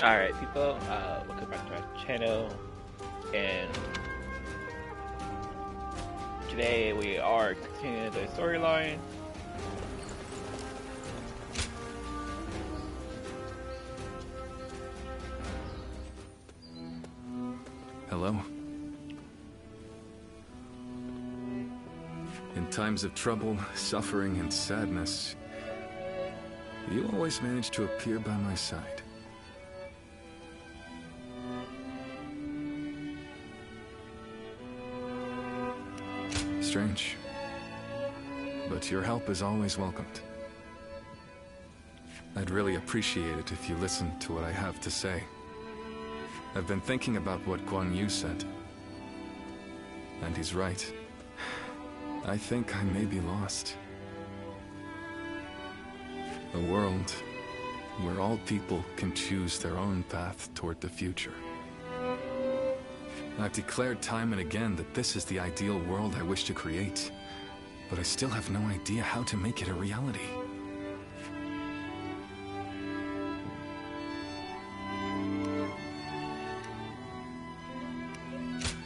Alright, people, welcome back to our channel, and today we are continuing the storyline. Hello. In times of trouble, suffering, and sadness, you always manage to appear by my side. Strange, but your help is always welcomed. I'd really appreciate it if you listened to what I have to say. I've been thinking about what Guan Yu said, and he's right. I think I may be lost. A world where all people can choose their own path toward the future. I've declared time and again that this is the ideal world I wish to create, but I still have no idea how to make it a reality.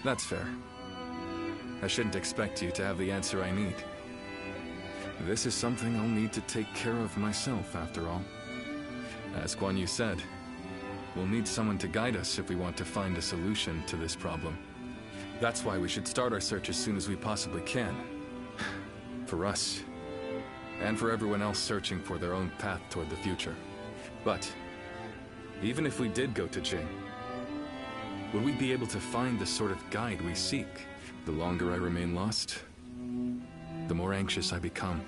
That's fair. I shouldn't expect you to have the answer I need. This is something I'll need to take care of myself, after all. As Guan Yu said, we'll need someone to guide us if we want to find a solution to this problem. That's why we should start our search as soon as we possibly can. For us, and for everyone else searching for their own path toward the future. But, even if we did go to Jing, would we be able to find the sort of guide we seek? The longer I remain lost, the more anxious I become.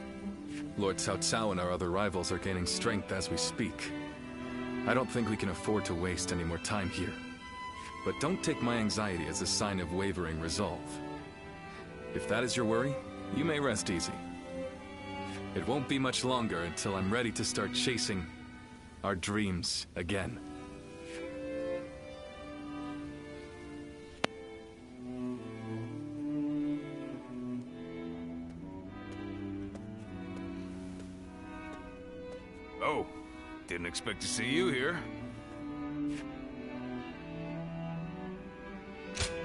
Lord Cao Cao and our other rivals are gaining strength as we speak. I don't think we can afford to waste any more time here. But don't take my anxiety as a sign of wavering resolve. If that is your worry, you may rest easy. It won't be much longer until I'm ready to start chasing our dreams again. Oh, didn't expect to see you here.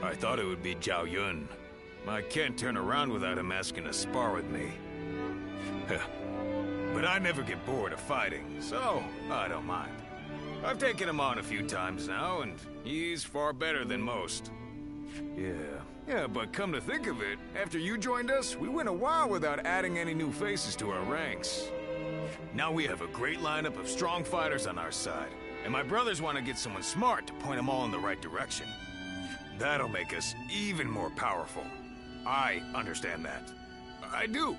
I thought it would be Zhao Yun. I can't turn around without him asking to spar with me. But I never get bored of fighting, so I don't mind. I've taken him on a few times now, and he's far better than most. Yeah, but come to think of it, after you joined us, we went a while without adding any new faces to our ranks. Now we have a great lineup of strong fighters on our side, and my brothers want to get someone smart to point them all in the right direction. That'll make us even more powerful. I understand that. I do.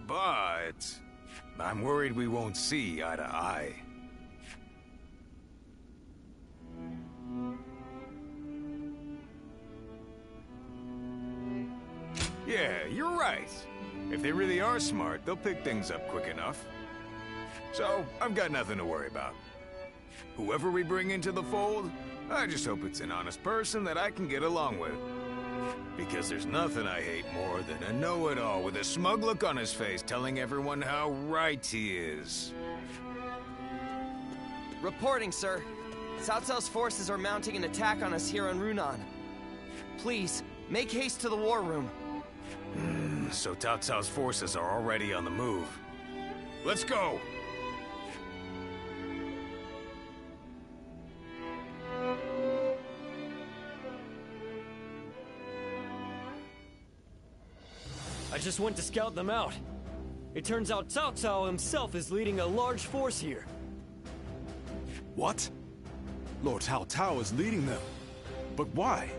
But I'm worried we won't see eye to eye. Yeah, you're right. If they really are smart, they'll pick things up quick enough. So, I've got nothing to worry about. Whoever we bring into the fold, I just hope it's an honest person that I can get along with. Because there's nothing I hate more than a know-it-all with a smug look on his face telling everyone how right he is. Reporting, sir. Cao Cao's forces are mounting an attack on us here on Runan. Please, make haste to the war room. So Cao Cao's forces are already on the move. Let's go! I just went to scout them out. It turns out Cao Cao himself is leading a large force here. What? Lord Cao Cao is leading them. But why?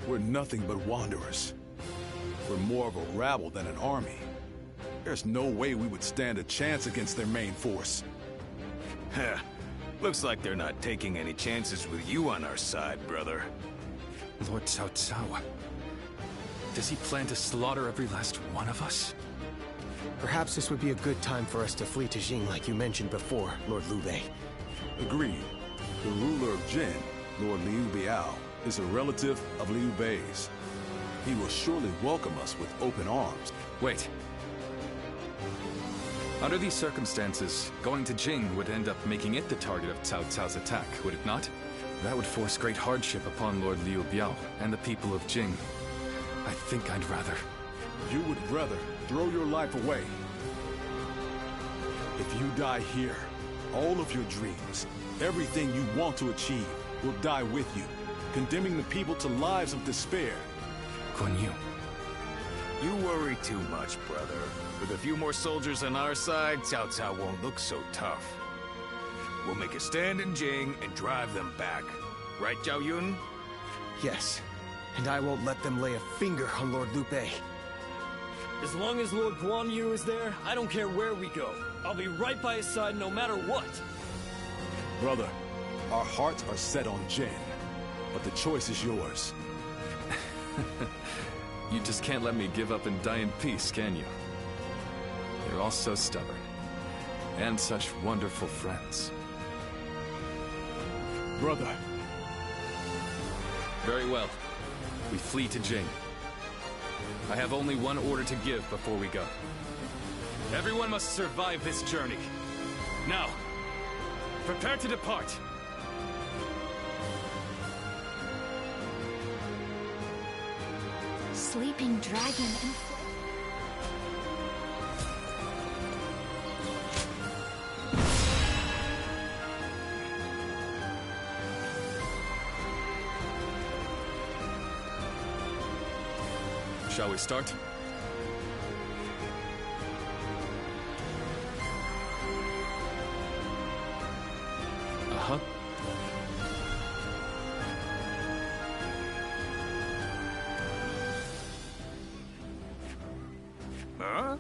We're nothing but wanderers. We're more of a rabble than an army. There's no way we would stand a chance against their main force. Heh. Looks like they're not taking any chances with you on our side, brother. Lord Cao Cao. Does he plan to slaughter every last one of us? Perhaps this would be a good time for us to flee to Jing like you mentioned before, Lord Liu Bei. Agreed. The ruler of Jin, Lord Liu Biao, is a relative of Liu Bei's. He will surely welcome us with open arms. Wait. Under these circumstances, going to Jing would end up making it the target of Cao Cao's attack, would it not? That would force great hardship upon Lord Liu Biao and the people of Jing. I think I'd rather... You would rather throw your life away. If you die here, all of your dreams, everything you want to achieve, will die with you, condemning the people to lives of despair. Guan Yu. You worry too much, brother. With a few more soldiers on our side, Cao Cao won't look so tough. We'll make a stand in Jing and drive them back. Right, Zhao Yun? Yes, and I won't let them lay a finger on Lord Liu Bei. As long as Lord Guan Yu is there, I don't care where we go. I'll be right by his side no matter what. Brother, our hearts are set on Jin, but the choice is yours. You just can't let me give up and die in peace, can you? You're all so stubborn. And such wonderful friends. Brother. Very well. We flee to Jing. I have only one order to give before we go. Everyone must survive this journey. Now, prepare to depart. Sleeping dragon and... Shall we start? Uh-huh. Huh?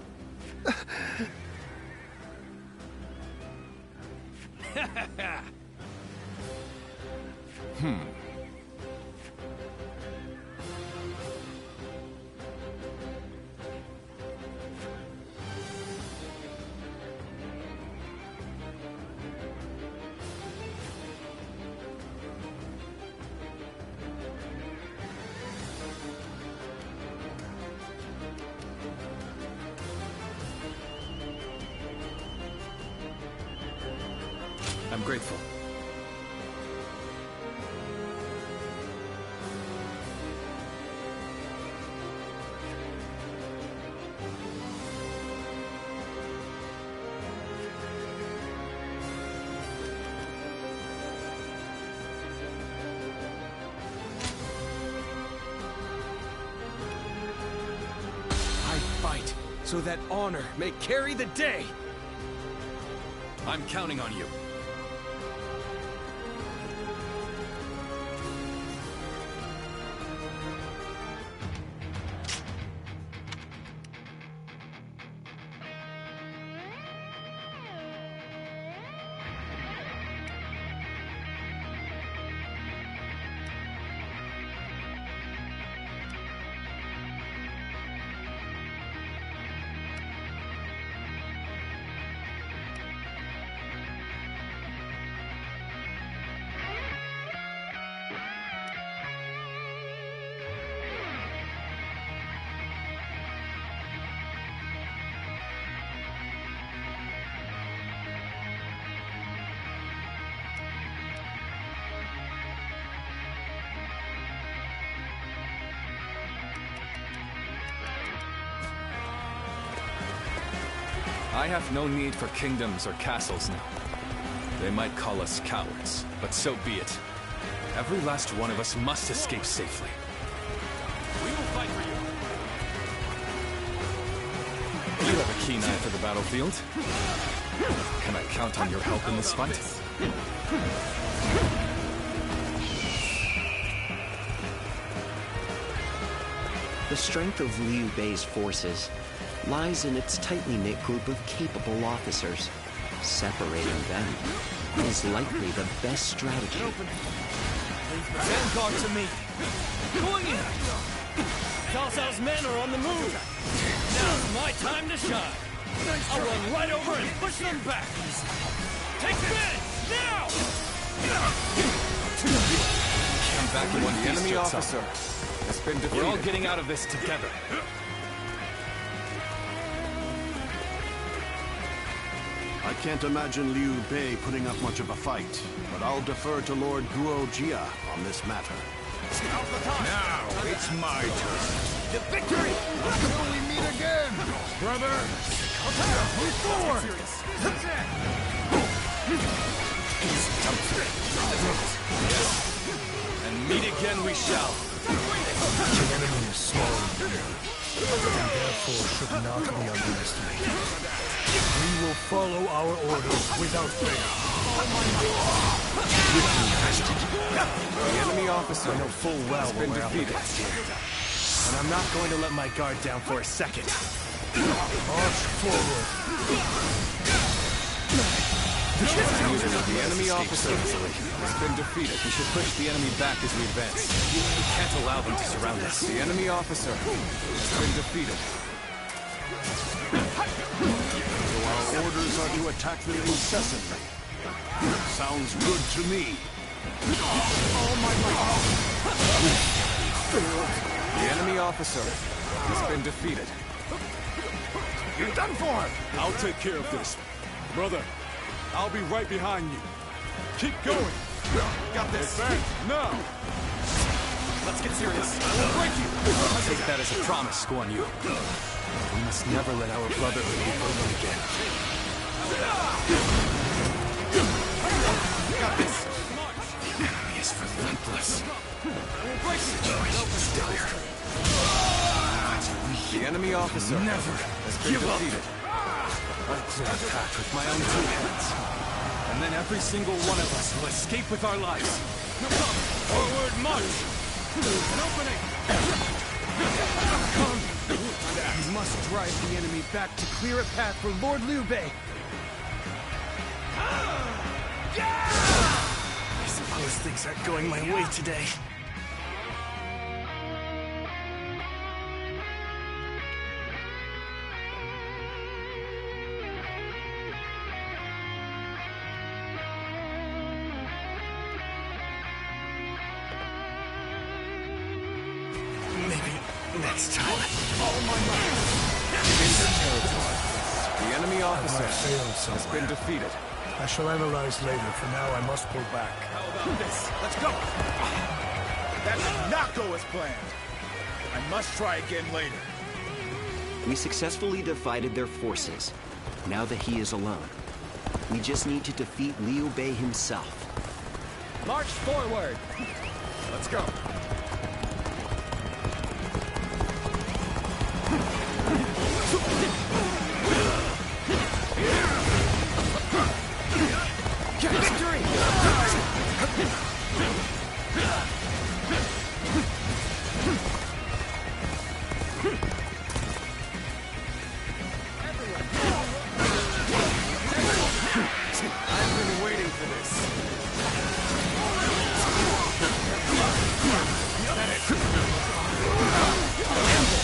I'm grateful. I fight so that honor may carry the day. I'm counting on you. I have no need for kingdoms or castles now. They might call us cowards, but so be it. Every last one of us must escape safely. We will fight for you. You have a keen eye for the battlefield. Can I count on your help in this fight? The strength of Liu Bei's forces lies in its tightly knit group of capable officers. Separating them is likely the best strategy. Vanguard to me! Going in! Cao Cao's men are on the move! Now's my time to shine! I'll run right over and push them back! Take advantage! Now! Come back in one The enemy piece, officer has been defeated. We're all getting out of this together. I can't imagine Liu Bei putting up much of a fight, but I'll defer to Lord Guo Jia on this matter. Now, it's my turn. The victory! Until we meet again, brother! Move forward! And meet again we shall. The enemy is small and weak, and therefore should not be underestimated. We will follow our orders without fail. The enemy officer I know full well has been defeated. And I'm not going to let my guard down for a second. March forward. The enemy officer has been defeated. We should push the enemy back as we advance. We can't allow them to surround us. The enemy officer has been defeated. So our orders are to attack them incessantly. Sounds good to me. The enemy officer has been defeated. You're done for! I'll take care of this. Brother, I'll be right behind you. Keep going! Got this! Now! Let's get serious. We'll break you! I'll take that as a promise, Guan Yu. We must never let our brotherhood be broken again. Got this! The enemy is relentless. Situation's still here. The enemy officer has been defeated. I'll clear a path with my own two hands. And then every single one of us will escape with our lives. Forward march! An opening! We must drive the enemy back to clear a path for Lord Liu Bei. I suppose things aren't going my way today. Next time. Into territory. The enemy officer has been defeated. I shall analyze later. For now, I must pull back. This. Let's go! That did not go as planned. I must try again later. We successfully divided their forces. Now that he is alone, we just need to defeat Liu Bei himself. March forward! Let's go. Victory! I've been waiting for this.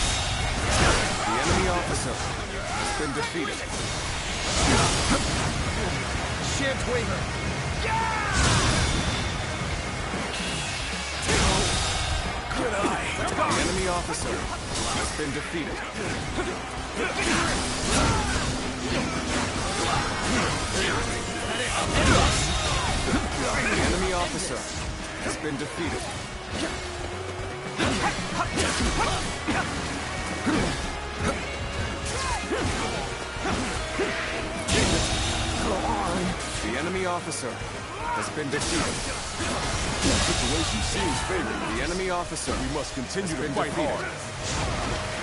The enemy officer has been defeated. Shan't waver. Good eye. The enemy officer has been defeated. The enemy officer has been defeated. The enemy officer has been defeated. The situation seems favorable. The enemy officer We must continue to been fight defeated. hard.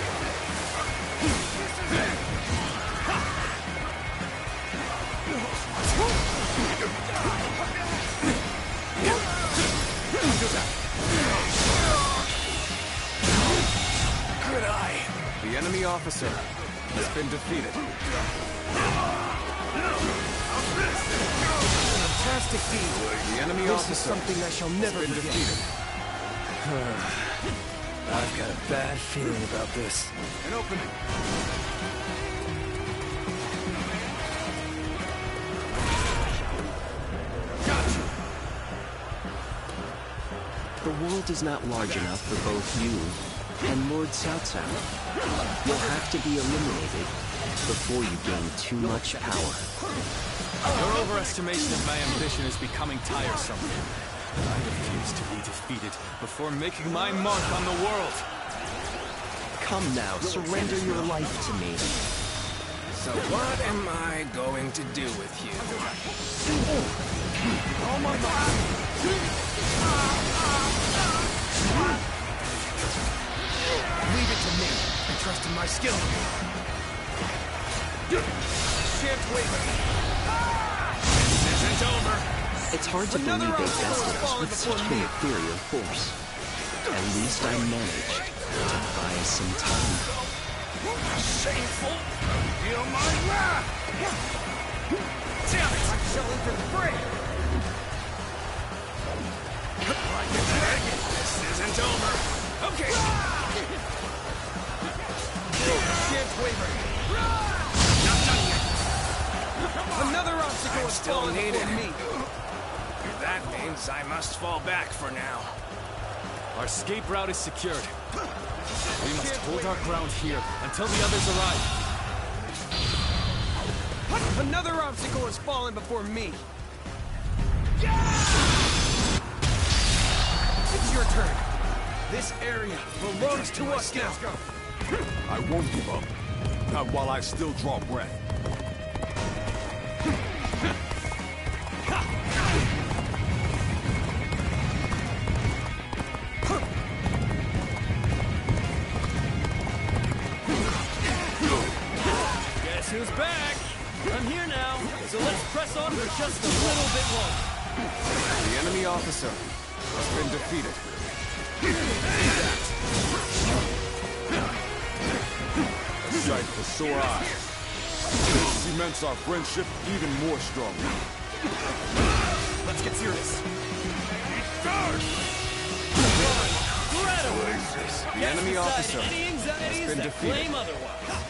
Good eye. The enemy officer has been defeated. Fantastic feat. The enemy officer This is something I shall never has been forget. defeated. I've got a bad feeling about this. An opening. The world is not large enough for both you and Lord Cao Cao. You'll have to be eliminated before you gain too much power. Your overestimation of my ambition is becoming tiresome. I refuse to be defeated before making my mark on the world. Come now, surrender your life to me. So what am I going to do with you? Oh my God! Leave it to me. I trust in my skill. Shan't waver. This isn't over. It's hard to believe they bested us with such an inferior force. At least I managed to buy some time. Shameful! Feel my wrath! Damn it! I shall enter the fray! This isn't over. Okay. Shan't waver. Not done yet. Another obstacle is still needed. Me. That means I must fall back for now. Our escape route is secured. We must hold our ground here until the others arrive. Another obstacle has fallen before me. It's your turn. This area belongs to us now. I won't give up. Not while I still draw breath. Guess who's back? I'm here now, so let's press on for just a little bit longer. The enemy officer has been defeated. A sight for sore eyes. This cements our friendship even more strongly. Let's get serious. Incredible! The enemy officer Any anxieties has been that defeated. claim otherwise.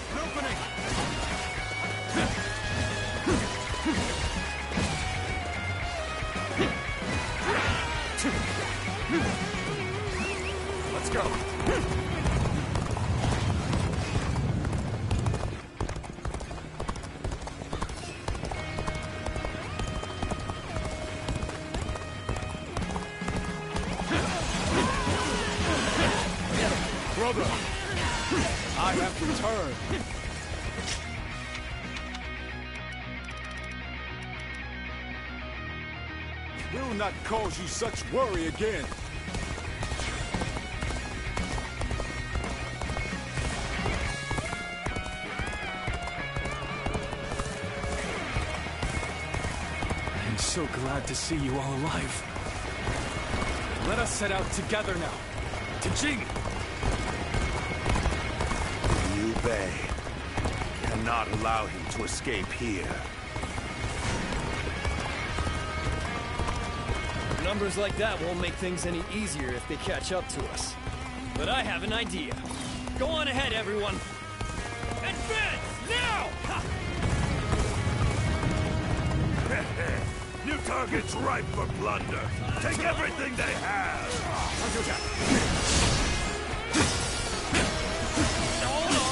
Let's go. Brother, I have returned. Will not cause you such worry again. I'm so glad to see you all alive. Let us set out together now. To Jing! Liu Bei. Cannot allow him to escape here. Numbers like that won't make things any easier if they catch up to us. But I have an idea. Go on ahead, everyone. Advance! Now! Ha! New target's ripe for plunder. Take everything they have.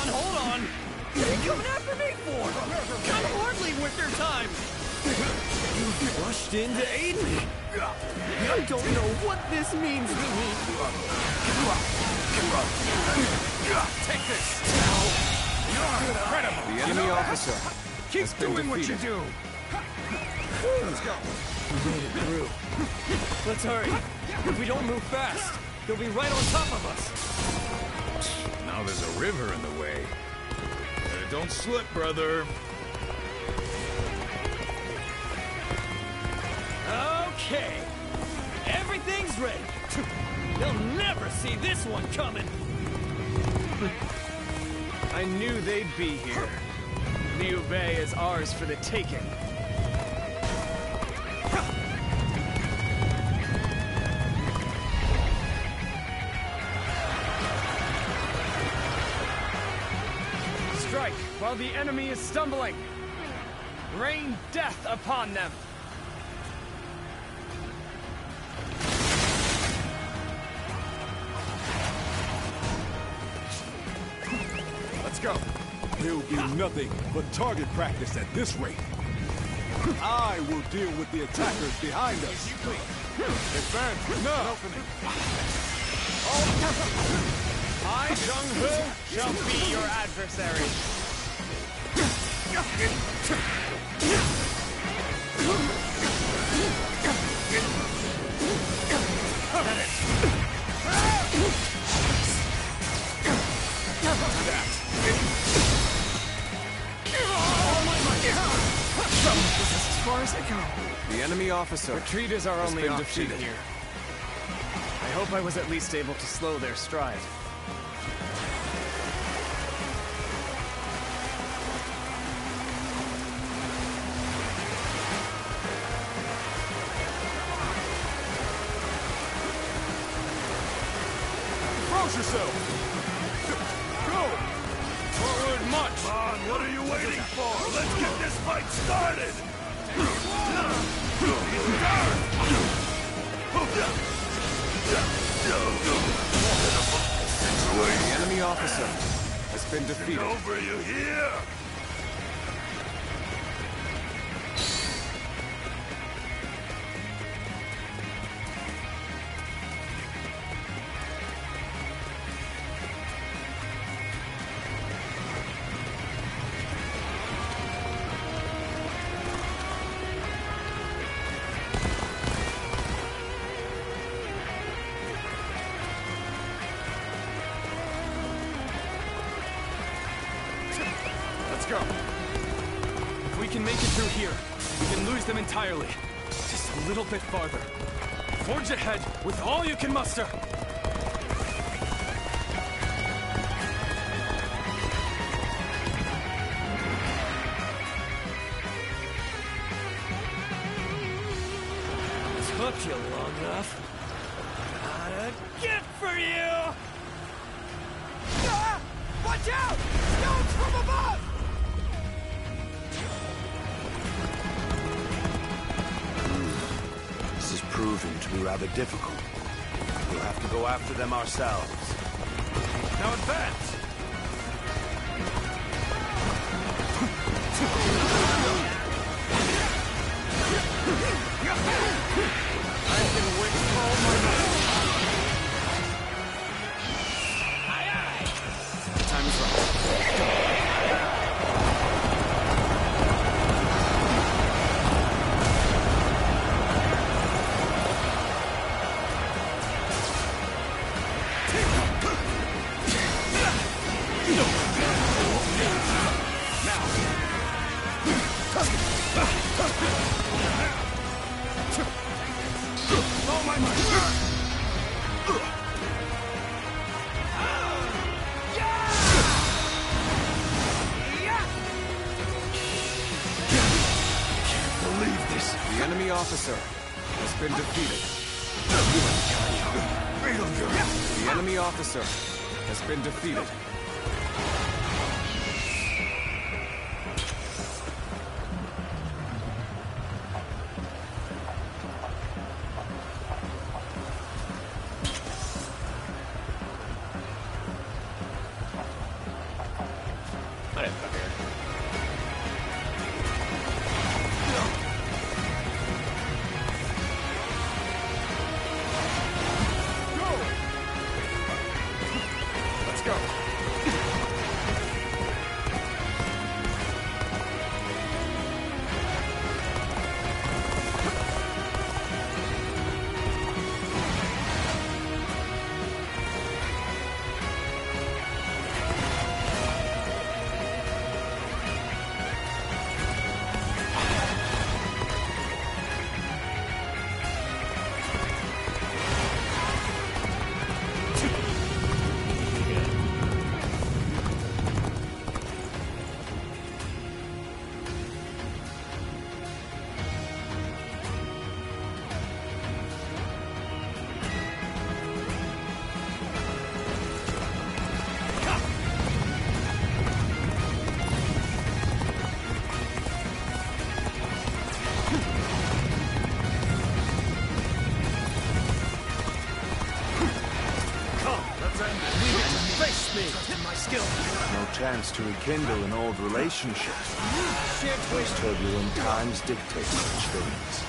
Hold on! What are you coming after me for? I'm hardly worth their time! You rushed in to aid me! You don't know what this means to me! Take this! You're incredible! The enemy officer Keep has been doing what you defeated. do! Let's go. We made it through. Let's hurry. If we don't move fast, they'll be right on top of us. Now there's a river in the way. Don't slip, brother. Okay. Everything's ready. They'll never see this one coming. I knew they'd be here. Liu Bei is ours for the taking. Strike while the enemy is stumbling. Rain death upon them. Let's go. There'll be nothing but target practice at this rate. I will deal with the attackers behind us. Advance now! I, Jung-Hu, shall be your adversary. As far as I go. The enemy officer. Retreat is our only option here. I hope I was at least able to slow their stride. Close yourself! Go! Forward march! Come on, what are you waiting for? Let's get this fight started! The enemy officer has been defeated. Over, you hear? Go. If we can make it through here, we can lose them entirely. Just a little bit farther. Forge ahead with all you can muster. It's hooked you long enough. Got a gift for you! Ah! Watch out! Stones from above! This is proving to be rather difficult. We'll have to go after them ourselves. Now advance! I can win all my life. Aye, aye! Time is right. The enemy officer has been defeated. The enemy officer has been defeated. chance to rekindle an old relationship. Those turbulent times dictate such things.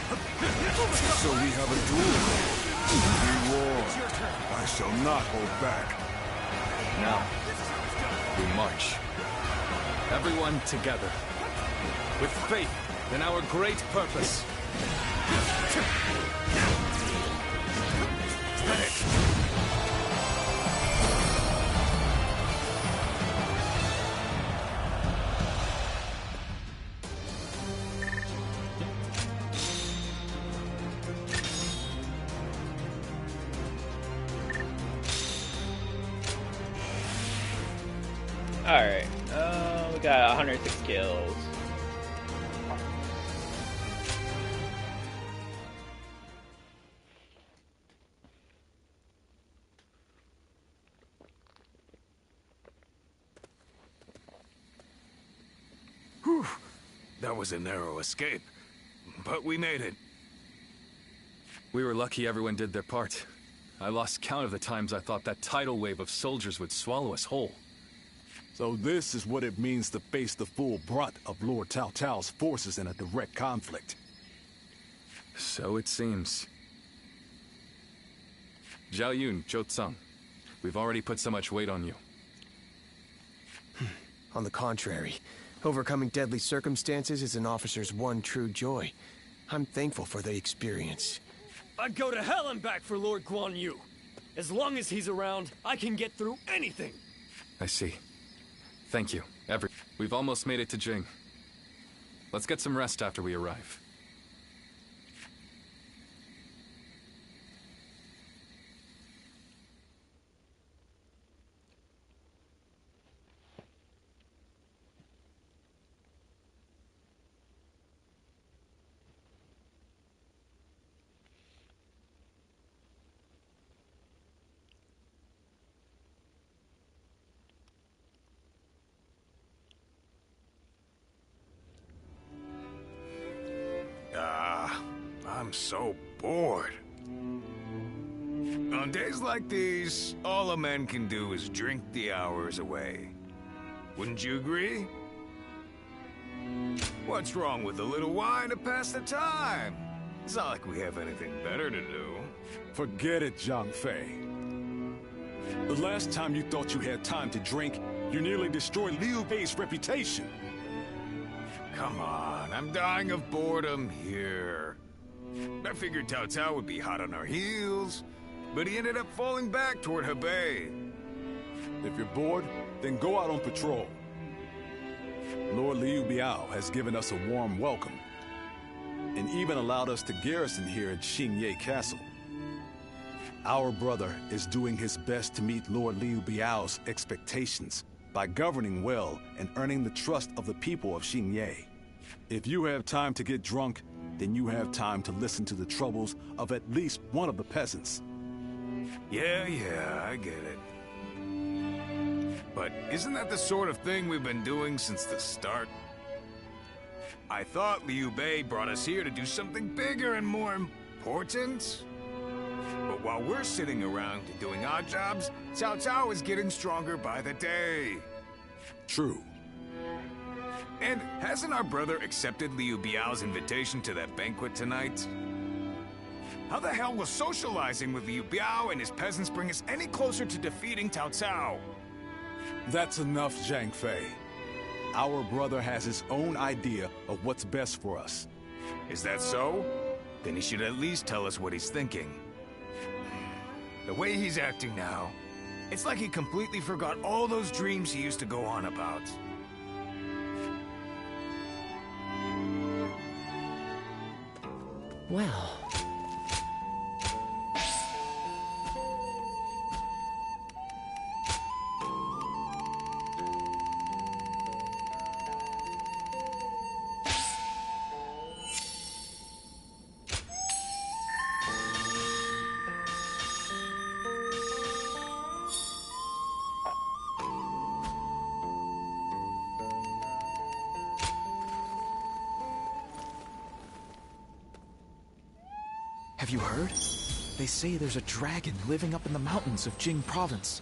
So we have a duel. We war. I shall not hold back. Now, we march. Everyone together. With faith in our great purpose. Alright, we got 106 kills. Whew. That was a narrow escape, but we made it. We were lucky everyone did their part. I lost count of the times I thought that tidal wave of soldiers would swallow us whole. So this is what it means to face the full brunt of Lord Cao Cao's forces in a direct conflict. So it seems. Zhao Yun, Zhou Tsang, we've already put so much weight on you. On the contrary, overcoming deadly circumstances is an officer's one true joy. I'm thankful for the experience. I'd go to hell and back for Lord Guan Yu. As long as he's around, I can get through anything. I see. Thank you, We've almost made it to Jing. Let's get some rest after we arrive. I'm so bored. On days like these, all a man can do is drink the hours away. Wouldn't you agree? What's wrong with a little wine to pass the time? It's not like we have anything better to do. Forget it, Zhang Fei. The last time you thought you had time to drink, you nearly destroyed Liu Bei's reputation. Come on, I'm dying of boredom here. I figured Cao Cao would be hot on our heels, but he ended up falling back toward Hebei. If you're bored, then go out on patrol. Lord Liu Biao has given us a warm welcome, and even allowed us to garrison here at Xingye Castle. Our brother is doing his best to meet Lord Liu Biao's expectations by governing well and earning the trust of the people of Xingye. If you have time to get drunk, then you have time to listen to the troubles of at least one of the peasants. Yeah, I get it. But isn't that the sort of thing we've been doing since the start? I thought Liu Bei brought us here to do something bigger and more important. But while we're sitting around doing odd jobs, Cao Cao is getting stronger by the day. True. And hasn't our brother accepted Liu Biao's invitation to that banquet tonight? How the hell will socializing with Liu Biao and his peasants bring us any closer to defeating Cao Cao? That's enough, Zhang Fei. Our brother has his own idea of what's best for us. Is that so? Then he should at least tell us what he's thinking. The way he's acting now, it's like he completely forgot all those dreams he used to go on about. Well... Have you heard? They say there's a dragon living up in the mountains of Jing province.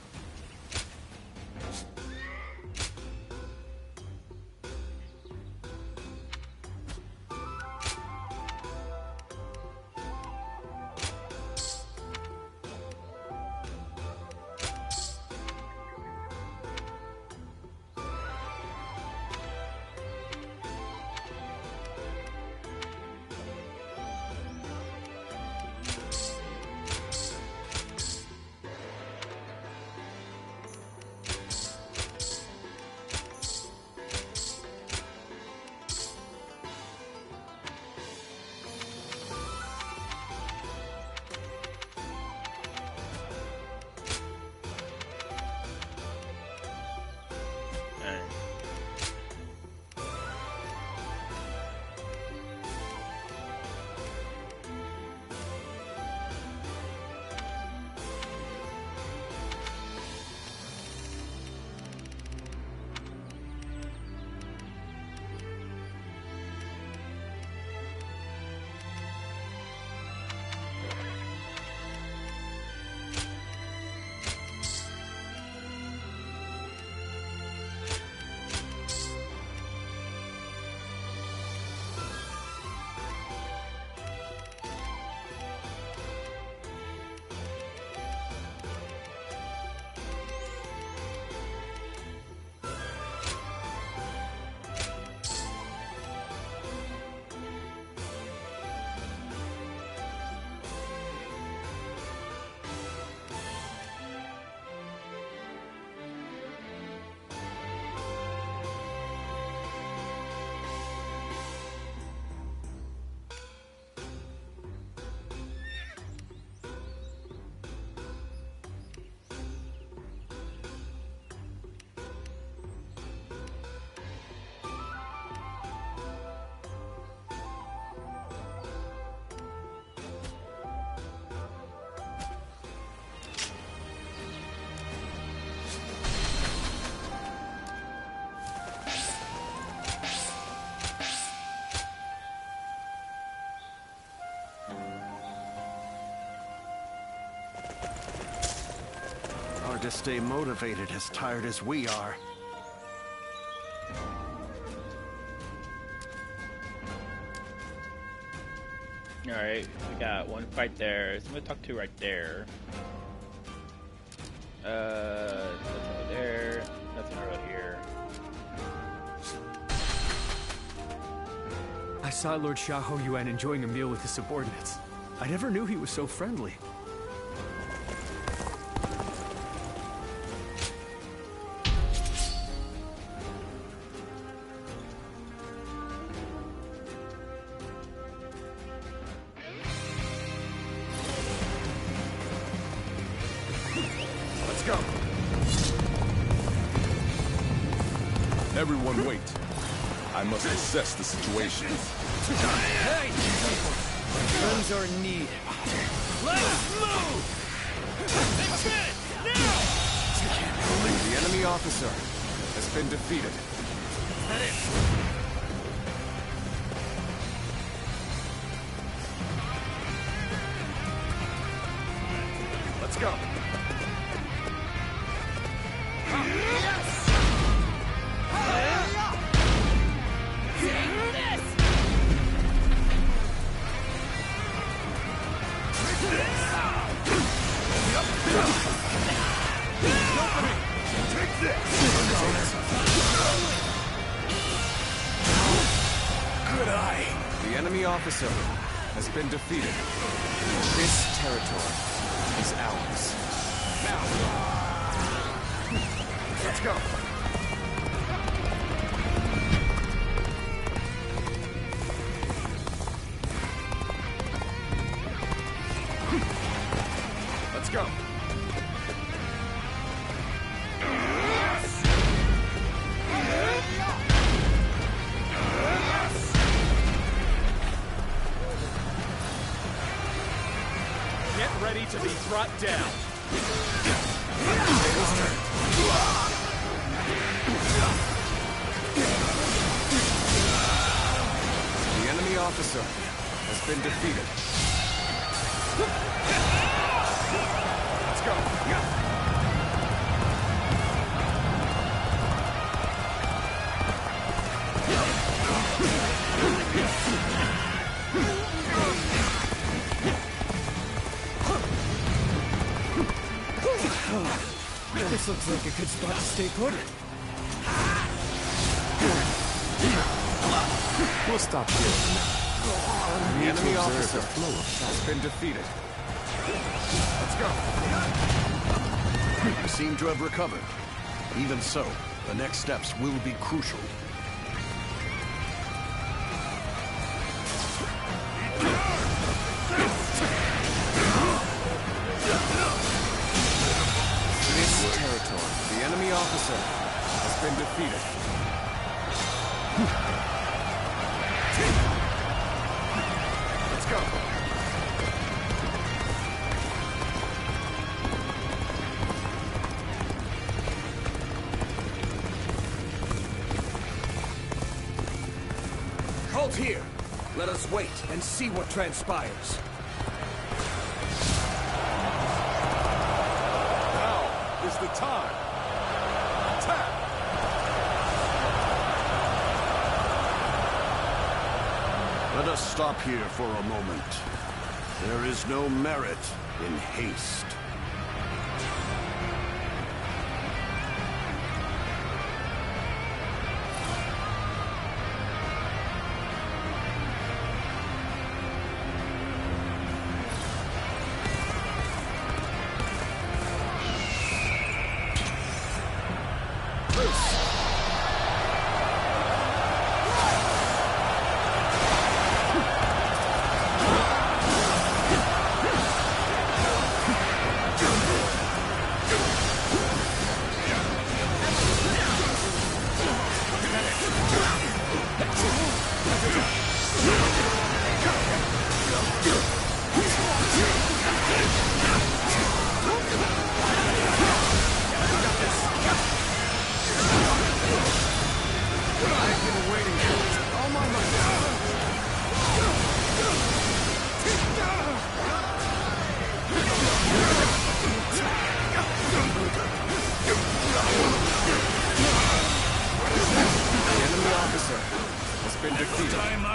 hard to stay motivated as tired as we are. Alright, we got one fight there. So I'm gonna talk to right there. Nothing over there. Nothing over here. I saw Lord Xiahou Yuan enjoying a meal with his subordinates. I never knew he was so friendly. Let's go. Everyone wait. I must assess the situation. Hey! Friends are in need. Let's move! Advance! Now! The enemy officer has been defeated. Let's go. Good eye. The enemy officer has been defeated. This territory is ours. Now. Let's go. Let's go. Get ready to be brought down. The enemy officer has been defeated. Let's go. This looks like a good spot to stay put. We'll stop here. The enemy officer has been defeated. Let's go. You seem to have recovered. Even so, the next steps will be crucial. This territory, the enemy officer has been defeated. Let's go. Halt here. Let us wait and see what transpires. Now is the time. Attack! Let us stop here for a moment. There is no merit in haste.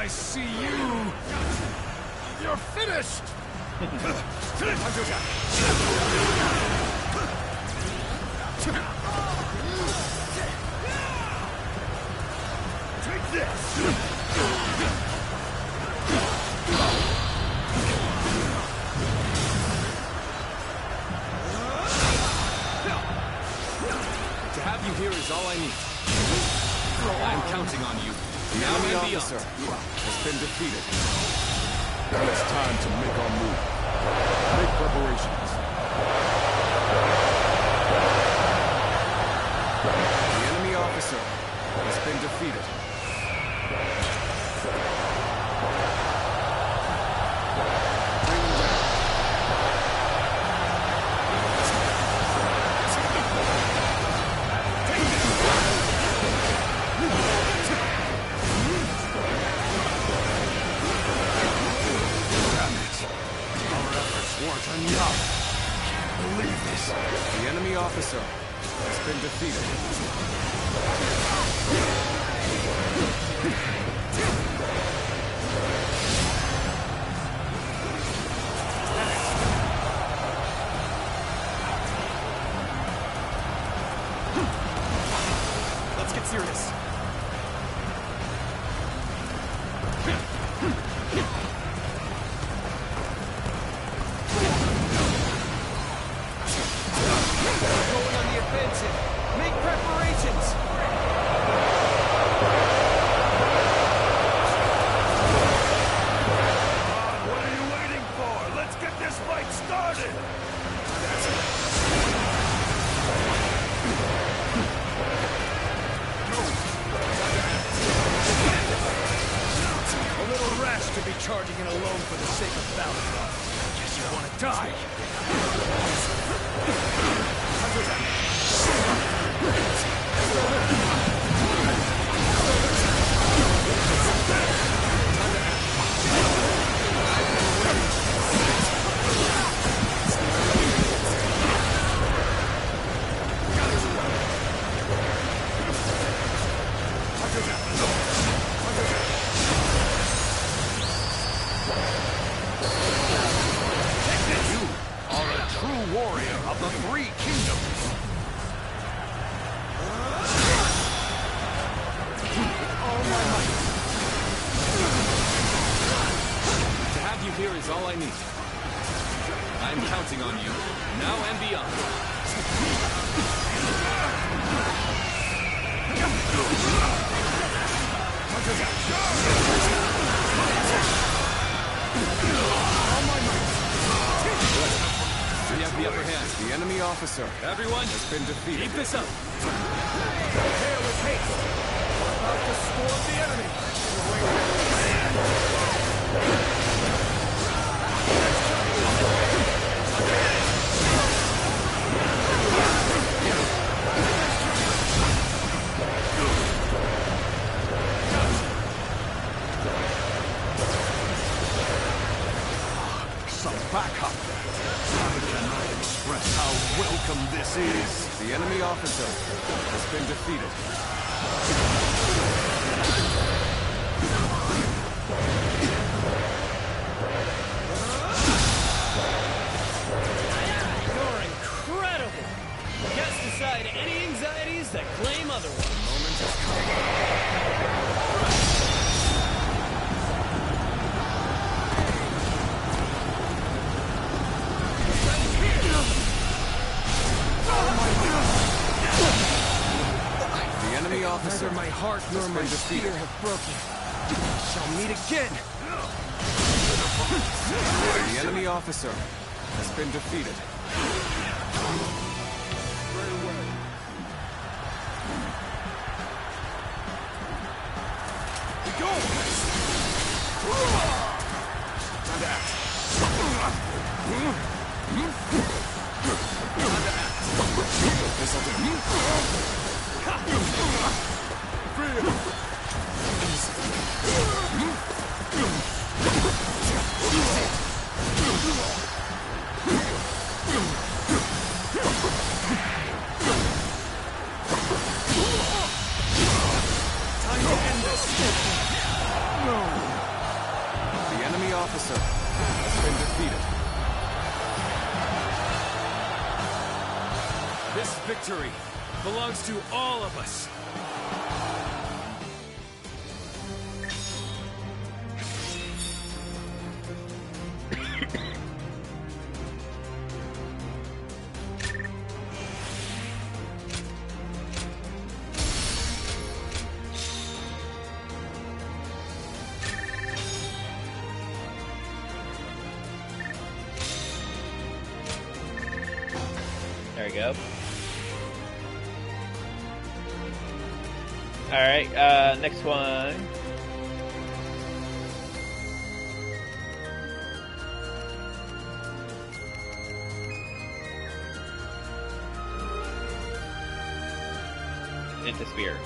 I see you, you're finished! Take this! To have you here is all I need. I'm counting on you. The enemy officer has been defeated. Now it's time to make our move. Make preparations. The enemy officer has been defeated. Bring him down. Weren't enough. Believe this. The enemy officer has been defeated. Let's get serious. Going on the offensive. Make preparations. What are you waiting for? Let's get this fight started! A little rash to be charging in alone for the sake of balance. Guess you want to die. You are a true warrior of the Three Kingdoms. All my might. To have you here is all I need. I'm counting on you, now and beyond. We have the upper hand. The enemy officer Everyone, has been defeated. keep this up. Prepare with haste. We're about to storm the enemy. Some backup. I cannot express how welcome this is. The enemy officer has been defeated. You're incredible! Cast aside any anxieties that claim otherwise. Moment has come. The enemy officer Neither my heart nor my spear have broken. Shall meet again. The enemy officer has been defeated. We go! Time to act. This'll do. Time to end this. No. officer has been defeated. This victory belongs to all of us. There we go. Alright, next one. It's a spear.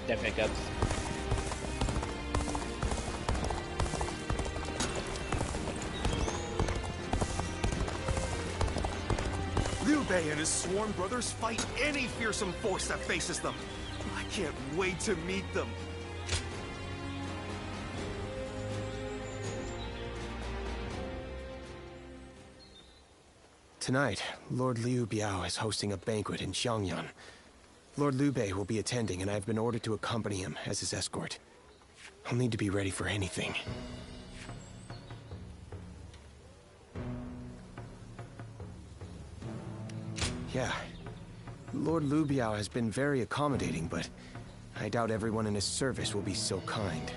Death pickups. Liu Bei and his sworn brothers fight any fearsome force that faces them. I can't wait to meet them. Tonight, Lord Liu Biao is hosting a banquet in Xiangyan. Lord Liu Bei will be attending, and I've been ordered to accompany him as his escort. I'll need to be ready for anything. Yeah. Lord Liu Biao has been very accommodating, but I doubt everyone in his service will be so kind.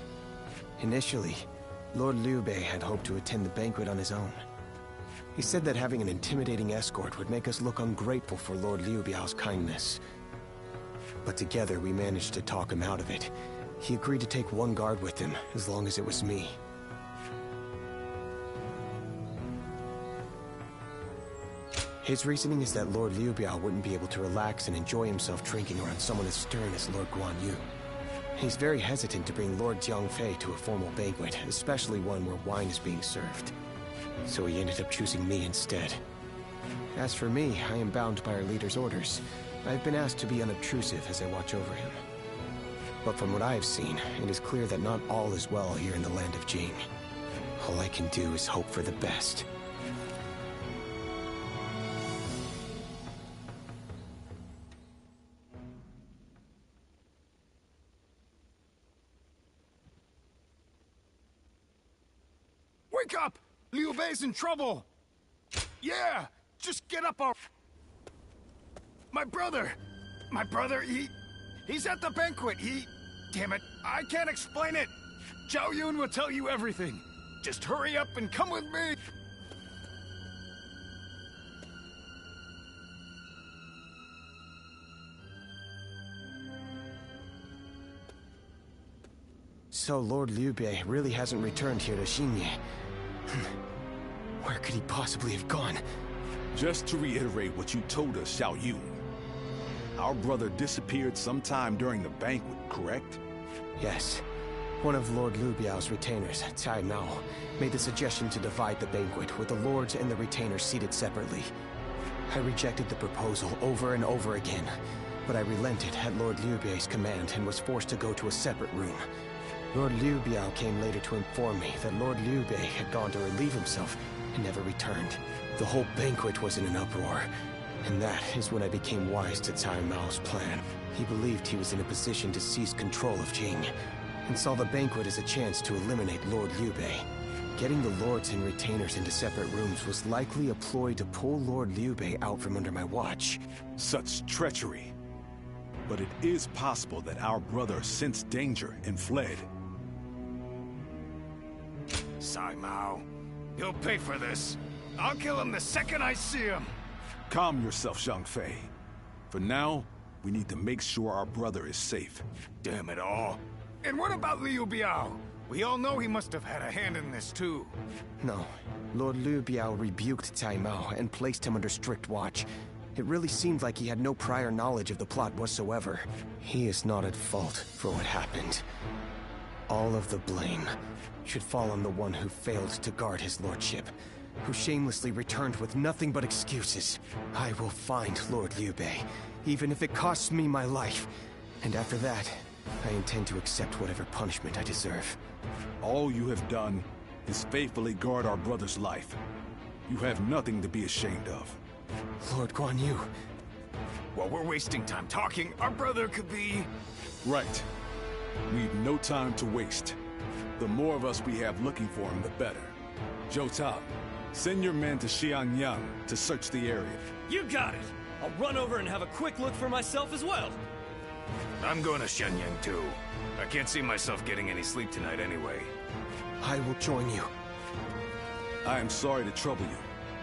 Initially, Lord Liu Bei had hoped to attend the banquet on his own. He said that having an intimidating escort would make us look ungrateful for Lord Liu Biao's kindness. But together we managed to talk him out of it. He agreed to take one guard with him, as long as it was me. His reasoning is that Lord Liu Biao wouldn't be able to relax and enjoy himself drinking around someone as stern as Lord Guan Yu. He's very hesitant to bring Lord Jiang Fei to a formal banquet, especially one where wine is being served. So he ended up choosing me instead. As for me, I am bound by our leader's orders. I've been asked to be unobtrusive as I watch over him. But from what I've seen, it is clear that not all is well here in the land of Jing. All I can do is hope for the best. Wake up! Liu Bei's in trouble! Yeah! Just get up our... My brother, he's at the banquet. Damn it, I can't explain it. Zhao Yun will tell you everything. Just hurry up and come with me. So Lord Liu Bei really hasn't returned here to Xingye. Where could he possibly have gone? Just to reiterate what you told us, Xiao Yun. Our brother disappeared sometime during the banquet, correct? Yes. One of Lord Liu Biao's retainers, Cai Mao, made the suggestion to divide the banquet with the lords and the retainers seated separately. I rejected the proposal over and over again, but I relented at Lord Liu Bei's command and was forced to go to a separate room. Lord Liu Biao came later to inform me that Lord Liu Bei had gone to relieve himself and never returned. The whole banquet was in an uproar, and that is when I became wise to Cai Mao's plan. He believed he was in a position to seize control of Jing, and saw the banquet as a chance to eliminate Lord Liu Bei. Getting the lords and retainers into separate rooms was likely a ploy to pull Lord Liu Bei out from under my watch. Such treachery. But it is possible that our brother sensed danger and fled. Sai Mao. He'll pay for this. I'll kill him the second I see him. Calm yourself, Zhang Fei. For now, we need to make sure our brother is safe. Damn it all. And what about Liu Biao? We all know he must have had a hand in this too. No. Lord Liu Biao rebuked Cai Mao and placed him under strict watch. It really seemed like he had no prior knowledge of the plot whatsoever. He is not at fault for what happened. All of the blame should fall on the one who failed to guard his lordship, who shamelessly returned with nothing but excuses. I will find Lord Liu Bei, even if it costs me my life. And after that, I intend to accept whatever punishment I deserve. All you have done is faithfully guard our brother's life. You have nothing to be ashamed of. Lord Guan Yu. While we're wasting time talking, our brother could be... Right. We've no time to waste. The more of us we have looking for him, the better. Zhou Tao, send your men to Xianyang to search the area. You got it! I'll run over and have a quick look for myself as well. I'm going to Shenyang too. I can't see myself getting any sleep tonight anyway. I will join you. I am sorry to trouble you,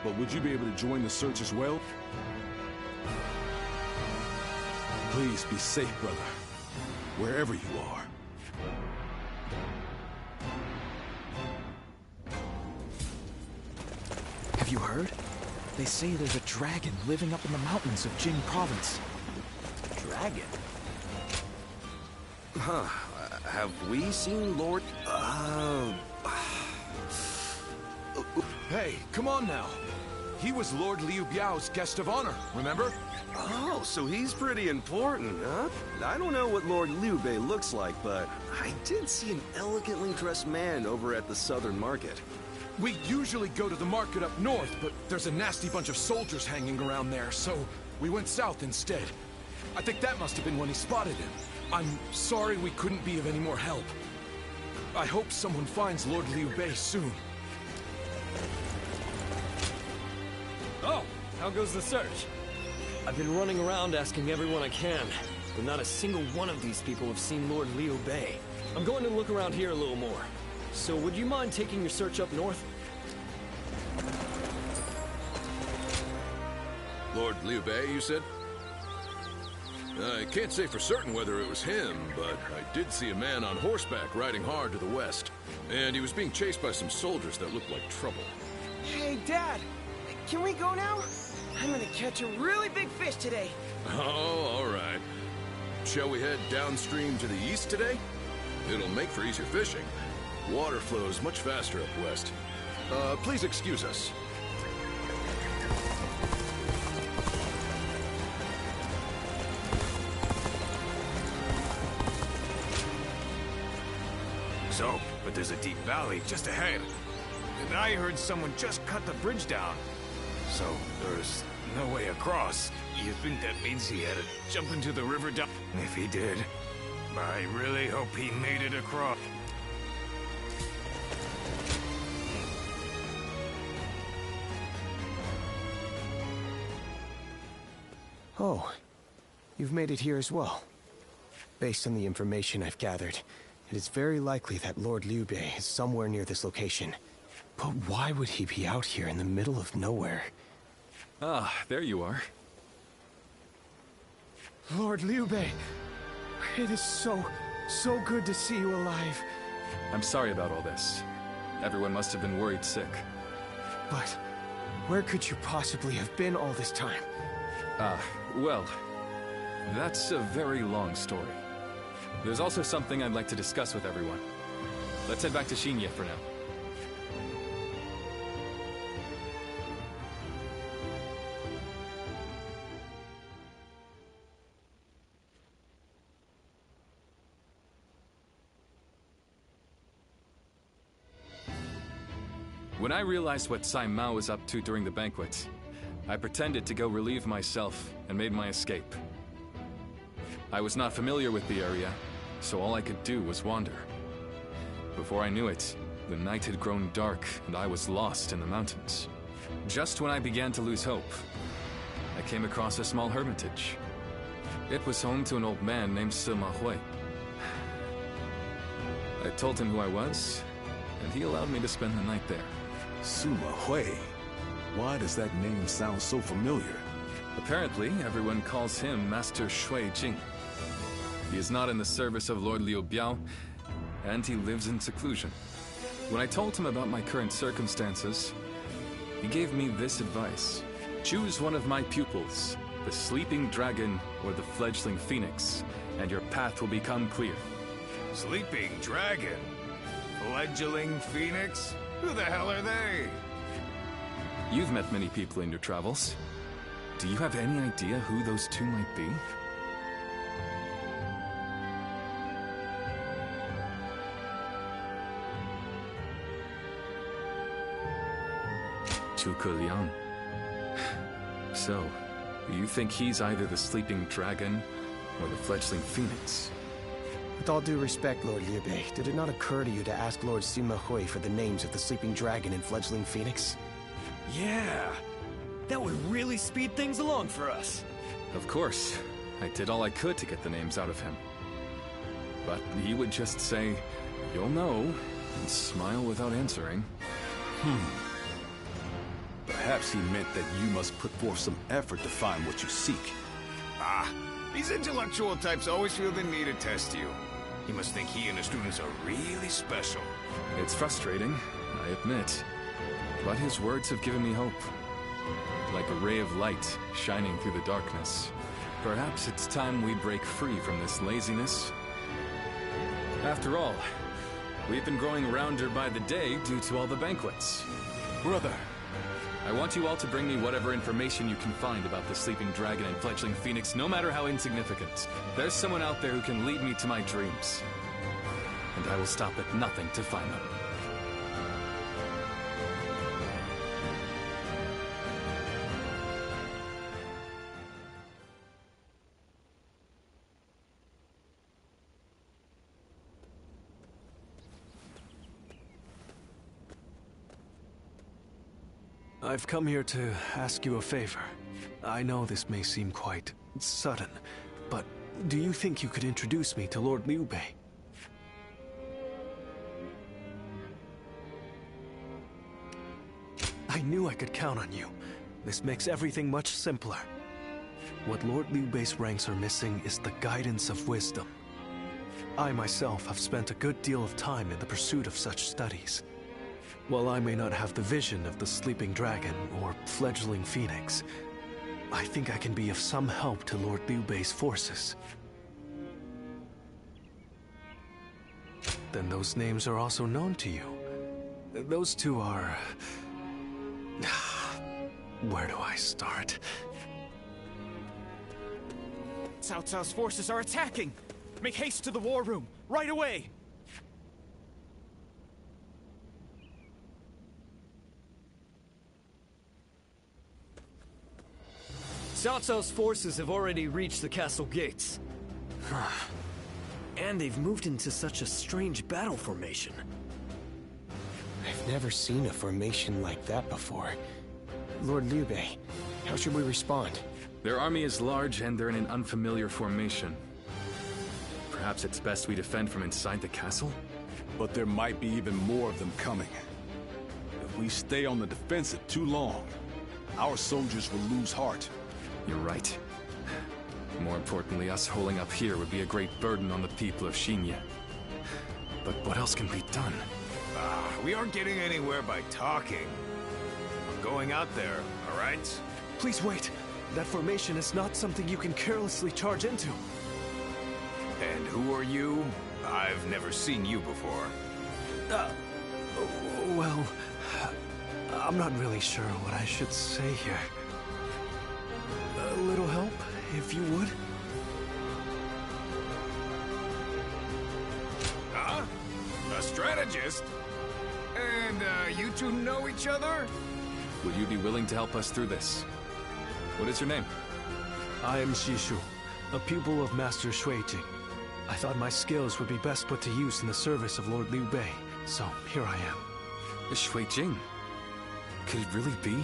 but would you be able to join the search as well? Please be safe, brother. Wherever you are. Have you heard? They say there's a dragon living up in the mountains of Jing province. Dragon? Huh. Have we seen Lord... Hey, come on now. He was Lord Liu Biao's guest of honor, remember? Oh, so he's pretty important, huh? I don't know what Lord Liu Bei looks like, but I did see an elegantly dressed man over at the southern market. We usually go to the market up north, but there's a nasty bunch of soldiers hanging around there, so we went south instead. I think that must have been when he spotted him. I'm sorry we couldn't be of any more help. I hope someone finds Lord Liu Bei soon. Oh, how goes the search? I've been running around asking everyone I can, but not a single one of these people have seen Lord Liu Bei. I'm going to look around here a little more. So would you mind taking your search up north? Lord Liu Bei, you said? I can't say for certain whether it was him, but I did see a man on horseback riding hard to the west. And he was being chased by some soldiers that looked like trouble. Hey, Dad! Can we go now? I'm gonna catch a really big fish today. Oh, all right. Shall we head downstream to the east today? It'll make for easier fishing. Water flows much faster up west. Please excuse us. So, but there's a deep valley just ahead. And I heard someone just cut the bridge down. So, there's no way across. You think that means he had to jump into the river down? If he did, I really hope he made it across. Oh, you've made it here as well. Based on the information I've gathered, it is very likely that Lord Liu Bei is somewhere near this location. But why would he be out here in the middle of nowhere? Ah, there you are. Lord Liu Bei, it is so good to see you alive. I'm sorry about all this. Everyone must have been worried sick. But where could you possibly have been all this time? Well, that's a very long story. There's also something I'd like to discuss with everyone. Let's head back to Xinye for now. When I realized what Sai Mao was up to during the banquet, I pretended to go relieve myself and made my escape. I was not familiar with the area, so all I could do was wander. Before I knew it, The night had grown dark, and I was lost in the mountains. Just when I began to lose hope, I came across a small hermitage. It was home to an old man named Sima Hui. I told him who I was, and he allowed me to spend the night there. Sima Hui? Why does that name sound so familiar? Apparently, everyone calls him Master Shui Jing. He is not in the service of Lord Liu Biao, and he lives in seclusion. When I told him about my current circumstances, he gave me this advice. Choose one of my pupils, the sleeping dragon or the fledgling phoenix, and your path will become clear. Sleeping dragon? Fledgling phoenix? Who the hell are they? You've met many people in your travels. Do you have any idea who those two might be? Zhuge Liang. So, you think he's either the sleeping dragon or the fledgling phoenix? With all due respect, Lord Liu Bei, did it not occur to you to ask Lord Sima Hui for the names of the sleeping dragon and fledgling phoenix? Yeah, that would really speed things along for us. Of course. I did all I could to get the names out of him. But he would just say, "You'll know," and smile without answering. Perhaps he meant that you must put forth some effort to find what you seek. Ah, these intellectual types always feel the need to test you. He must think he and his students are really special. It's frustrating, I admit. But his words have given me hope. Like a ray of light shining through the darkness. Perhaps it's time we break free from this laziness. After all, we've been growing rounder by the day due to all the banquets. Brother, I want you all to bring me whatever information you can find about the sleeping dragon and fledgling phoenix, no matter how insignificant. There's someone out there who can lead me to my dreams. And I will stop at nothing to find them. I've come here to ask you a favor. I know this may seem quite sudden, but do you think you could introduce me to Lord Liu Bei? I knew I could count on you. This makes everything much simpler. What Lord Liu Bei's ranks are missing is the guidance of wisdom. I myself have spent a good deal of time in the pursuit of such studies. While I may not have the vision of the sleeping dragon or fledgling phoenix, I think I can be of some help to Lord Liu Bei's forces. Then those names are also known to you. Those two are... Where do I start? Cao Cao's forces are attacking! Make haste to the war room, right away! Cao Cao's forces have already reached the castle gates. And they've moved into such a strange battle formation. I've never seen a formation like that before. Lord Liu Bei, how should we respond? Their army is large and they're in an unfamiliar formation. Perhaps it's best we defend from inside the castle? But there might be even more of them coming. If we stay on the defensive too long, our soldiers will lose heart. You're right. More importantly, us holding up here would be a great burden on the people of Xinye. But what else can be done? We aren't getting anywhere by talking. We're going out there, all right? Please wait. That formation is not something you can carelessly charge into. And who are you? I've never seen you before. Well, I'm not really sure what I should say here. A little help, if you would? Huh? A strategist? And, you two know each other? Would you be willing to help us through this? What is your name? I am Xishu, a pupil of Master Shui Jing. I thought my skills would be best put to use in the service of Lord Liu Bei. So, here I am. Shui Jing. Could it really be?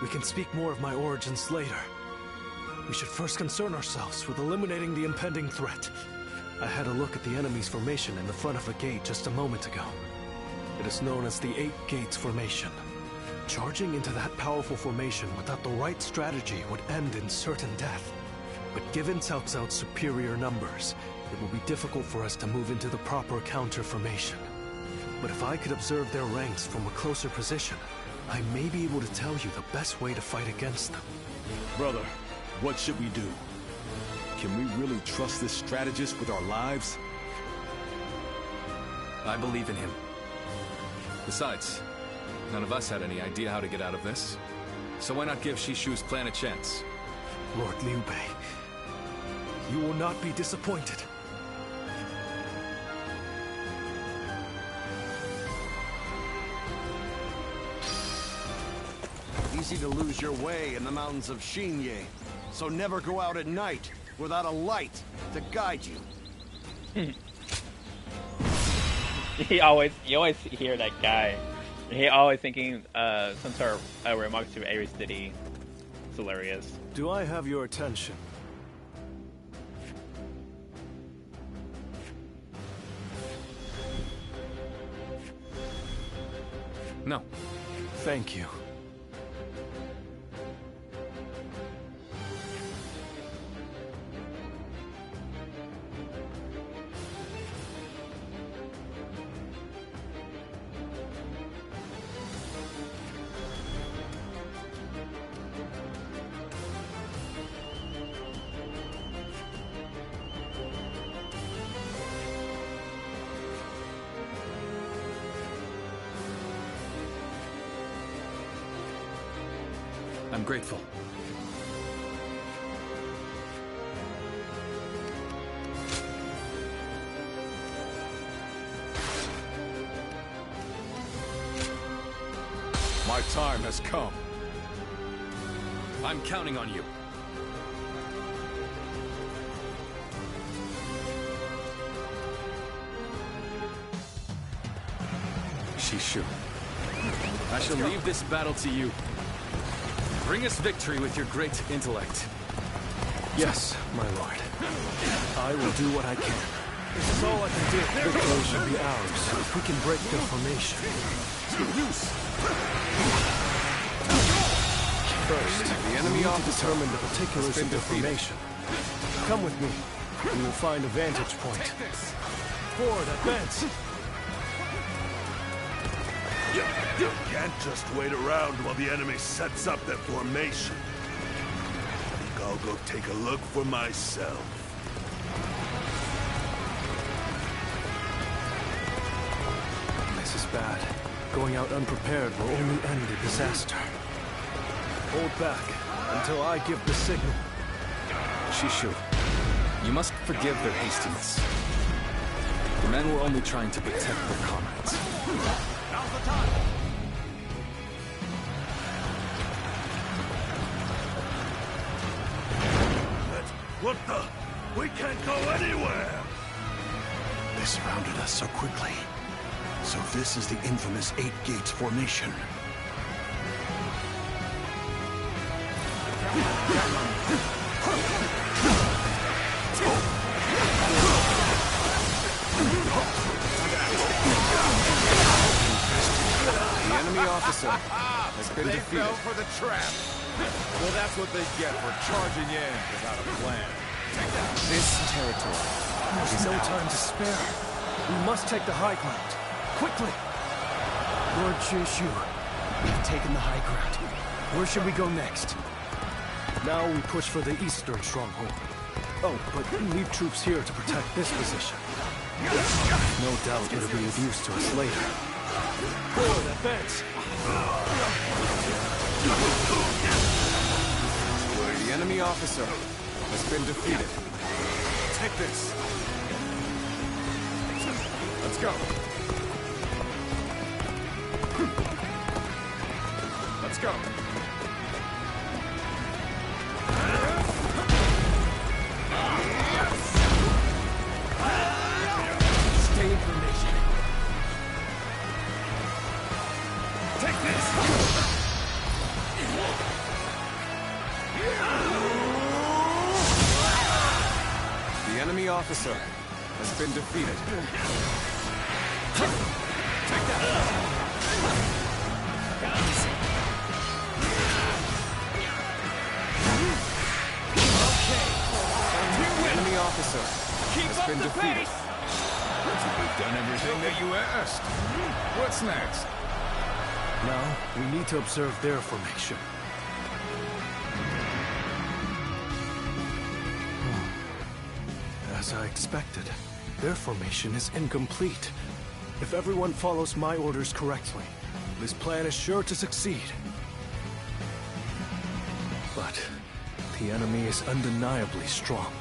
We can speak more of my origins later. We should first concern ourselves with eliminating the impending threat. I had a look at the enemy's formation in the front of a gate just a moment ago. It is known as the 8 Gates Formation. Charging into that powerful formation without the right strategy would end in certain death. But given Cao Cao's superior numbers, it will be difficult for us to move into the proper counter formation. But if I could observe their ranks from a closer position, I may be able to tell you the best way to fight against them. Brother, what should we do? Can we really trust this strategist with our lives? I believe in him. Besides, none of us had any idea how to get out of this. So why not give Shishu's plan a chance? Lord Liu Bei, you will not be disappointed. Easy to lose your way in the mountains of Xinye, so never go out at night without a light to guide you. You always hear that guy. He always thinking some sort of remarks to Ares City. It's hilarious. Do I have your attention? No. Thank you. I'm grateful. My time has come. I'm counting on you. Shishu, I shall leave this battle to you. Bring us victory with your great intellect. Yes, my lord. I will do what I can. This is all I can do. Victory should be ours if we can break their formation. First, the enemy ought to determine the particulars of their formation. Come with me. We will find a vantage point. Forward, advance! You can't just wait around while the enemy sets up their formation. I think I'll go take a look for myself. This is bad. Going out unprepared will only end in disaster. Hold back until I give the signal. Shishu, you must forgive their hastiness. The men were only trying to protect their comrades. Now's the time! What the? We can't go anywhere! They surrounded us so quickly. So this is the infamous 8 Gates Formation. The enemy officer has been defeated. Fell for the trap. Well, that's what they get for charging in without a plan. This territory. There's no time to spare. We must take the high ground. Quickly! Lord Shishu, We've taken the high ground. where should we go next? Now we push for the eastern stronghold. Oh, but leave troops here to protect this position. No doubt it'll be of use to us later. Forward, advance! The enemy officer has been defeated. Take this. Let's go. Let's go. Stay in formation. Take this! The enemy officer has been defeated. Take that! The enemy officer has been defeated. You've done everything that you asked. What's next? Now, we need to observe their formation. As I expected, their formation is incomplete. If everyone follows my orders correctly, this plan is sure to succeed. But the enemy is undeniably strong.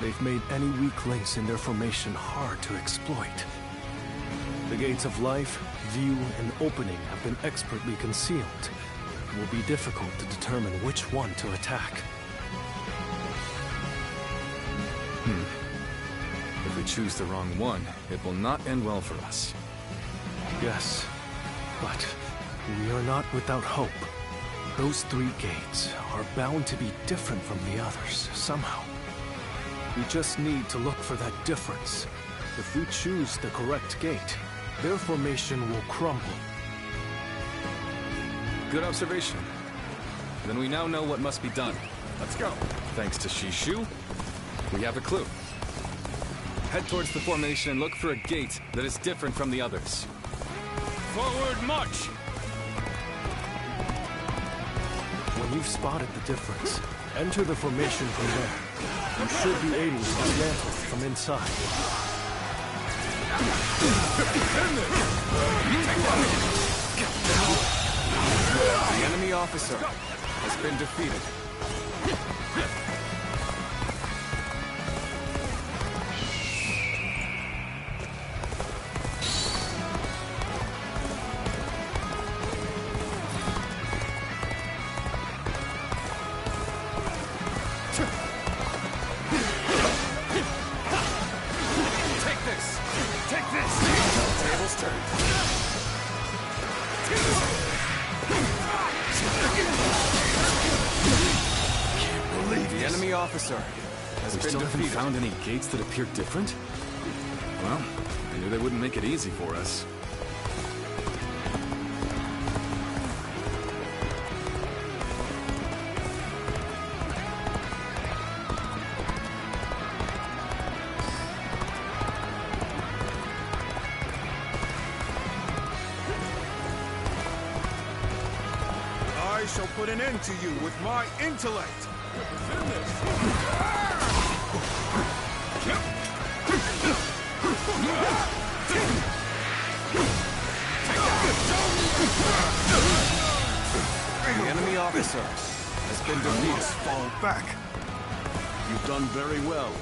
They've made any weak links in their formation hard to exploit. The gates of life, view, and opening have been expertly concealed. It will be difficult to determine which one to attack. If we choose the wrong one, it will not end well for us. Yes, but we are not without hope. Those 3 gates are bound to be different from the others, somehow. We just need to look for that difference. If we choose the correct gate, their formation will crumble. Good observation. Then we now know what must be done. Let's go. Thanks to Shishu, we have a clue. Head towards the formation and look for a gate that is different from the others. Forward march! When you've spotted the difference, enter the formation from there. You should be able to dismantle it from inside. The enemy officer has been defeated. Officer has been still haven't defeated. found any gates that appear different? Well, I knew they wouldn't make it easy for us. I shall put an end to you with my intellect. The enemy officer has been defeated. Fall back. You've done very well.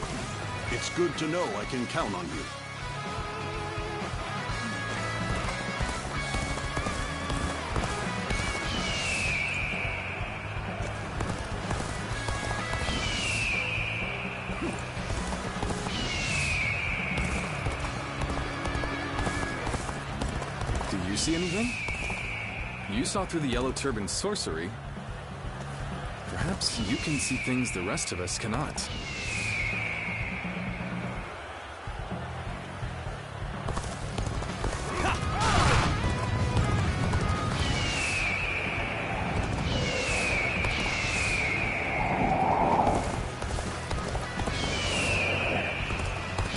It's good to know I can count on you. See anything? You saw through the Yellow Turban's sorcery. Perhaps you can see things the rest of us cannot.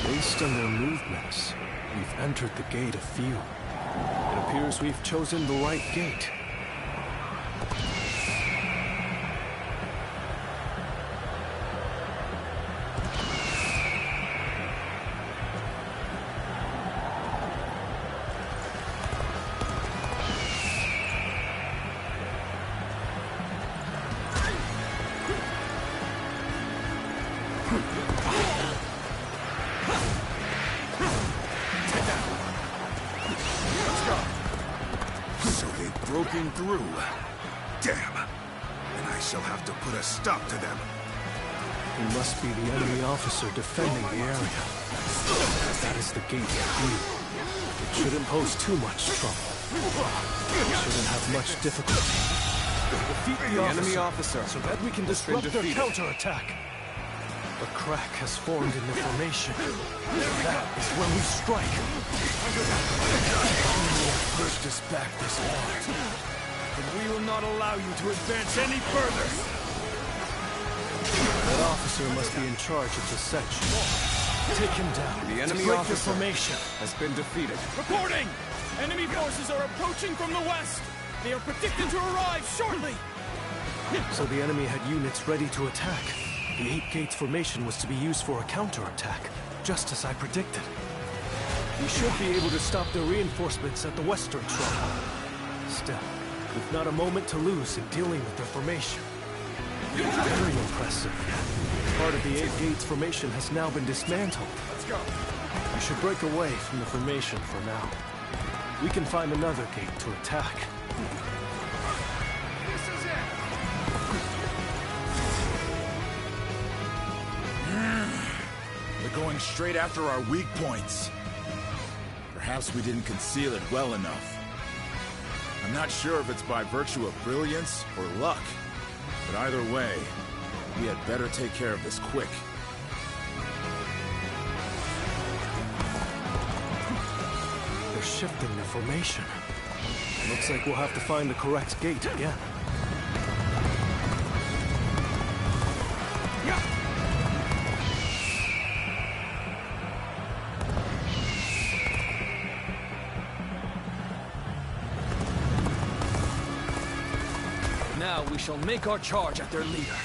Based on their movements, we've entered the gate of view. It appears we've chosen the right gate. Broken through. Damn. And I shall have to put a stop to them. He must be the enemy officer defending the area. That is the gate of view. It shouldn't pose too much trouble. shouldn't have much difficulty. Defeat the enemy officer so that we can disrupt their counterattack. A crack has formed in the formation. That is when we strike. You won't push us back this hard. And we will not allow you to advance any further. That officer must be in charge of the section. Take him down. The enemy break officer the formation has been defeated. Reporting! Enemy forces are approaching from the west. They are predicted to arrive shortly. So the enemy had units ready to attack. The 8 gates formation was to be used for a counterattack, just as I predicted. We should be able to stop their reinforcements at the western front. Still, we've not a moment to lose in dealing with their formation. Very impressive. Part of the 8 gates formation has now been dismantled. Let's go. We should break away from the formation for now. We can find another gate to attack. This is it. They're going straight after our weak points. Perhaps we didn't conceal it well enough. I'm not sure if it's by virtue of brilliance or luck, but either way, we had better take care of this quick. They're shifting their formation. Looks like we'll have to find the correct gate again. Now we shall make our charge at their leader.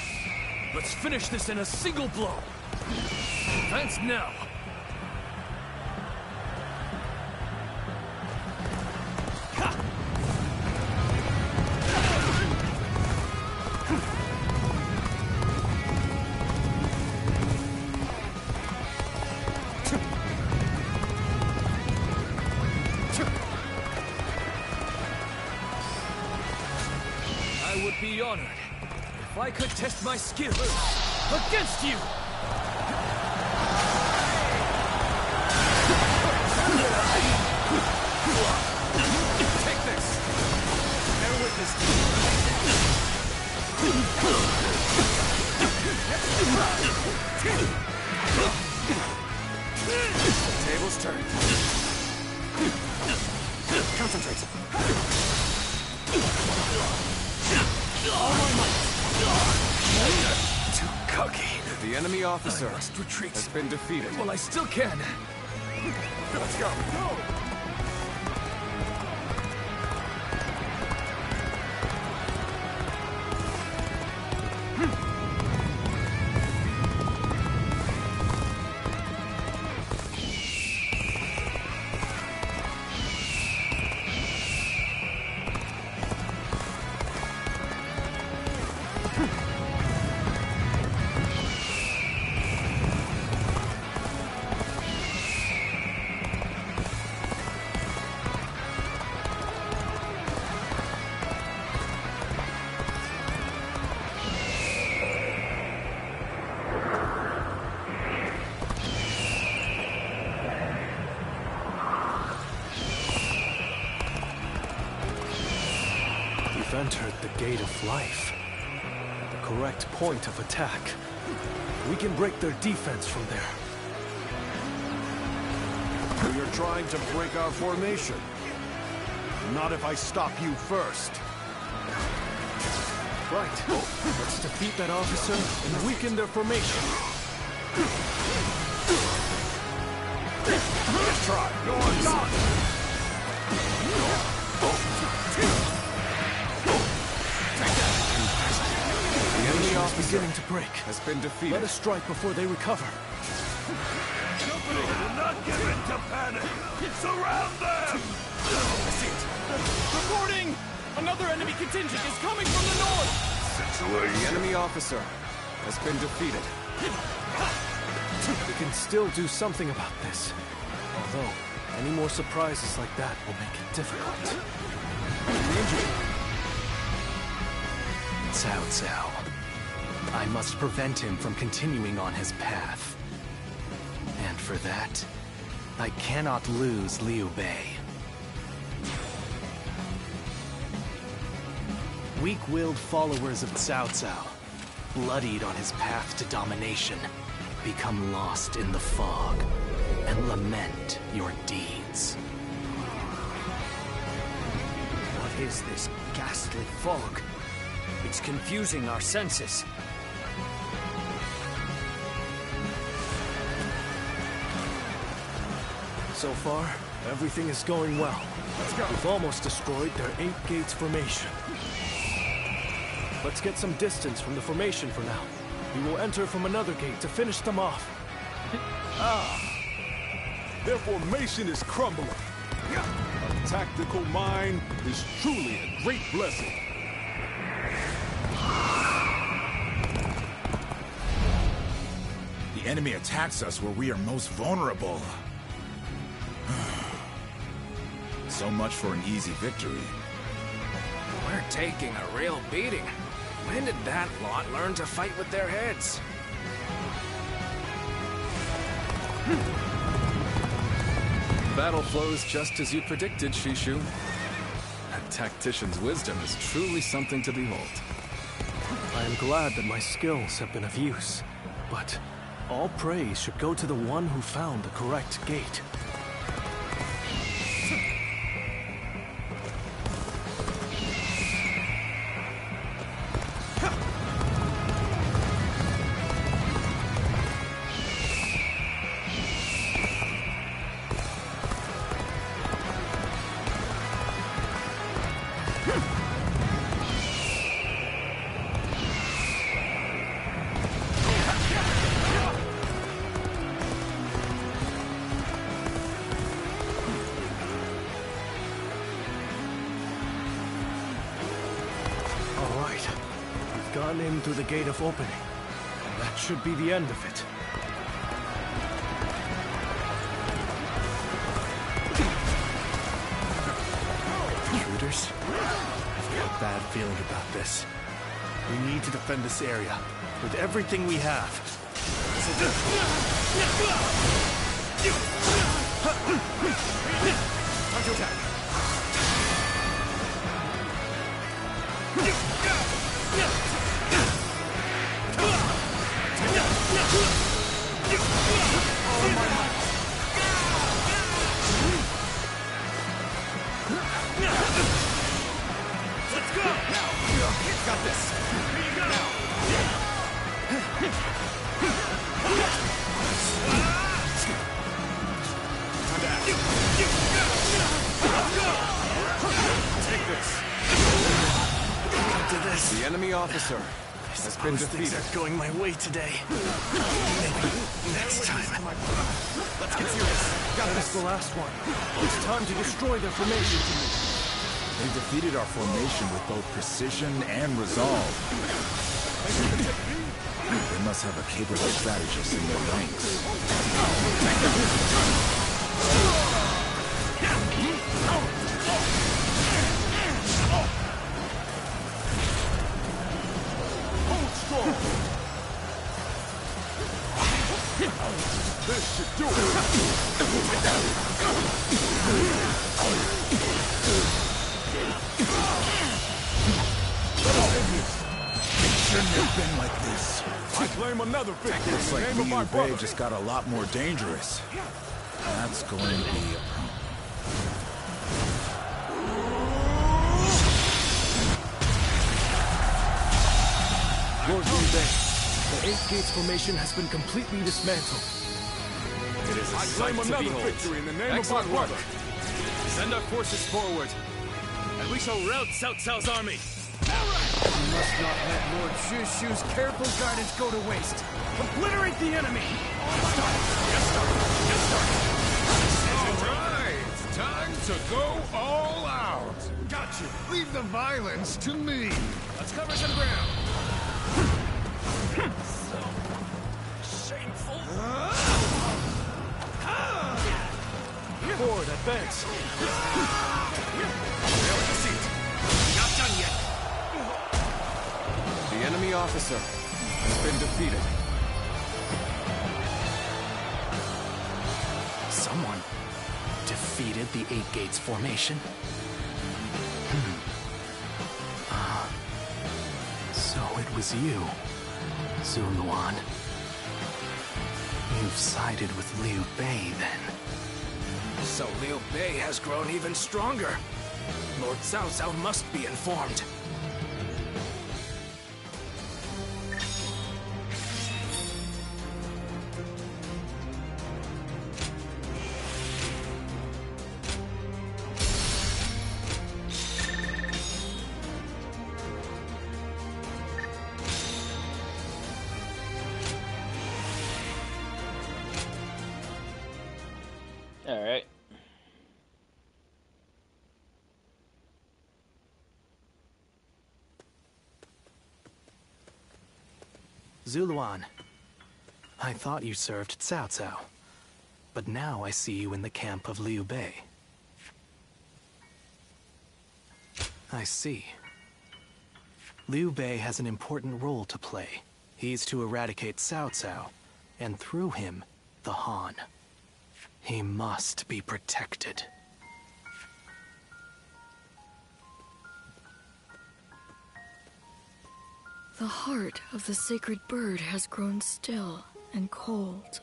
Let's finish this in a single blow. Advance now. I would be honored if I could test my skills against you! Take this! Bear witness to the tables turn. Concentrate. All my might. Too cocky. The enemy officer has been defeated. Well, I still can. Let's go. Go! We've entered the Gate of Life. The correct point of attack. We can break their defense from there. So you're trying to break our formation? Not if I stop you first. Right. Let's defeat that officer and weaken their formation. Let's try. Go on, Don! The enemy is beginning to break. Has been defeated. Let us strike before they recover. Company, do not give in to panic! Surround them! I see it. Reporting! Another enemy contingent is coming from the north! The enemy officer has been defeated. We can still do something about this. Although, any more surprises like that will make it difficult. Cao Cao. I must prevent him from continuing on his path. And for that, I cannot lose Liu Bei. Weak-willed followers of Cao Cao, bloodied on his path to domination, become lost in the fog and lament your deeds. What is this ghastly fog? It's confusing our senses. So far, everything is going well. Let's go. We've almost destroyed their 8 gates formation. Let's get some distance from the formation for now. We will enter from another gate to finish them off. Their formation is crumbling. A tactical mind is truly a great blessing. The enemy attacks us where we are most vulnerable. So much for an easy victory. We're taking a real beating. When did that lot learn to fight with their heads? Battle flows just as you predicted, Shishu. A tactician's wisdom is truly something to behold. I am glad that my skills have been of use, but all praise should go to the one who found the correct gate. Gone in through the gate of opening. That should be the end of it. Intruders? I've got a bad feeling about this. We need to defend this area with everything we have. Time to attack. Let's go! Now! Got this! Here you go! Take this! To this. The enemy officer has been defeated. Things are going my way today. Maybe next time. Let's get serious. Got this. The last one. It's time to destroy their formation. They defeated our formation with both precision and resolve. They must have a capable strategist in their ranks. Hold strong! This should do it! It shouldn't have been like this. I claim another victory. Looks like Name of my Liu Bei brother. just got a lot more dangerous. That's going to be a problem. Lord Liu Bei, the 8 gates formation has been completely dismantled. It is a I sight claim to another behold. victory in the name Excellent of my work. brother. Send our forces forward, and we shall rout Cao Cao's army. We must not let Lord Shushu's careful guidance go to waste. Obliterate the enemy! All right, time to go all out. Gotcha. Leave the violence to me. Let's cover some ground. Shameful! Forward, advance. Not done yet! The enemy officer has been defeated. Someone defeated the 8 gates formation? So it was you, Zuluan. You've sided with Liu Bei, then. So Liu Bei has grown even stronger. Lord Cao Cao must be informed. All right. Zuluan, I thought you served Cao Cao, but now I see you in the camp of Liu Bei. I see. Liu Bei has an important role to play. He's to eradicate Cao Cao, and through him, the Han. He must be protected. The heart of the sacred bird has grown still and cold.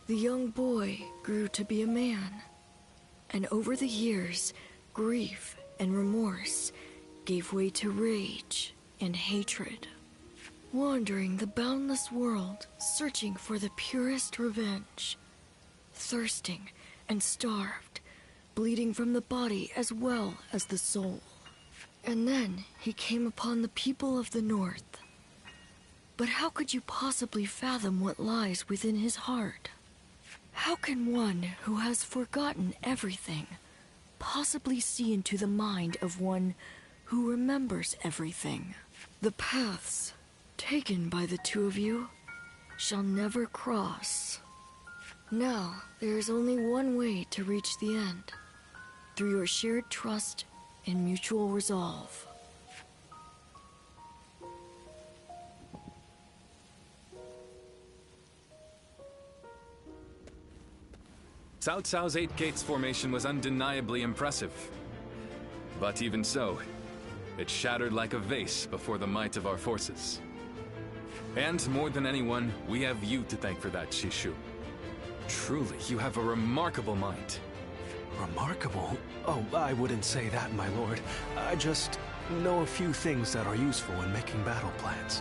The young boy grew to be a man, and over the years, grief and remorse gave way to rage and hatred. Wandering the boundless world, searching for the purest revenge. Thirsting and starved, bleeding from the body as well as the soul. And then he came upon the people of the North. But how could you possibly fathom what lies within his heart? How can one who has forgotten everything possibly see into the mind of one who remembers everything? The paths taken by the two of you shall never cross. Now, there is only one way to reach the end, through your shared trust and mutual resolve. Cao Cao's 8 Gates formation was undeniably impressive. But even so, it shattered like a vase before the might of our forces. And more than anyone, we have you to thank for that, Shishu. Truly, you have a remarkable mind. Remarkable? Oh, I wouldn't say that, my lord. I just know a few things that are useful in making battle plans.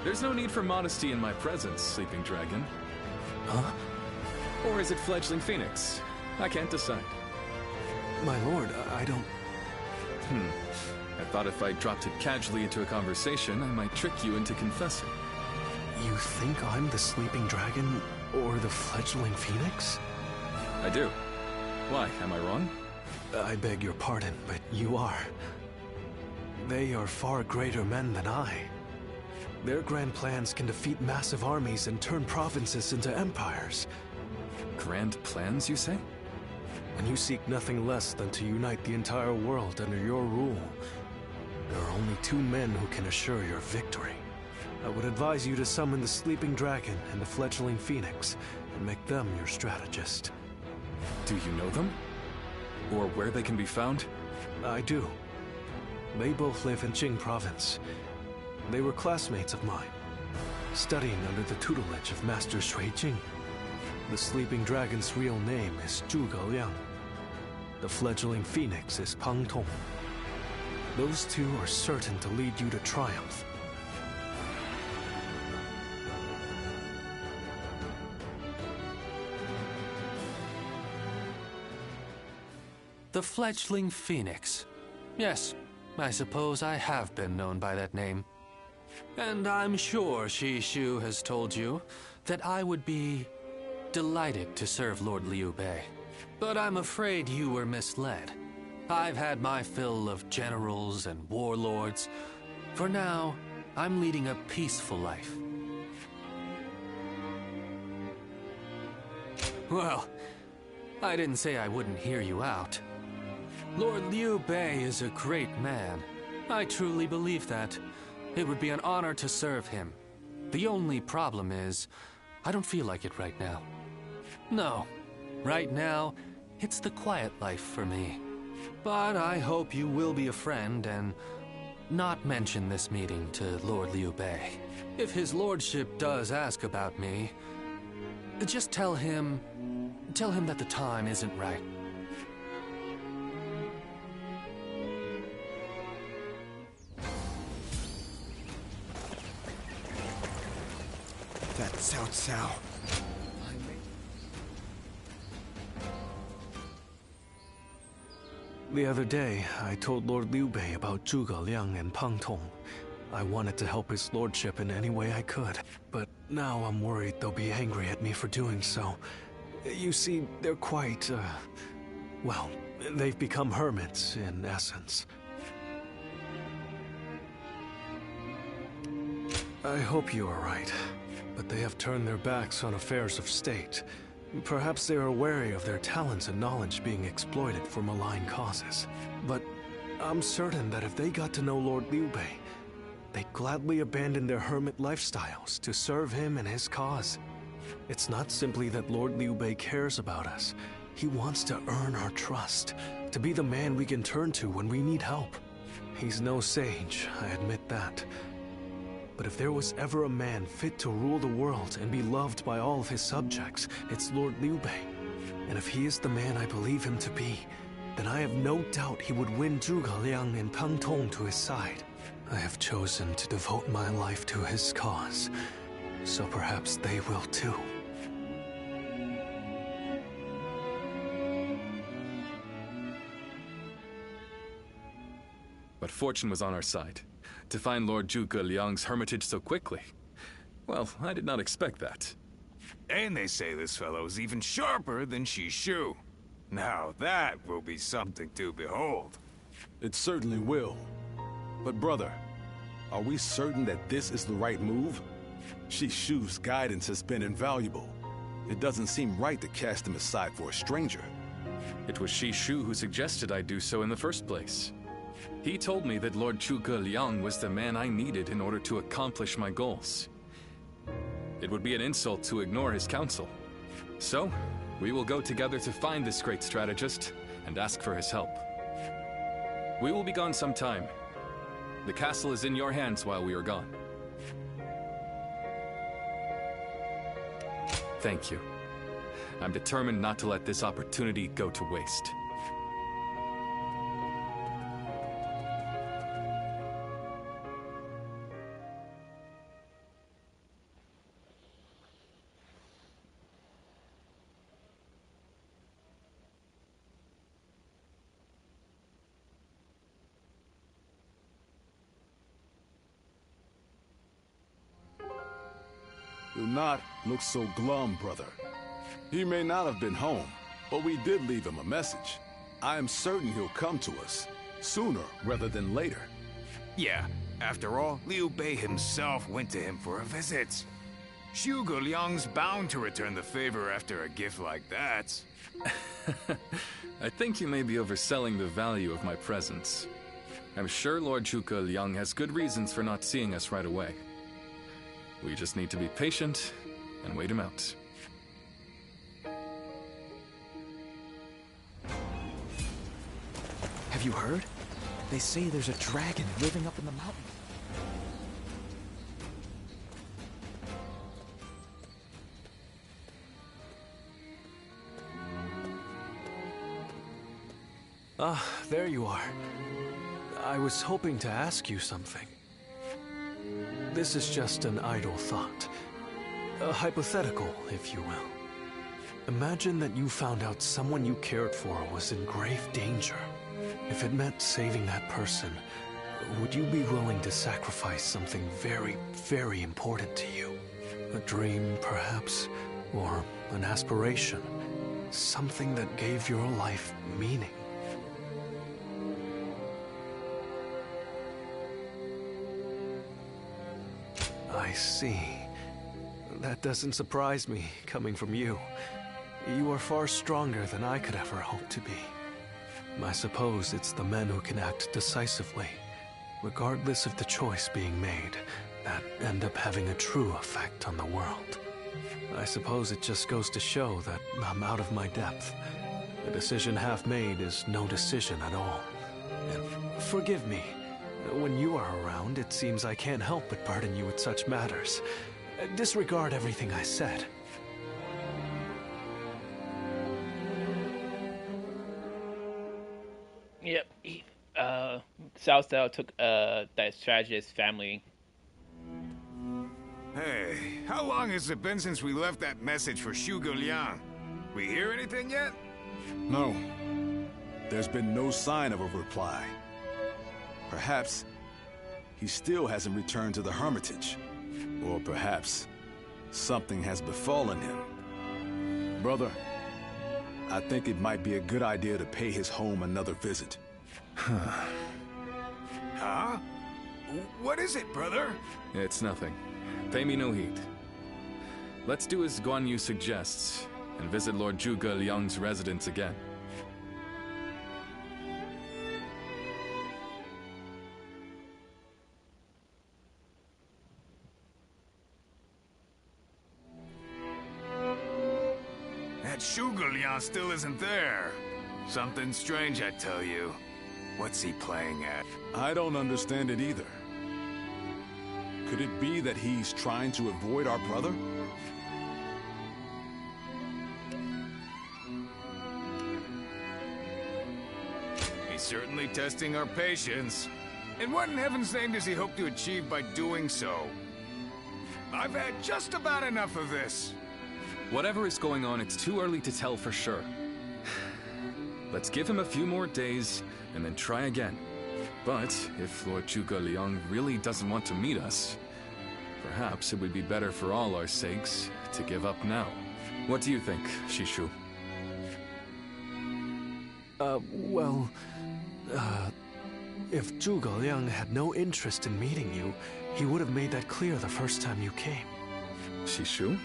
There's no need for modesty in my presence, Sleeping Dragon. Huh? Or is it Fledgling Phoenix? I can't decide. My lord, I don't... I thought if I dropped it casually into a conversation, I might trick you into confessing. You think I'm the Sleeping Dragon, or the Fledgling Phoenix? I do. Why, am I wrong? I beg your pardon, but you are. They are far greater men than I. Their grand plans can defeat massive armies and turn provinces into empires. Grand plans, you say? And you seek nothing less than to unite the entire world under your rule. There are only 2 men who can assure your victory. I would advise you to summon the Sleeping Dragon and the Fledgling Phoenix, and make them your strategist. Do you know them? Or where they can be found? I do. They both live in Jing Province. They were classmates of mine, studying under the tutelage of Master Shui Jing. The Sleeping Dragon's real name is Zhuge Liang. The Fledgling Phoenix is Pang Tong. Those 2 are certain to lead you to triumph. The Fledgling Phoenix. Yes, I suppose I have been known by that name. And I'm sure Shishu has told you that I would be delighted to serve Lord Liu Bei. But I'm afraid you were misled. I've had my fill of generals and warlords. For now, I'm leading a peaceful life. Well, I didn't say I wouldn't hear you out. Lord Liu Bei is a great man. I truly believe that. It would be an honor to serve him. The only problem is, I don't feel like it right now. No, right now, it's the quiet life for me. But I hope you will be a friend and not mention this meeting to Lord Liu Bei. If his lordship does ask about me, just tell him that the time isn't right. That Cao Cao. The other day, I told Lord Liu Bei about Zhuge Liang and Pang Tong. I wanted to help his lordship in any way I could, but now I'm worried they'll be angry at me for doing so. You see, they're quite, well, they've become hermits, in essence. I hope you are right, but they have turned their backs on affairs of state. Perhaps they are wary of their talents and knowledge being exploited for malign causes. But I'm certain that if they got to know Lord Liu Bei, they'd gladly abandon their hermit lifestyles to serve him and his cause. It's not simply that Lord Liu Bei cares about us. He wants to earn our trust, to be the man we can turn to when we need help. He's no sage, I admit that. But if there was ever a man fit to rule the world and be loved by all of his subjects, it's Lord Liu Bei. And if he is the man I believe him to be, then I have no doubt he would win Zhuge Liang and Pang Tong to his side. I have chosen to devote my life to his cause, so perhaps they will too. But fortune was on our side. To find Lord Zhuge Liang's hermitage so quickly. Well, I did not expect that. And they say this fellow's even sharper than Shishu. Now that will be something to behold. It certainly will. But brother, are we certain that this is the right move? Shishu's guidance has been invaluable. It doesn't seem right to cast him aside for a stranger. It was Shishu who suggested I do so in the first place. He told me that Lord Zhuge Liang was the man I needed in order to accomplish my goals. It would be an insult to ignore his counsel. So, we will go together to find this great strategist and ask for his help. We will be gone some time. The castle is in your hands while we are gone. Thank you. I'm determined not to let this opportunity go to waste. Do not look so glum, brother. He may not have been home, but we did leave him a message. I am certain he'll come to us, sooner rather than later. Yeah, after all, Liu Bei himself went to him for a visit. Zhuge Liang's bound to return the favor after a gift like that. I think you may be overselling the value of my presence. I'm sure Lord Zhuge Liang has good reasons for not seeing us right away. We just need to be patient and wait him out. Have you heard? They say there's a dragon living up in the mountain. Ah, there you are. I was hoping to ask you something. This is just an idle thought. A hypothetical, if you will. Imagine that you found out someone you cared for was in grave danger. If it meant saving that person, would you be willing to sacrifice something very, very important to you? A dream, perhaps? Or an aspiration? Something that gave your life meaning? I see. That doesn't surprise me, coming from you. You are far stronger than I could ever hope to be. I suppose it's the men who can act decisively, regardless of the choice being made, that end up having a true effect on the world. I suppose it just goes to show that I'm out of my depth. A decision half made is no decision at all. And forgive me, When you are around, it seems I can't help but burden you with such matters. Disregard everything I said. Yep. Cao Cao took that strategist's family. Hey, how long has it been since we left that message for Zhuge Liang? We hear anything yet? No. There's been no sign of a reply. Perhaps he still hasn't returned to the Hermitage. Or perhaps something has befallen him. Brother, I think it might be a good idea to pay his home another visit. Huh? What is it, brother? It's nothing. Pay me no heed. Let's do as Guan Yu suggests, and visit Lord Zhuge Liang's residence again. That Zhuge Liang still isn't there. Something strange, I tell you. What's he playing at? I don't understand it either. Could it be that he's trying to avoid our brother? He's certainly testing our patience. And what in heaven's name does he hope to achieve by doing so? I've had just about enough of this. Whatever is going on, it's too early to tell for sure. Let's give him a few more days, and then try again. But if Lord Zhuge Liang really doesn't want to meet us, perhaps it would be better for all our sakes to give up now. What do you think, Shishu? If Zhuge Liang had no interest in meeting you, he would have made that clear the first time you came. Shishu?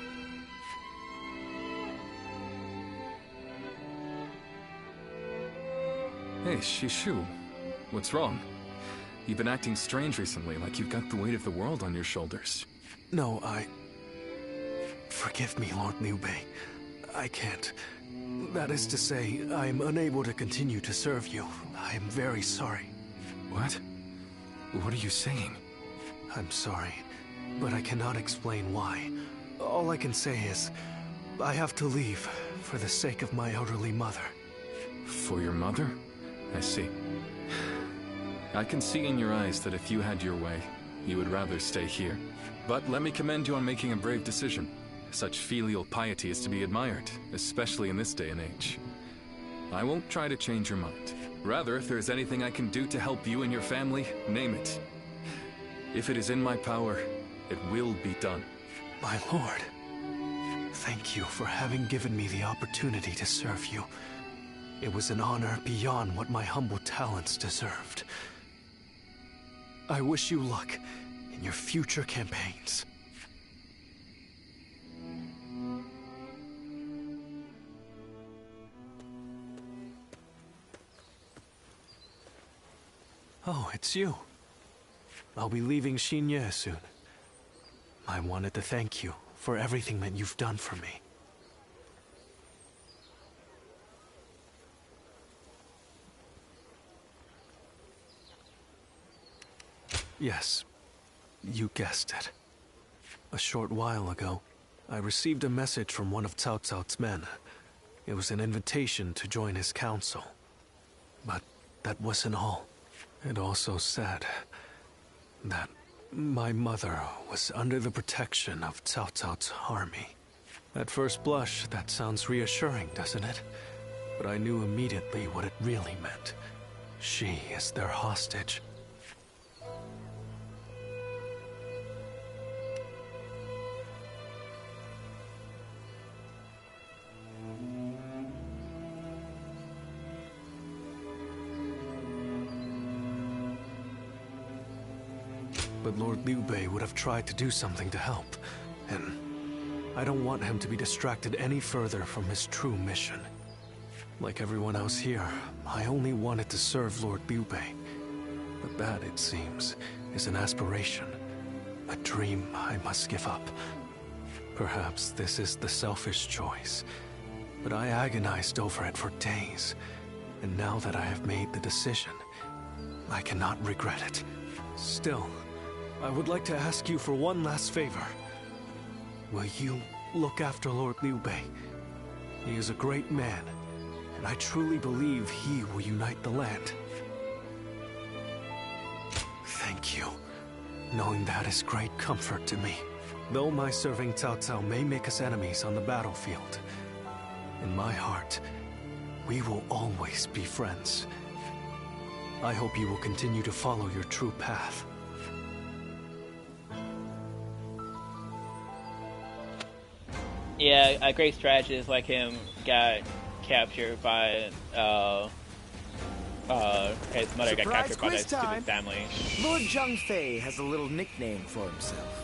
Hey, Shishu. What's wrong? You've been acting strange recently, like you've got the weight of the world on your shoulders. No, Forgive me, Lord Liu Bei. I can't. That is to say, I am unable to continue to serve you. I am very sorry. What? What are you saying? I'm sorry, but I cannot explain why. All I can say is, I have to leave for the sake of my elderly mother. For your mother? I see. I can see in your eyes that if you had your way, you would rather stay here. But let me commend you on making a brave decision. Such filial piety is to be admired, especially in this day and age. I won't try to change your mind. Rather, if there is anything I can do to help you and your family, name it. If it is in my power, it will be done. My lord, thank you for having given me the opportunity to serve you. It was an honor beyond what my humble talents deserved. I wish you luck in your future campaigns. Oh, it's you. I'll be leaving Xinye soon. I wanted to thank you for everything that you've done for me. Yes, you guessed it. A short while ago, I received a message from one of Cao Cao's men. It was an invitation to join his council. But that wasn't all. It also said that my mother was under the protection of Cao Cao's army. At first blush, that sounds reassuring, doesn't it? But I knew immediately what it really meant. She is their hostage. But Lord Liu Bei would have tried to do something to help, and I don't want him to be distracted any further from his true mission. Like everyone else here, I only wanted to serve Lord Liu Bei. But that, it seems, is an aspiration, a dream I must give up. Perhaps this is the selfish choice, but I agonized over it for days, and now that I have made the decision, I cannot regret it. Still, I would like to ask you for one last favor. Will you look after Lord Liu Bei? He is a great man, and I truly believe he will unite the land. Thank you. Knowing that is great comfort to me. Though my serving Cao Cao may make us enemies on the battlefield, in my heart, we will always be friends. I hope you will continue to follow your true path. Yeah, a great strategist like him got captured by his mother got captured by that stupid family. Lord Zhang Fei has a little nickname for himself.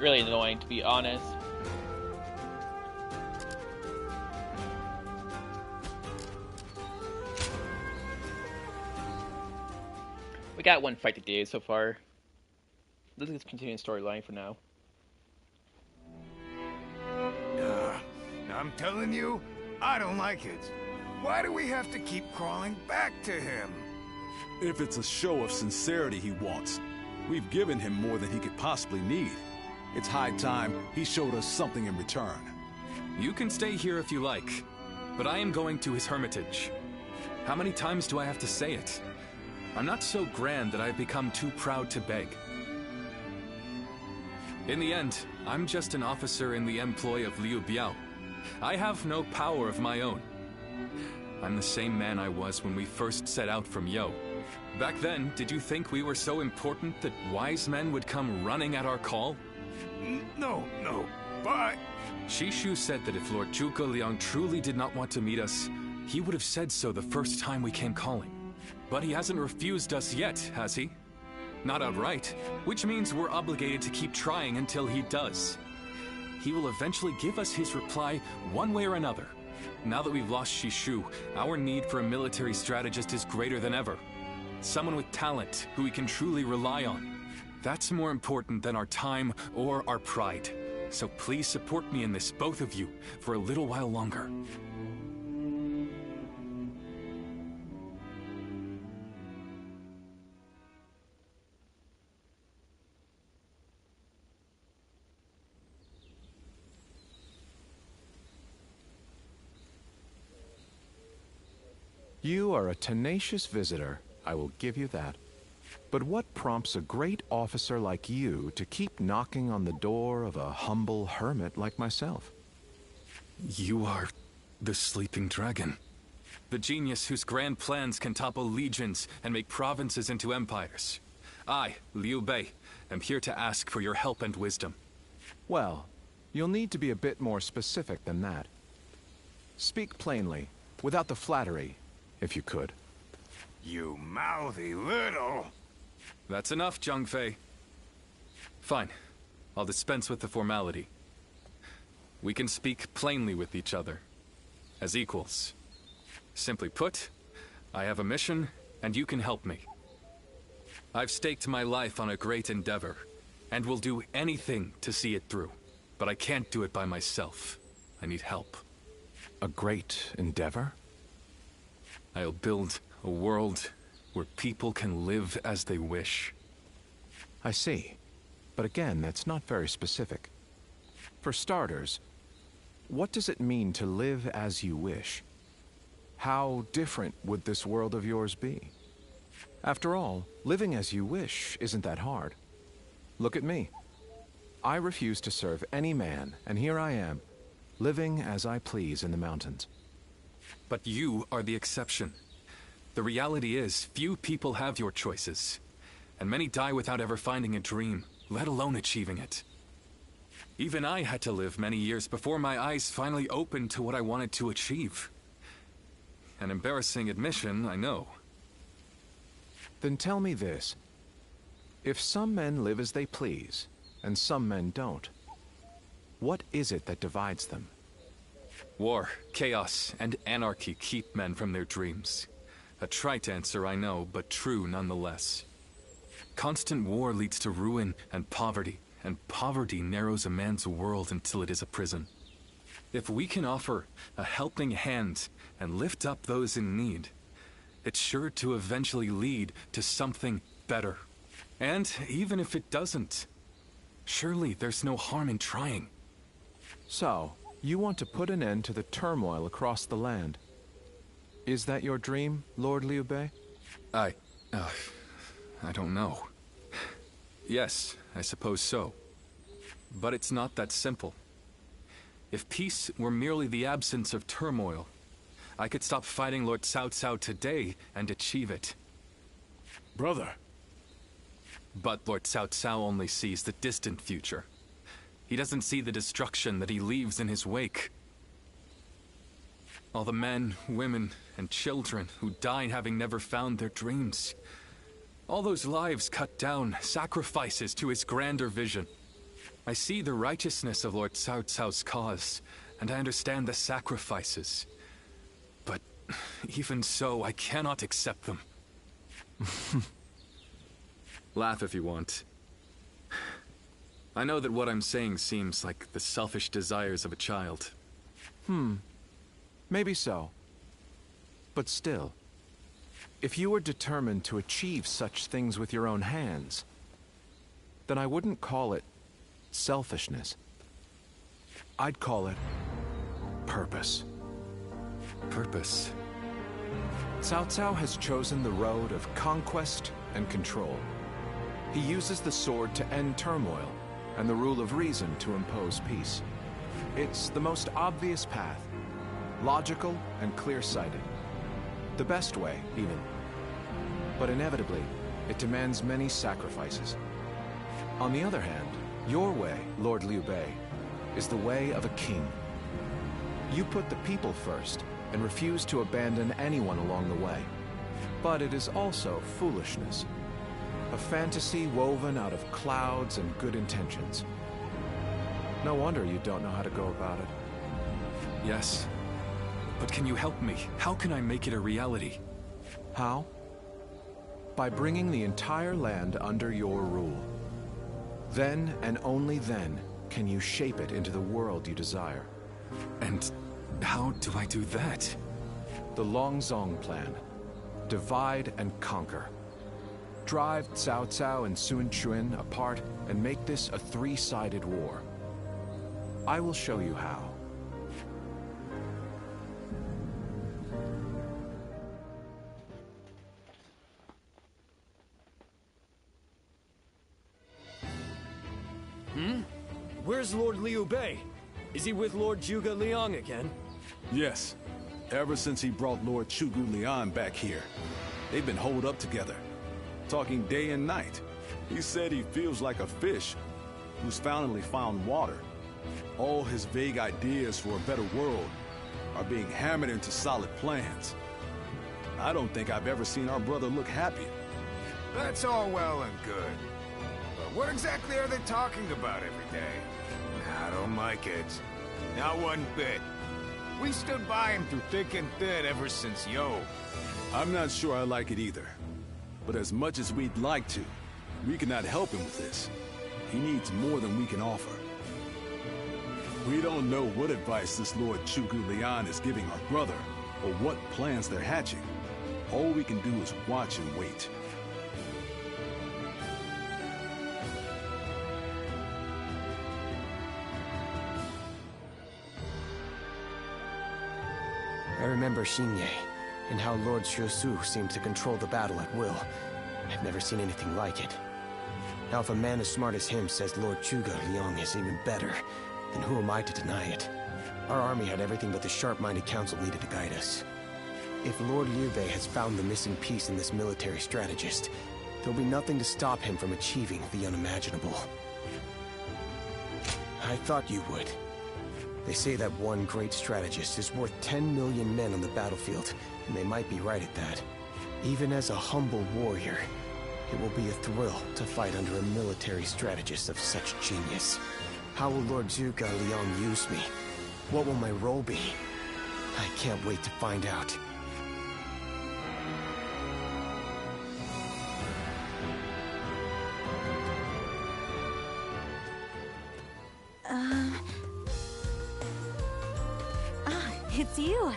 Really annoying, to be honest. We got one fight to do so far. Let's just continue the storyline for now. I'm telling you, I don't like it. Why do we have to keep crawling back to him? If it's a show of sincerity he wants, we've given him more than he could possibly need. It's high time he showed us something in return. You can stay here if you like, but I am going to his hermitage. How many times do I have to say it? I'm not so grand that I've become too proud to beg. In the end, I'm just an officer in the employ of Liu Biao. I have no power of my own. I'm the same man I was when we first set out from Yo. Back then, did you think we were so important that wise men would come running at our call? No, but... Shishu said that if Lord Zhuge Liang truly did not want to meet us, he would have said so the first time we came calling. But he hasn't refused us yet, has he? Not outright, which means we're obligated to keep trying until he does. He will eventually give us his reply one way or another. Now that we've lost Shishu, our need for a military strategist is greater than ever. Someone with talent who we can truly rely on. That's more important than our time or our pride. So please support me in this, both of you, for a little while longer. You are a tenacious visitor, I will give you that. But what prompts a great officer like you to keep knocking on the door of a humble hermit like myself? You are the sleeping dragon. The genius whose grand plans can topple legions and make provinces into empires. I, Liu Bei, am here to ask for your help and wisdom. Well, you'll need to be a bit more specific than that. Speak plainly, without the flattery, if you could. You mouthy little... That's enough, Zhang Fei. Fine. I'll dispense with the formality. We can speak plainly with each other, as equals. Simply put, I have a mission, and you can help me. I've staked my life on a great endeavor, and will do anything to see it through. But I can't do it by myself. I need help. A great endeavor? I'll build a world where people can live as they wish. I see. But again, that's not very specific. For starters, what does it mean to live as you wish? How different would this world of yours be? After all, living as you wish isn't that hard. Look at me. I refuse to serve any man, and here I am, living as I please in the mountains. But you are the exception. The reality is, few people have your choices. And many die without ever finding a dream, let alone achieving it. Even I had to live many years before my eyes finally opened to what I wanted to achieve. An embarrassing admission, I know. Then tell me this. If some men live as they please, and some men don't, what is it that divides them? War, chaos, and anarchy keep men from their dreams. A trite answer, I know, but true nonetheless. Constant war leads to ruin and poverty narrows a man's world until it is a prison. If we can offer a helping hand and lift up those in need, it's sure to eventually lead to something better. And even if it doesn't, surely there's no harm in trying. So, you want to put an end to the turmoil across the land. Is that your dream, Lord Liu Bei? I don't know. Yes, I suppose so. But it's not that simple. If peace were merely the absence of turmoil, I could stop fighting Lord Cao Cao today and achieve it. Brother. But Lord Cao Cao only sees the distant future. He doesn't see the destruction that he leaves in his wake. All the men, women, and children who died having never found their dreams. All those lives cut down, sacrifices to his grander vision. I see the righteousness of Lord Cao Cao's cause, and I understand the sacrifices. But even so, I cannot accept them. Laugh if you want. I know that what I'm saying seems like the selfish desires of a child. Maybe so. But still, if you were determined to achieve such things with your own hands, then I wouldn't call it selfishness. I'd call it purpose. Purpose? Cao Cao has chosen the road of conquest and control. He uses the sword to end turmoil, and the rule of reason to impose peace. It's the most obvious path, logical and clear-sighted. The best way, even. But inevitably, it demands many sacrifices. On the other hand, your way, Lord Liu Bei, is the way of a king. You put the people first, and refuse to abandon anyone along the way. But it is also foolishness. A fantasy woven out of clouds and good intentions. No wonder you don't know how to go about it. Yes. But can you help me? How can I make it a reality? How? By bringing the entire land under your rule. Then, and only then, can you shape it into the world you desire. And how do I do that? The Longzong plan. Divide and conquer. Drive Cao Cao and Sun Quan apart and make this a three-sided war. I will show you how. Where's Lord Liu Bei? Is he with Lord Zhuge Liang again? Yes. Ever since he brought Lord Zhuge Liang back here. They've been holed up together, talking day and night. He said he feels like a fish who's finally found water. All his vague ideas for a better world are being hammered into solid plans. I don't think I've ever seen our brother look happier. That's all well and good. But what exactly are they talking about every day? I don't like it. Not one bit. We stood by him through thick and thin ever since Yo. I'm not sure I like it either. But as much as we'd like to, we cannot help him with this. He needs more than we can offer. We don't know what advice this Lord Zhuge Liang is giving our brother, or what plans they're hatching. All we can do is watch and wait. I remember Xinye, and how Lord Xuesu seemed to control the battle at will. I've never seen anything like it. Now if a man as smart as him says Lord Zhuge Liang is even better, then who am I to deny it? Our army had everything but the sharp-minded council needed to guide us. If Lord Liu Bei has found the missing piece in this military strategist, there'll be nothing to stop him from achieving the unimaginable. I thought you would. They say that one great strategist is worth 10 million men on the battlefield, and they might be right at that. Even as a humble warrior, it will be a thrill to fight under a military strategist of such genius. How will Lord Zhuge Liang use me? What will my role be? I can't wait to find out. It's you.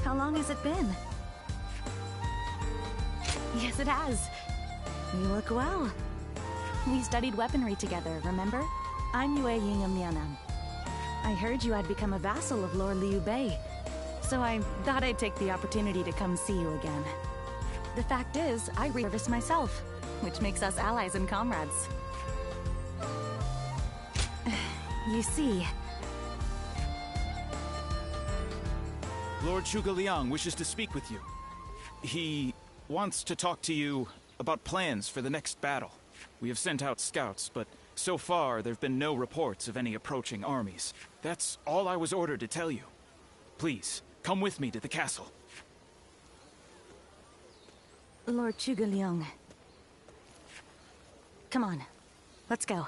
How long has it been? Yes, it has. You look well. We studied weaponry together, remember? I'm Yue Ying of Mian'an. I heard you had become a vassal of Lord Liu Bei, so I thought I'd take the opportunity to come see you again. The fact is, I re-service myself, which makes us allies and comrades. You see... Lord Zhuge Liang wishes to speak with you. He wants to talk to you about plans for the next battle. We have sent out scouts, but so far there have been no reports of any approaching armies. That's all I was ordered to tell you. Please, come with me to the castle. Lord Zhuge Liang. Come on, let's go.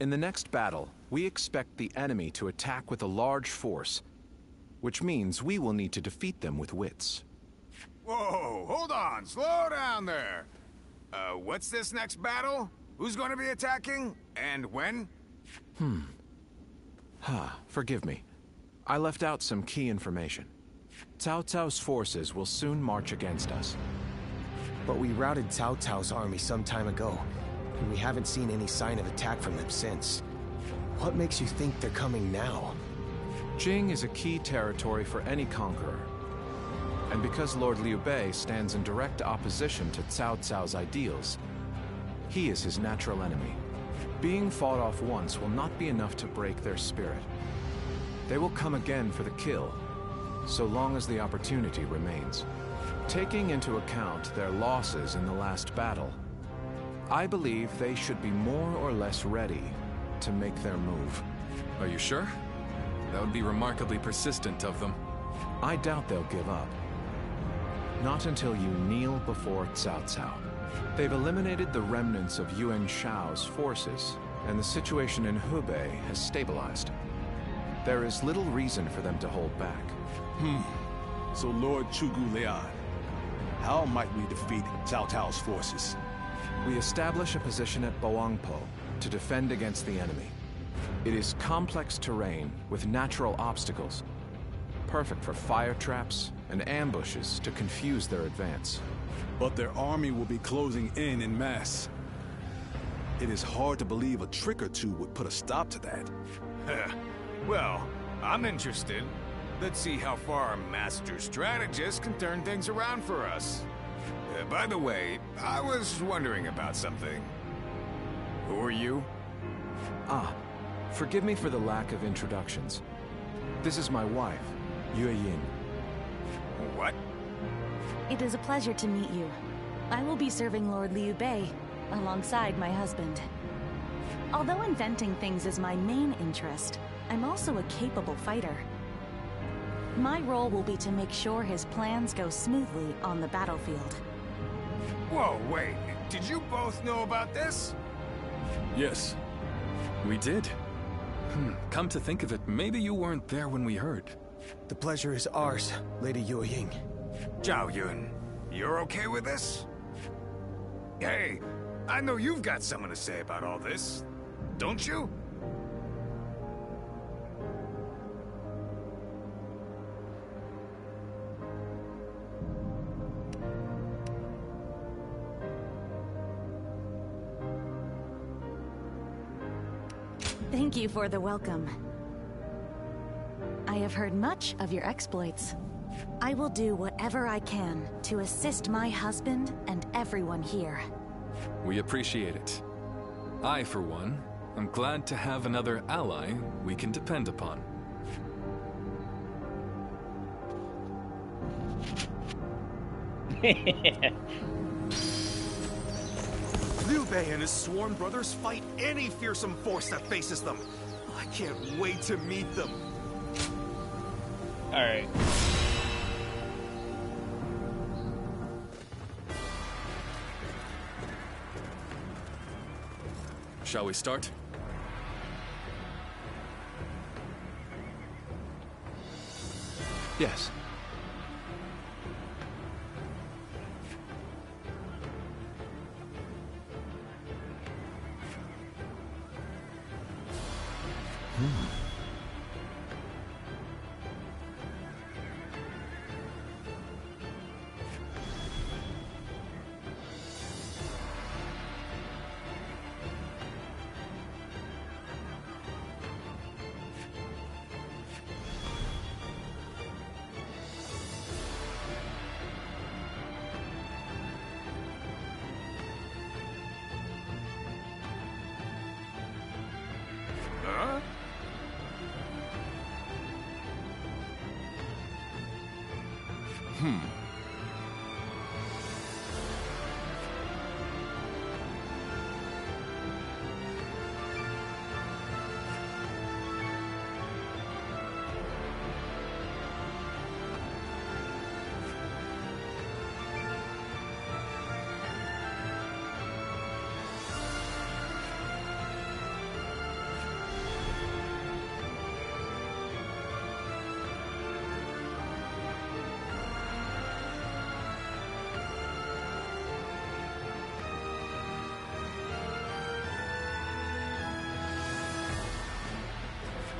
In the next battle, we expect the enemy to attack with a large force, which means we will need to defeat them with wits. Whoa, hold on, slow down there. What's this next battle? Who's going to be attacking? And when? Forgive me. I left out some key information. Cao Cao's forces will soon march against us. But we routed Cao Cao's army some time ago, and we haven't seen any sign of attack from them since. What makes you think they're coming now? Jing is a key territory for any conqueror. And because Lord Liu Bei stands in direct opposition to Cao Cao's ideals, he is his natural enemy. Being fought off once will not be enough to break their spirit. They will come again for the kill, so long as the opportunity remains. Taking into account their losses in the last battle, I believe they should be more or less ready to make their move. Are you sure? That would be remarkably persistent of them. I doubt they'll give up. Not until you kneel before Cao Cao. They've eliminated the remnants of Yuan Shao's forces, and the situation in Hubei has stabilized. There is little reason for them to hold back. So Lord Zhuge Liang, how might we defeat Cao Cao's forces? We establish a position at Boangpo to defend against the enemy. It is complex terrain with natural obstacles, perfect for fire traps and ambushes to confuse their advance. But their army will be closing in mass. It is hard to believe a trick or two would put a stop to that. Well, I'm interested. Let's see how far our master strategist can turn things around for us. By the way, I was wondering about something. Who are you? Forgive me for the lack of introductions. This is my wife, Yue Ying. What? It is a pleasure to meet you. I will be serving Lord Liu Bei, alongside my husband. Although inventing things is my main interest, I'm also a capable fighter. My role will be to make sure his plans go smoothly on the battlefield. Whoa, wait. Did you both know about this? Yes. We did. Come to think of it, maybe you weren't there when we heard. The pleasure is ours, Lady Yue Ying. Zhao Yun, you're okay with this? Hey, I know you've got something to say about all this, don't you? Thank you for the welcome. I have heard much of your exploits. I will do whatever I can to assist my husband and everyone here. We appreciate it. I, for one, am glad to have another ally we can depend upon. Liu Bei and his sworn brothers fight any fearsome force that faces them. I can't wait to meet them. Alright. Shall we start? Yes. Huh?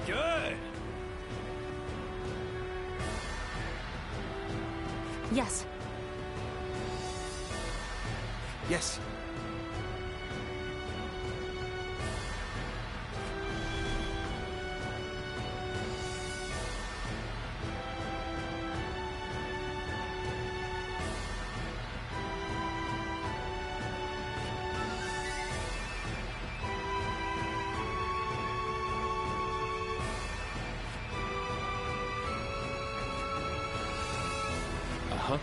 Good. Yes. Yes. Uh-huh.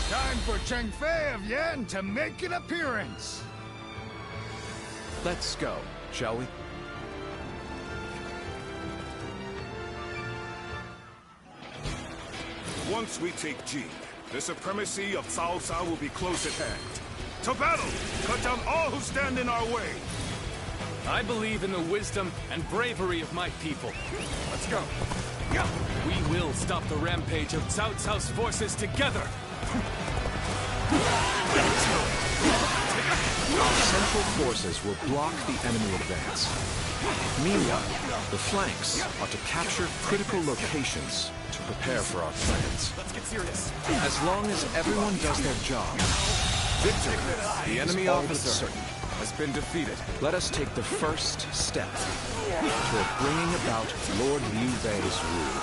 Time for Cheng Fei of Yan to make an appearance. Let's go, shall we? Once we take Jing, the supremacy of Cao Cao will be close at hand. To battle! Cut down all who stand in our way! I believe in the wisdom and bravery of my people. Let's go. We will stop the rampage of Cao Cao's forces together. Our central forces will block the enemy advance. Meanwhile, the flanks are to capture critical locations to prepare for our plans. Let's get serious. As long as everyone does their job, victory, the enemy officer, has been defeated. Let us take the first step toward bringing about Lord Liu Bei's rule.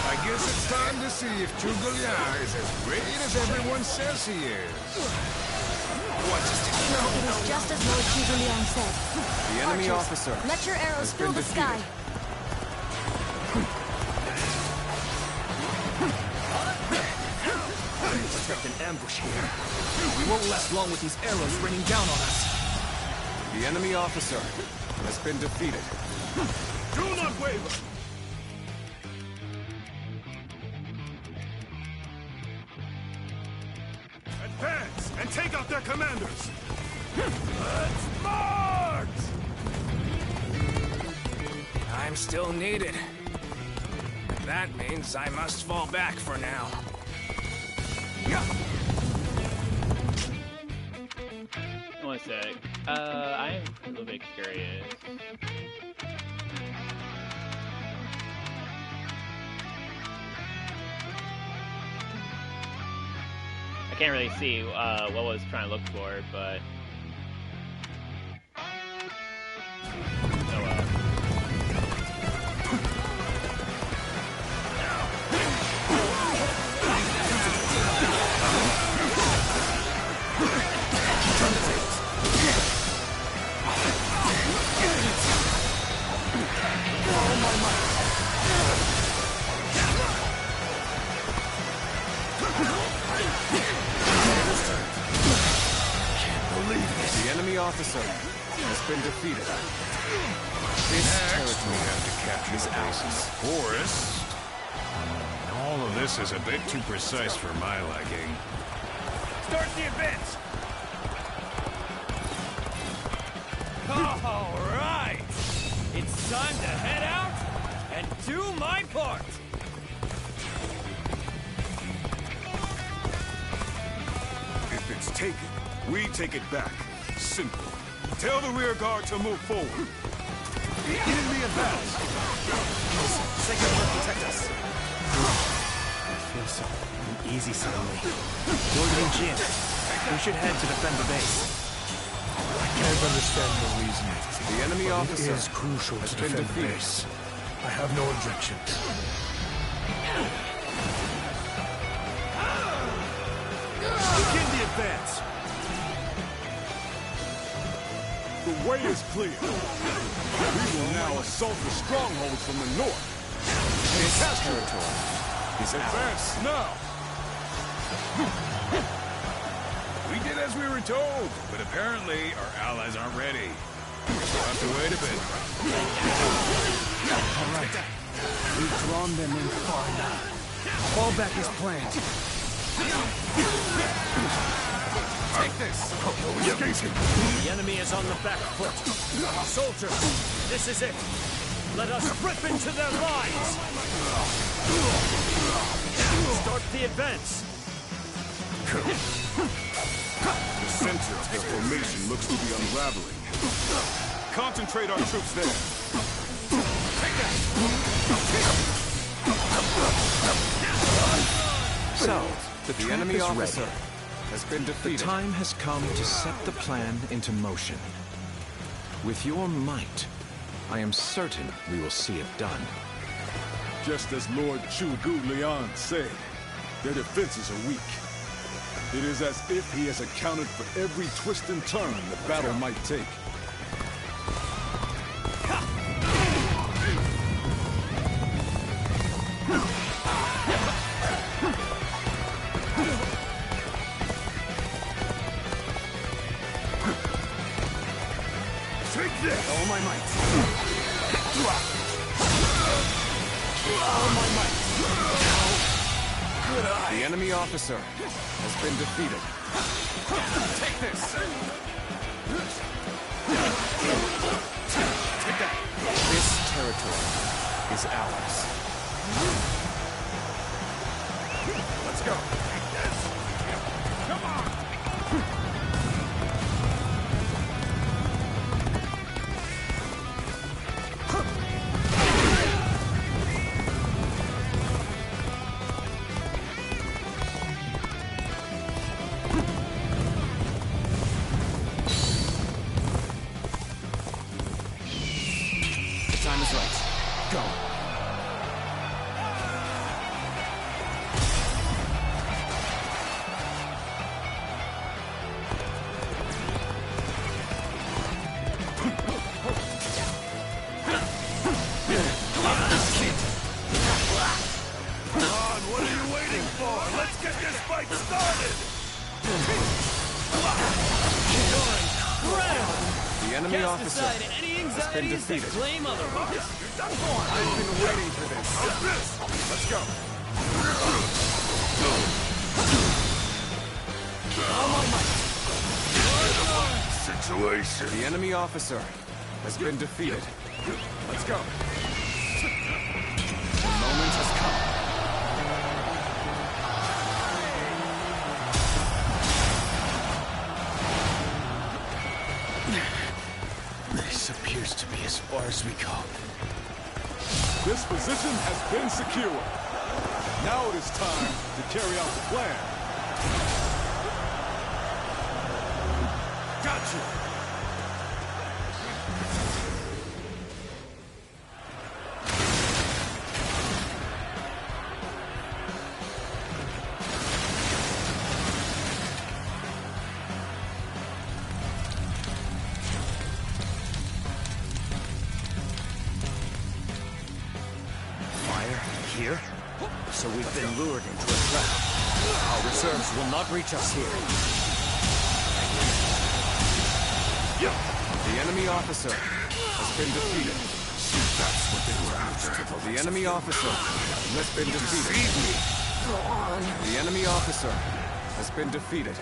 I guess it's time to see if Zhuge Liang is as great as everyone says he is. No, it is just as Lord Zhuge Liang said. The enemy Archers, officer let your arrows has fill been the defeated. sky. I expect an ambush here. We won't last long with these arrows raining down on us. The enemy officer has been defeated. Do not waver! Advance and take out their commanders! Let's march! I'm still needed. That means I must fall back for now. One sec. I am a little bit curious. I can't really see what I was trying to look for, but oh well. The enemy officer has been defeated. This territory have to capture is the base in the forest. All of this is a bit too precise for my liking. Start the advance! All right! It's time to head out and do my part! If it's taken, we take it back. Simple. Tell the rear guard to move forward. Begin the advance. Sacred Bird protect us. I feel so uneasy suddenly. Lord Lin Jin, we should head to defend the base. I can't understand the reason. The enemy officer is crucial has to been defend the defeated. base. I have no objections. Begin the advance. The way is clear. We will now assault the strongholds from the north. This territory is advance now. We did as we were told, but apparently our allies aren't ready. We'll have to wait a bit. All right. We've drawn them in far enough. Fall back as planned. Take this! The enemy is on the back foot. Soldiers, this is it. Let us rip into their lines! Start the advance! The center of the formation looks to be unraveling. Concentrate our troops there. So, the enemy trap is officer ready. has been defeated. The time has come to set the plan into motion. With your might, I am certain we will see it done. Just as Lord Chu Liang said, their defenses are weak. It is as if he has accounted for every twist and turn the battle might take. Take this! All my might! All my might! Good eye! The enemy officer has been defeated. Take this! Take that! This territory is ours. Let's go! Take this! Come on! Time is right. Go. Come on, what are you waiting for? Let's get this fight started! The enemy Cast officer aside any has been anxieties that defeated. claim otherwise. I've been waiting for this. Let's go. Situation. The enemy officer has been defeated. Let's go. The moment has come. far as we go. This position has been secured. Now it is time to carry out the plan. Got you! Here? So we've been lured into a trap. Our reserves will not reach us here. The enemy officer has been defeated. That's what they were after. The enemy officer has been defeated. The enemy officer has been defeated.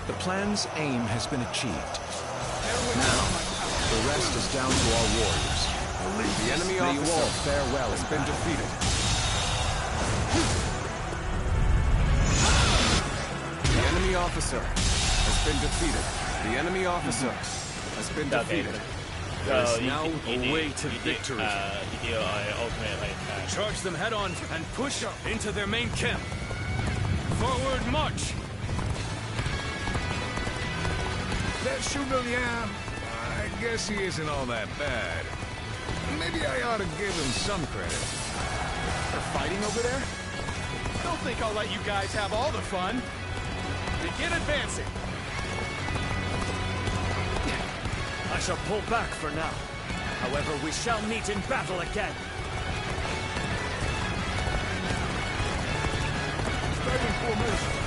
The plan's aim has been achieved. Now, the rest is down to our warriors. The enemy May you all officer fare well has in been battle. defeated. The enemy officer has been defeated. The enemy officer has been defeated. There So is now a way to victory. Ultimate attack. Charge them head on and push into their main camp. Forward march! That Zhuge Liang, I guess he isn't all that bad. Maybe I ought to give him some credit. They're fighting over there? Don't think I'll let you guys have all the fun. Begin advancing. I shall pull back for now. However, we shall meet in battle again. Starting formation.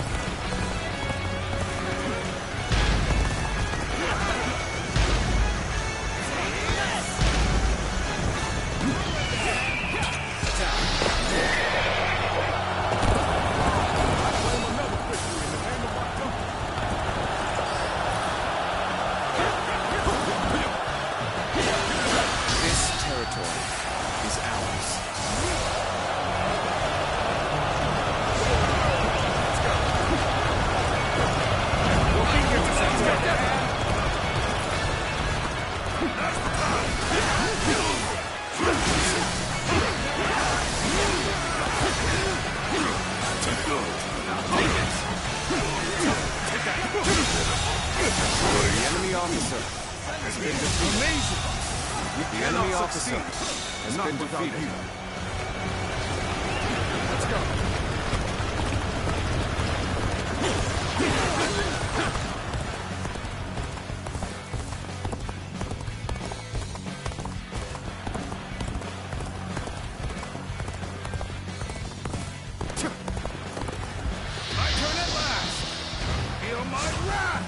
Has been defeated. Let's go. My turn at last! Feel my wrath!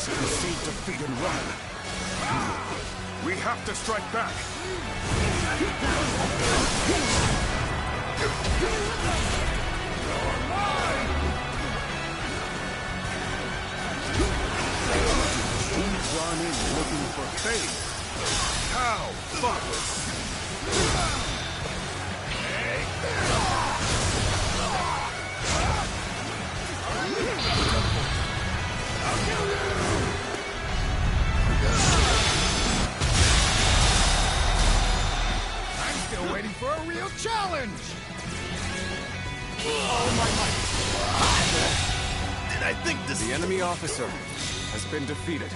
Concede defeat and run. We have to strike back. He's running, looking for fate. How thoughtless! I'm still waiting for a real challenge! Oh my might! Did I think this? The enemy officer has been defeated.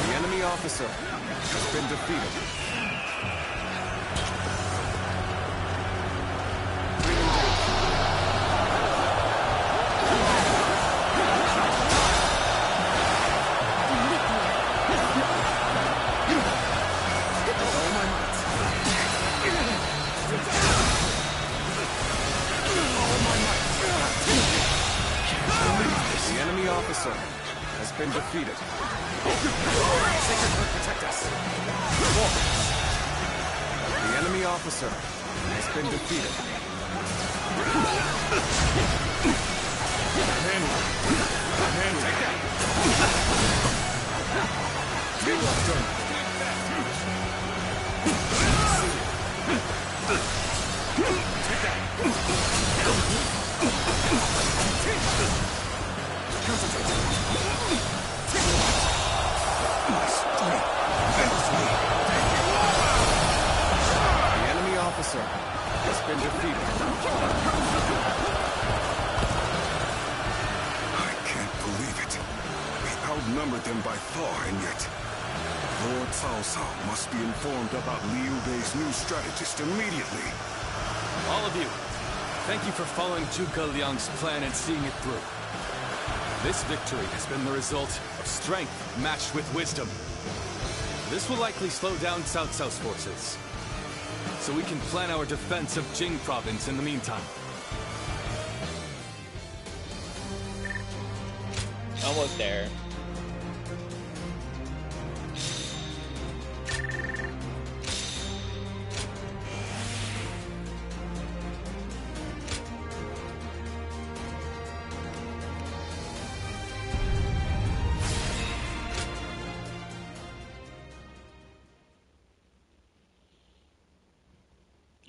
The enemy officer has been defeated. The enemy officer has been defeated. Sacred Earth protect us. The enemy officer has been defeated. Take that! Get well done. Take that! Concentrate! My strength fails me. The enemy officer has been defeated. I can't believe it. We outnumbered them by far, and yet Lord Cao Cao must be informed about Liu Bei's new strategist immediately. All of you, thank you for following Zhuge Liang's plan and seeing it through. This victory has been the result of strength matched with wisdom. This will likely slow down Cao Cao's forces, so we can plan our defense of Jing province in the meantime. Almost there.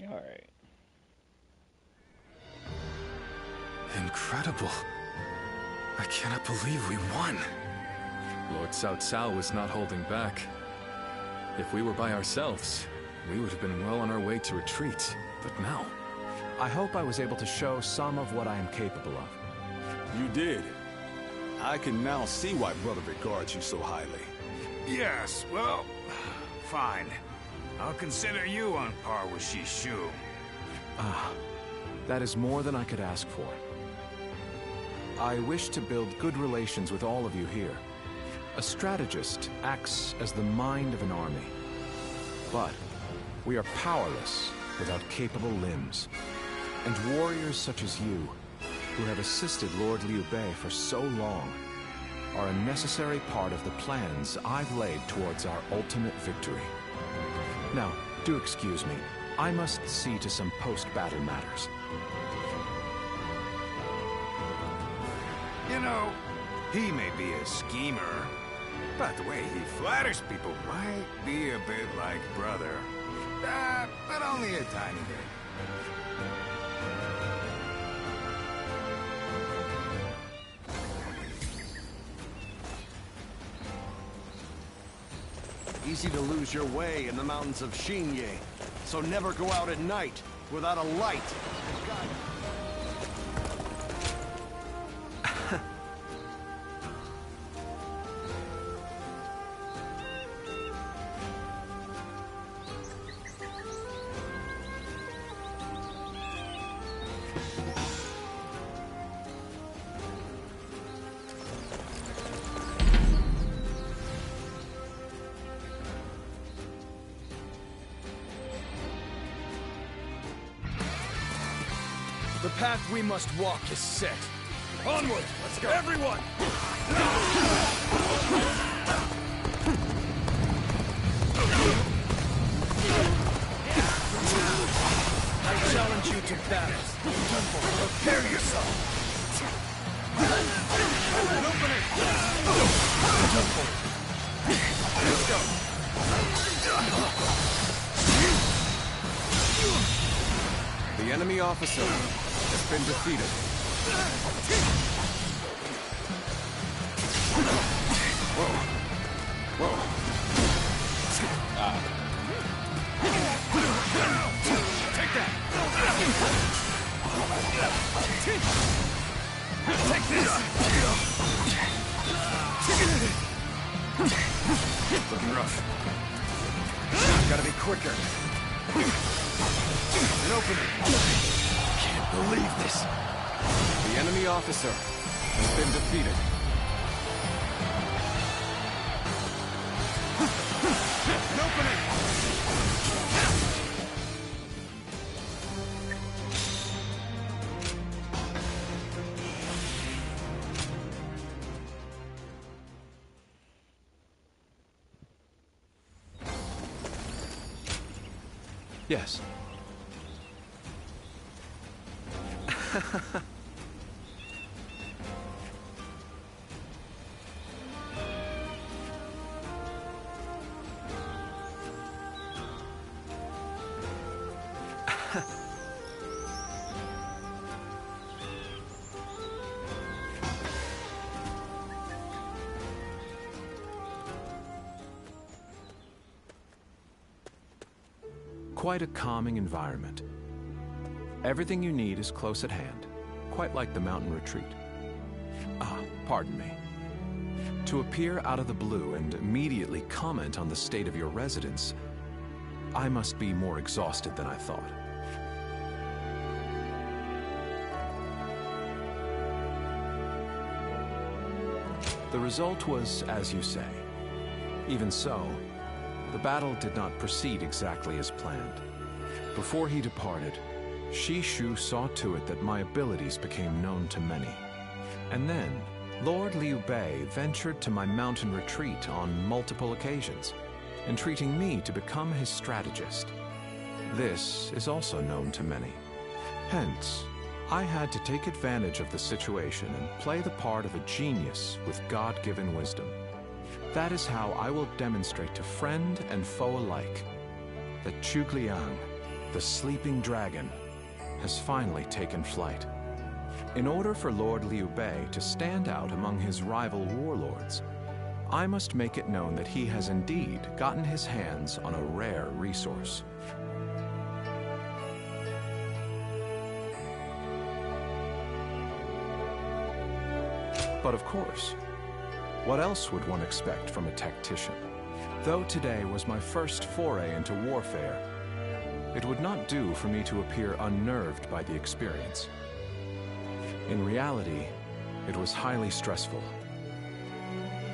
Alright. Incredible. I cannot believe we won. Lord Cao Cao was not holding back. If we were by ourselves, we would have been well on our way to retreat. But now... I hope I was able to show some of what I am capable of. You did. I can now see why Brother regards you so highly. Yes, well, fine. I'll consider you on par with Shishu. Ah, that is more than I could ask for. I wish to build good relations with all of you here. A strategist acts as the mind of an army. But we are powerless without capable limbs. And warriors such as you, who have assisted Lord Liu Bei for so long, are a necessary part of the plans I've laid towards our ultimate victory. Now, do excuse me. I must see to some post-battle matters. You know, he may be a schemer, but the way he flatters people might be a bit like brother. But only a tiny bit. Easy to lose your way in the mountains of Xinye, so never go out at night without a light. The path we must walk is set. Onward! Let's go! Everyone! I challenge you to battle. Prepare yourself! Open it! Let's go! The enemy officer has been defeated. Whoa. Whoa. Take that! Take this! Looking rough. Gotta be quicker. An opening. Can't believe this. The enemy officer has been defeated. An opening. Yes. Quite a calming environment. Everything you need is close at hand, quite like the mountain retreat. Ah, pardon me. To appear out of the blue and immediately comment on the state of your residence, I must be more exhausted than I thought. The result was as you say. Even so, the battle did not proceed exactly as planned. Before he departed, Shishu saw to it that my abilities became known to many. And then, Lord Liu Bei ventured to my mountain retreat on multiple occasions, entreating me to become his strategist. This is also known to many. Hence, I had to take advantage of the situation and play the part of a genius with God-given wisdom. That is how I will demonstrate to friend and foe alike that Zhuge-Liang, the sleeping dragon, has finally taken flight. In order for Lord Liu Bei to stand out among his rival warlords, I must make it known that he has indeed gotten his hands on a rare resource. But of course, what else would one expect from a tactician? Though today was my first foray into warfare, it would not do for me to appear unnerved by the experience. In reality, it was highly stressful.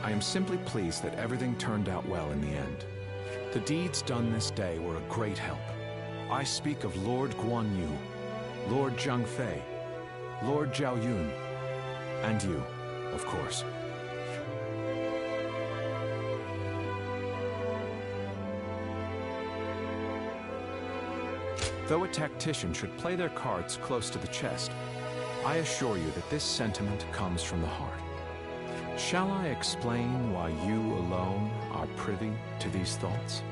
I am simply pleased that everything turned out well in the end. The deeds done this day were a great help. I speak of Lord Guan Yu, Lord Zhang Fei, Lord Zhao Yun, and you, of course. Though a tactician should play their cards close to the chest, I assure you that this sentiment comes from the heart. Shall I explain why you alone are privy to these thoughts?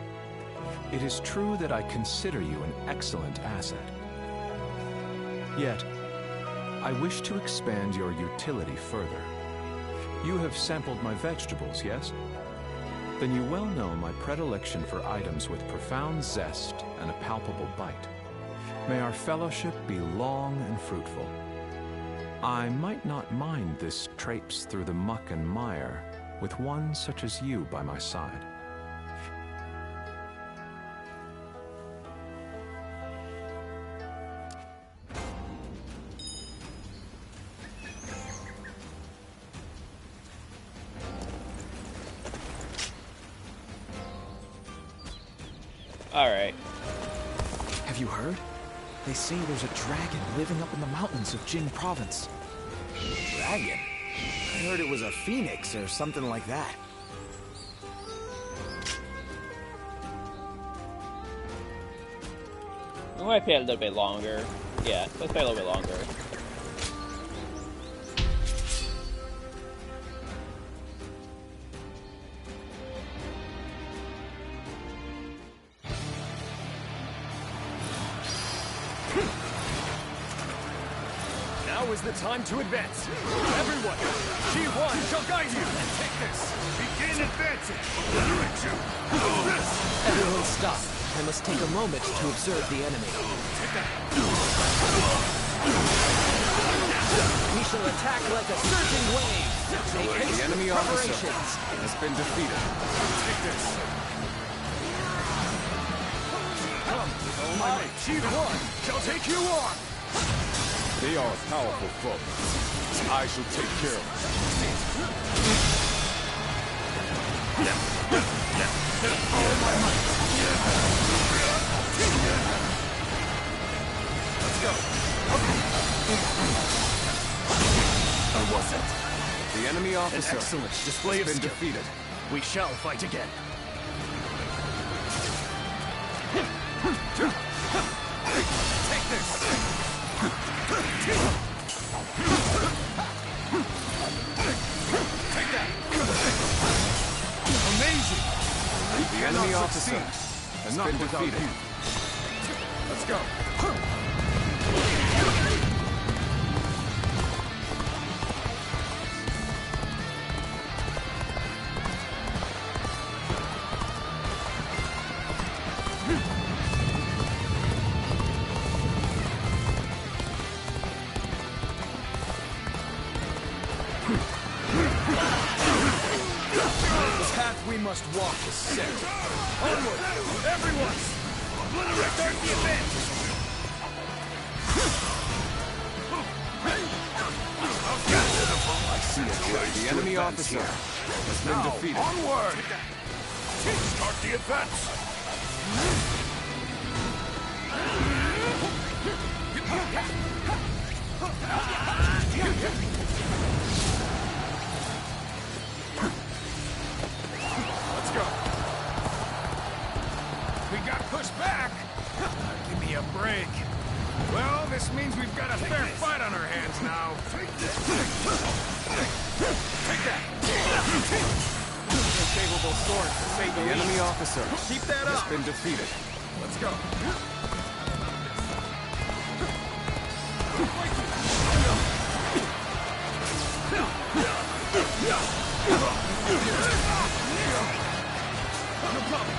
It is true that I consider you an excellent asset. Yet, I wish to expand your utility further. You have sampled my vegetables, yes? Then you well know my predilection for items with profound zest and a palpable bite. May our fellowship be long and fruitful. I might not mind this traipse through the muck and mire with one such as you by my side. Alright. Have you heard? They say there's a dragon living up in the mountains of Jing province. Dragon? I heard it was a phoenix or something like that. I might play a little bit longer. Yeah, let's play a little bit longer. Now is the time to advance. Everyone, G1 shall guide you. And take this. Begin advancing. Everyone stop. I must take a moment to observe the enemy. We shall attack like a surging wave. Make haste The enemy with officer preparations. has been defeated. Take this. Come, I, G1, shall take you on. They are a powerful foe. I shall take care of All my might. Let's go. Or was it? The enemy officer An excellent display of has been skill. defeated. We shall fight again. Take this. Take that! Amazing! The enemy officer has been defeated. Let's go. We must walk the set. Onward, everyone! Start the event! I see it. The enemy officer has been defeated. Onward! Start the event! We got pushed back! Give me a break. Well, this means we've got a fair fight on our hands now. Take that! Capable sword to save the enemy officer. Keep that has up! been defeated. Let's go.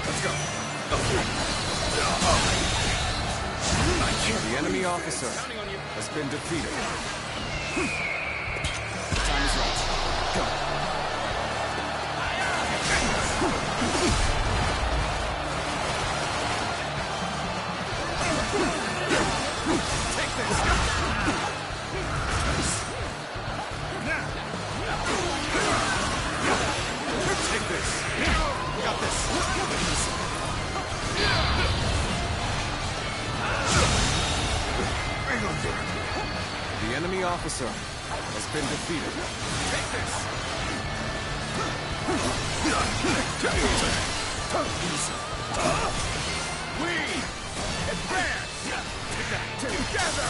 Let's go. The enemy officer has been defeated. Time is right. Go. Take this. Take this. Got this. The enemy officer has been defeated. Take this. We advance. Together.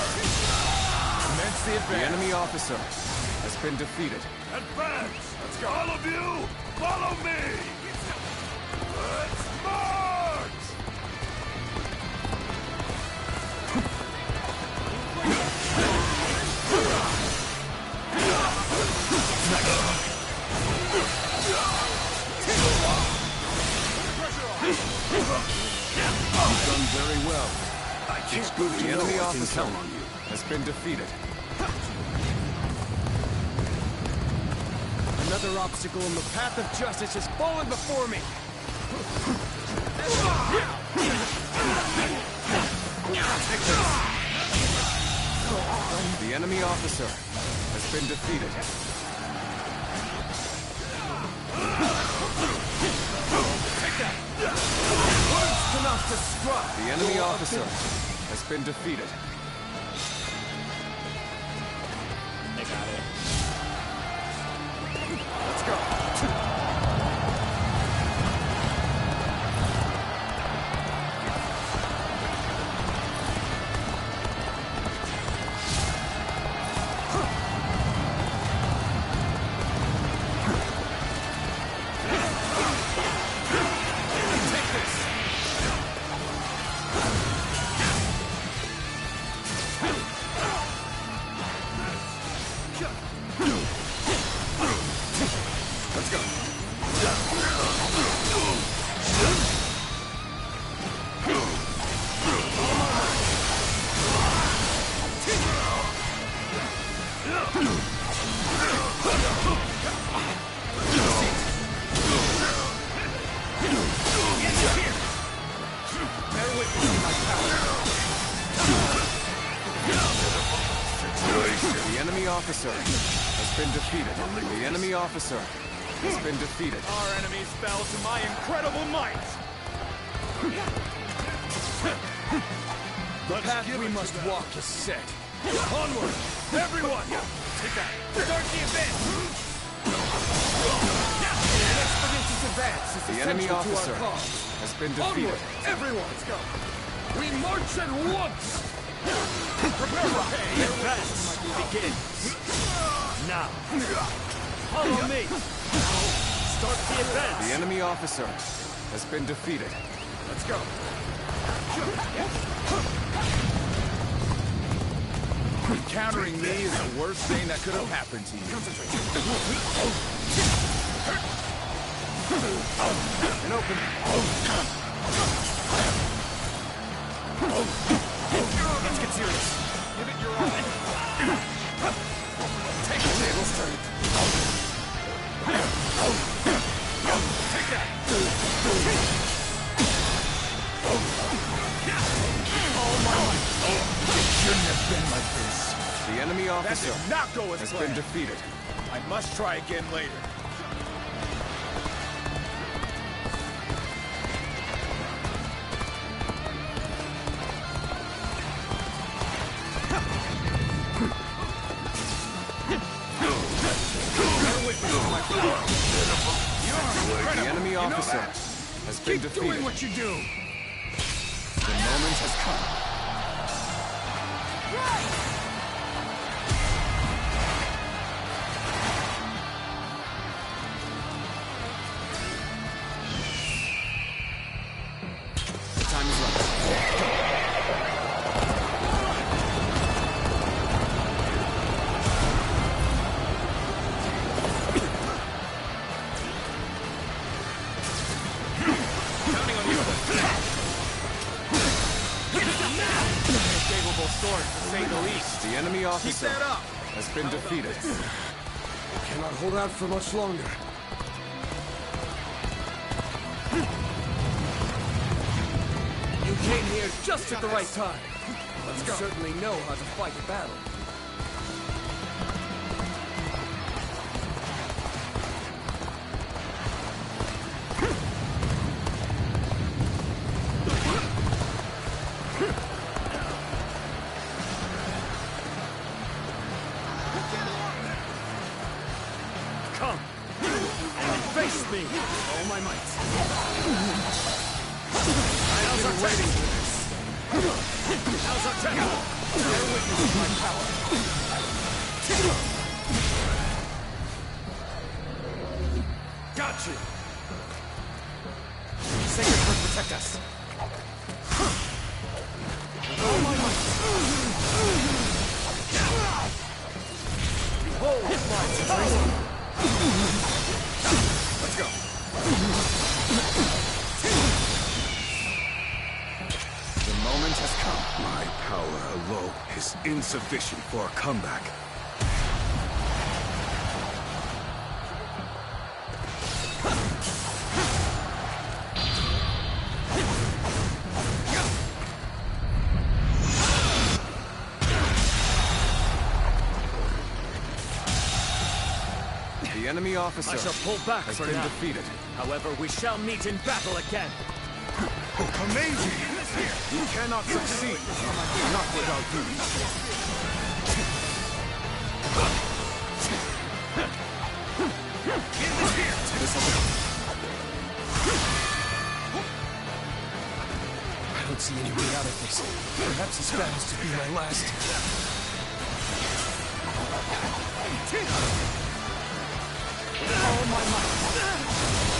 Commence the advance. The enemy officer has been defeated. Advance. Let's go. All of you, follow me. Let's march. You've done very well. It's good the enemy officer has been defeated. Another obstacle in the path of justice has fallen before me. The enemy officer has been defeated. Enough to strike. The enemy officer has been defeated. They got it. Let's go. The enemy officer has been defeated. The enemy officer has been defeated. Our enemies fell to my incredible might. The path we must walk is set. Onward, everyone! Take that. Start the event. An expeditious advance is The enemy essential to officer our cause. has been defeated. Onward, everyone! Let's go. We march at once. The advance begins. Now, follow me. Start the advance. The enemy officer has been defeated. Let's go. Encountering me is the worst thing that could have happened to you. And open. Let's get serious. Give it your all. Take the tables turn. Take that. Oh my! It shouldn't have been like this. The enemy officer That did not go as has planned. been defeated. I must try again later. The enemy officer has been defeated. Keep doing what you do. The moment has come. The time is right. Counting on you. Favorable sword, to say the least. The enemy officer that up. has been defeated. Cannot hold out for much longer. You came here just at the right time. Let's go. You certainly know how to fight a battle. Come and face me. All my might. Now's our waiting for this. Now's our time. Bear witness to my power. Got you. Sacred Earth protect us. All my might. Behold my strength. Let's go. The moment has come. My power alone is insufficient for a comeback. The enemy officer I shall pull back has for been now. defeated. However, we shall meet in battle again. Amazing! You cannot succeed. Not without you. I don't see any way out of this. Perhaps this battle's to be my last. All my might.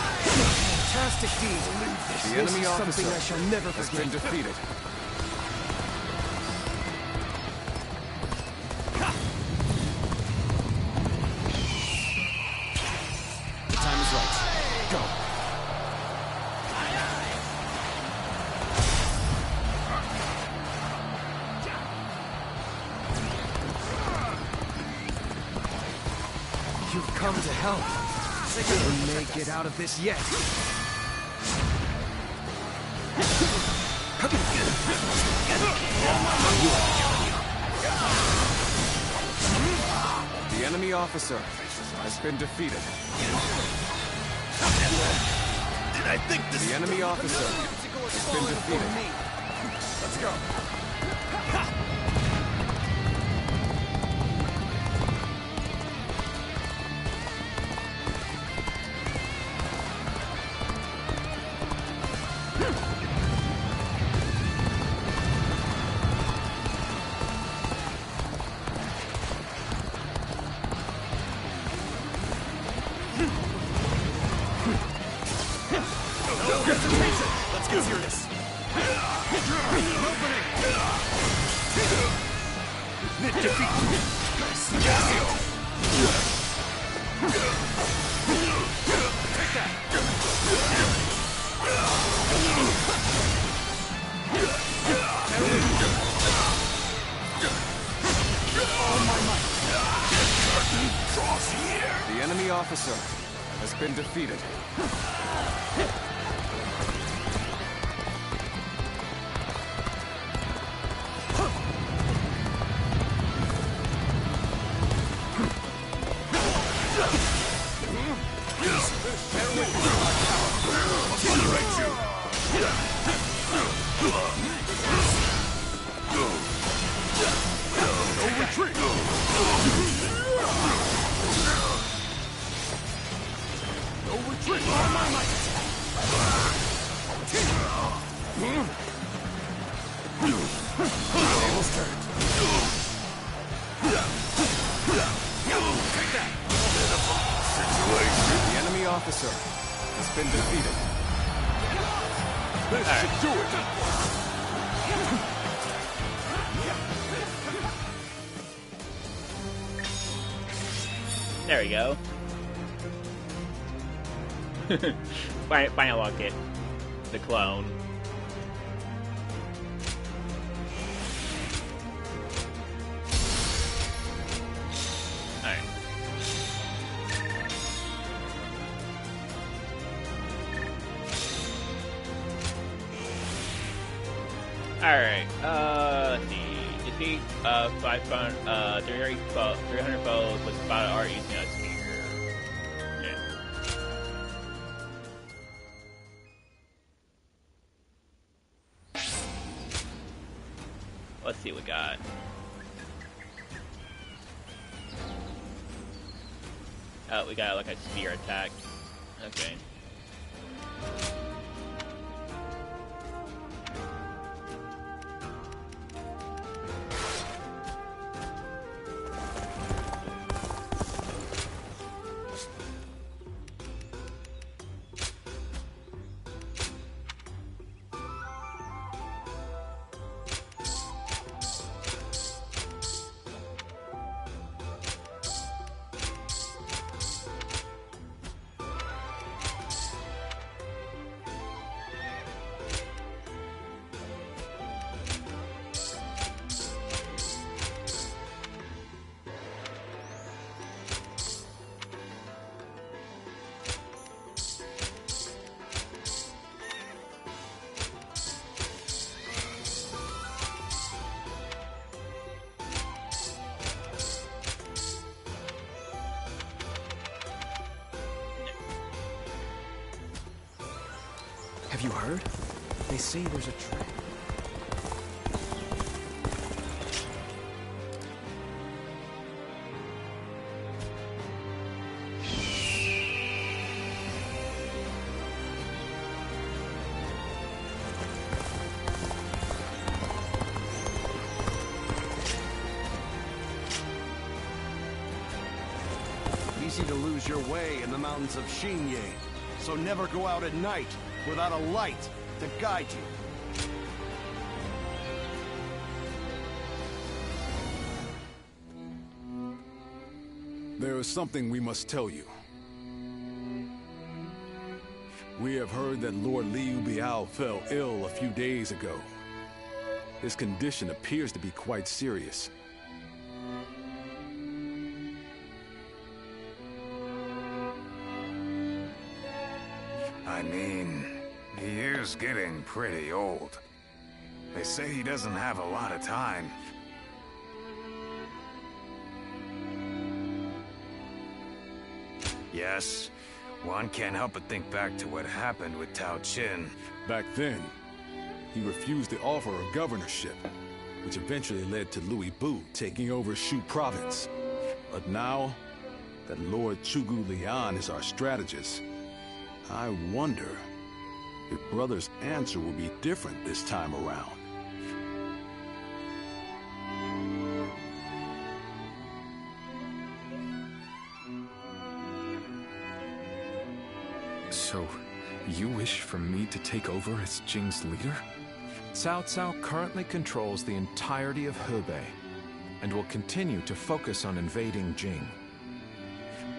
Fantastic deed. The enemy This is officer something I shall never has forget. been defeated. The time is right. Go. You've come to help. We may get out of this yet. The enemy officer has been defeated. Did I think this The enemy officer has been defeated. Let's go. The enemy officer has been defeated. The enemy officer has been defeated. This should do it. There we go. Final lock it. The clone. Alright. Alright, let's see. Defeat 300 foes with spotted art using a spear. Let's see what we got. Oh, we got like a spear attack. Okay. Have you heard? They say there's a dragon. Easy to lose your way in the mountains of Xinye, so never go out at night without a light to guide you. There is something we must tell you. We have heard that Lord Liu Biao fell ill a few days ago. His condition appears to be quite serious. I mean, he is getting pretty old. They say he doesn't have a lot of time. Yes, one can't help but think back to what happened with Tao Qin. Back then, he refused the offer of governorship, which eventually led to Louis Bu taking over Shu province. But now that Lord Chugu Lian is our strategist, I wonder if Brother's answer will be different this time around. So, you wish for me to take over as Jing's leader? Cao Cao currently controls the entirety of Hebei and will continue to focus on invading Jing.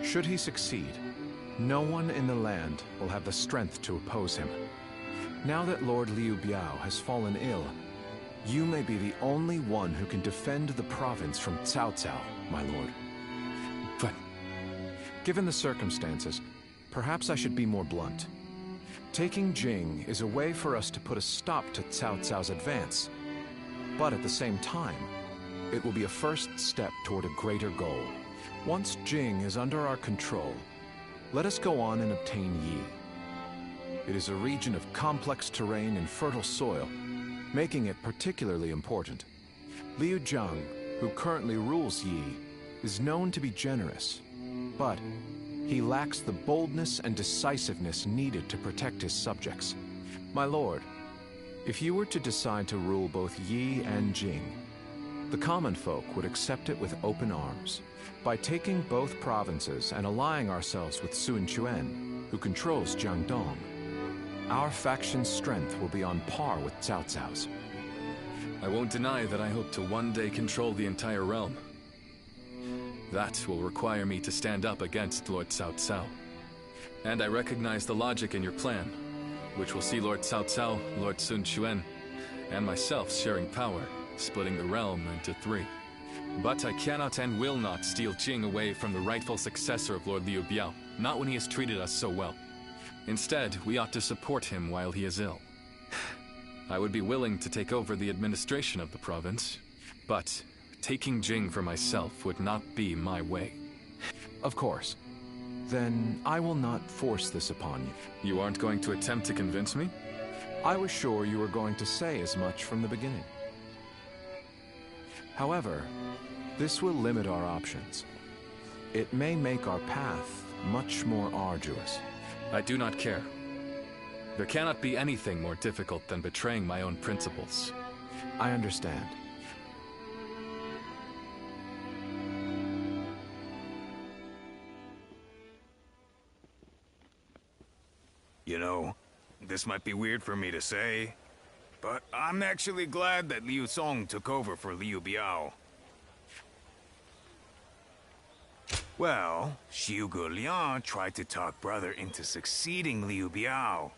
Should he succeed, no one in the land will have the strength to oppose him. Now that Lord Liu Biao has fallen ill, you may be the only one who can defend the province from Cao Cao, my lord. But, given the circumstances, perhaps I should be more blunt. Taking Jing is a way for us to put a stop to Cao Cao's advance. But at the same time, it will be a first step toward a greater goal. Once Jing is under our control, let us go on and obtain Yi. It is a region of complex terrain and fertile soil, making it particularly important. Liu Jiang, who currently rules Yi, is known to be generous, but he lacks the boldness and decisiveness needed to protect his subjects. My lord, if you were to decide to rule both Yi and Jing, the common folk would accept it with open arms. By taking both provinces and allying ourselves with Sun Quan, who controls Jiangdong, our faction's strength will be on par with Cao Cao's. I won't deny that I hope to one day control the entire realm. That will require me to stand up against Lord Cao Cao. And I recognize the logic in your plan, which will see Lord Cao Cao, Lord Sun Quan, and myself sharing power, splitting the realm into 3. But I cannot and will not steal Jing away from the rightful successor of Lord Liu Biao, not when he has treated us so well. Instead, we ought to support him while he is ill. I would be willing to take over the administration of the province, but taking Jing for myself would not be my way. Of course. Then I will not force this upon you. You aren't going to attempt to convince me? I was sure you were going to say as much from the beginning. However, this will limit our options. It may make our path much more arduous. I do not care. There cannot be anything more difficult than betraying my own principles. I understand. You know, this might be weird for me to say, but I'm actually glad that Liu Song took over for Liu Biao. Well, Xiu Liang tried to talk brother into succeeding Liu Biao,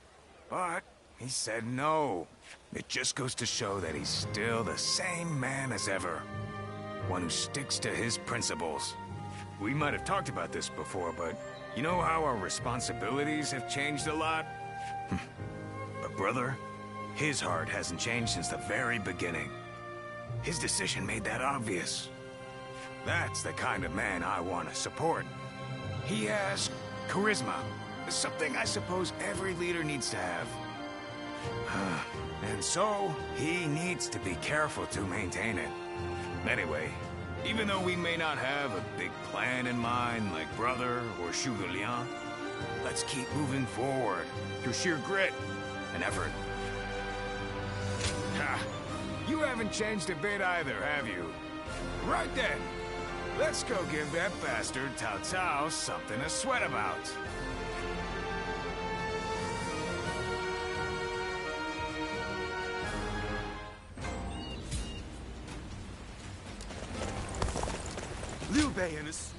but he said no. It just goes to show that he's still the same man as ever. One who sticks to his principles. We might have talked about this before, but you know how our responsibilities have changed a lot? But brother, his heart hasn't changed since the very beginning. His decision made that obvious. That's the kind of man I want to support. He has charisma, something I suppose every leader needs to have. And so, he needs to be careful to maintain it. Anyway, even though we may not have a big plan in mind like brother or Xiu Liang, let's keep moving forward through sheer grit and effort. Ha! You haven't changed a bit either, have you? Right then, let's go give that bastard Cao Cao something to sweat about. Liu Bei and his...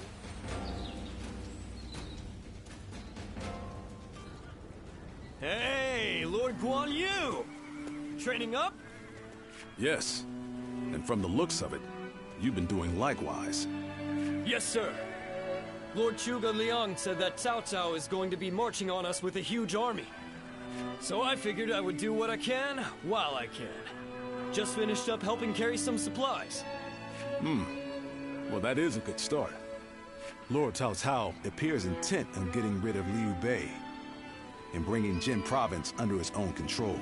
Hey, Lord Guan Yu! Training up? Yes. And from the looks of it, you've been doing likewise. Yes, sir. Lord Zhuge Liang said that Cao Cao is going to be marching on us with a huge army. So I figured I would do what I can, while I can. Just finished up helping carry some supplies. Well, that is a good start. Lord Cao Cao appears intent on getting rid of Liu Bei and bringing Jin province under his own control.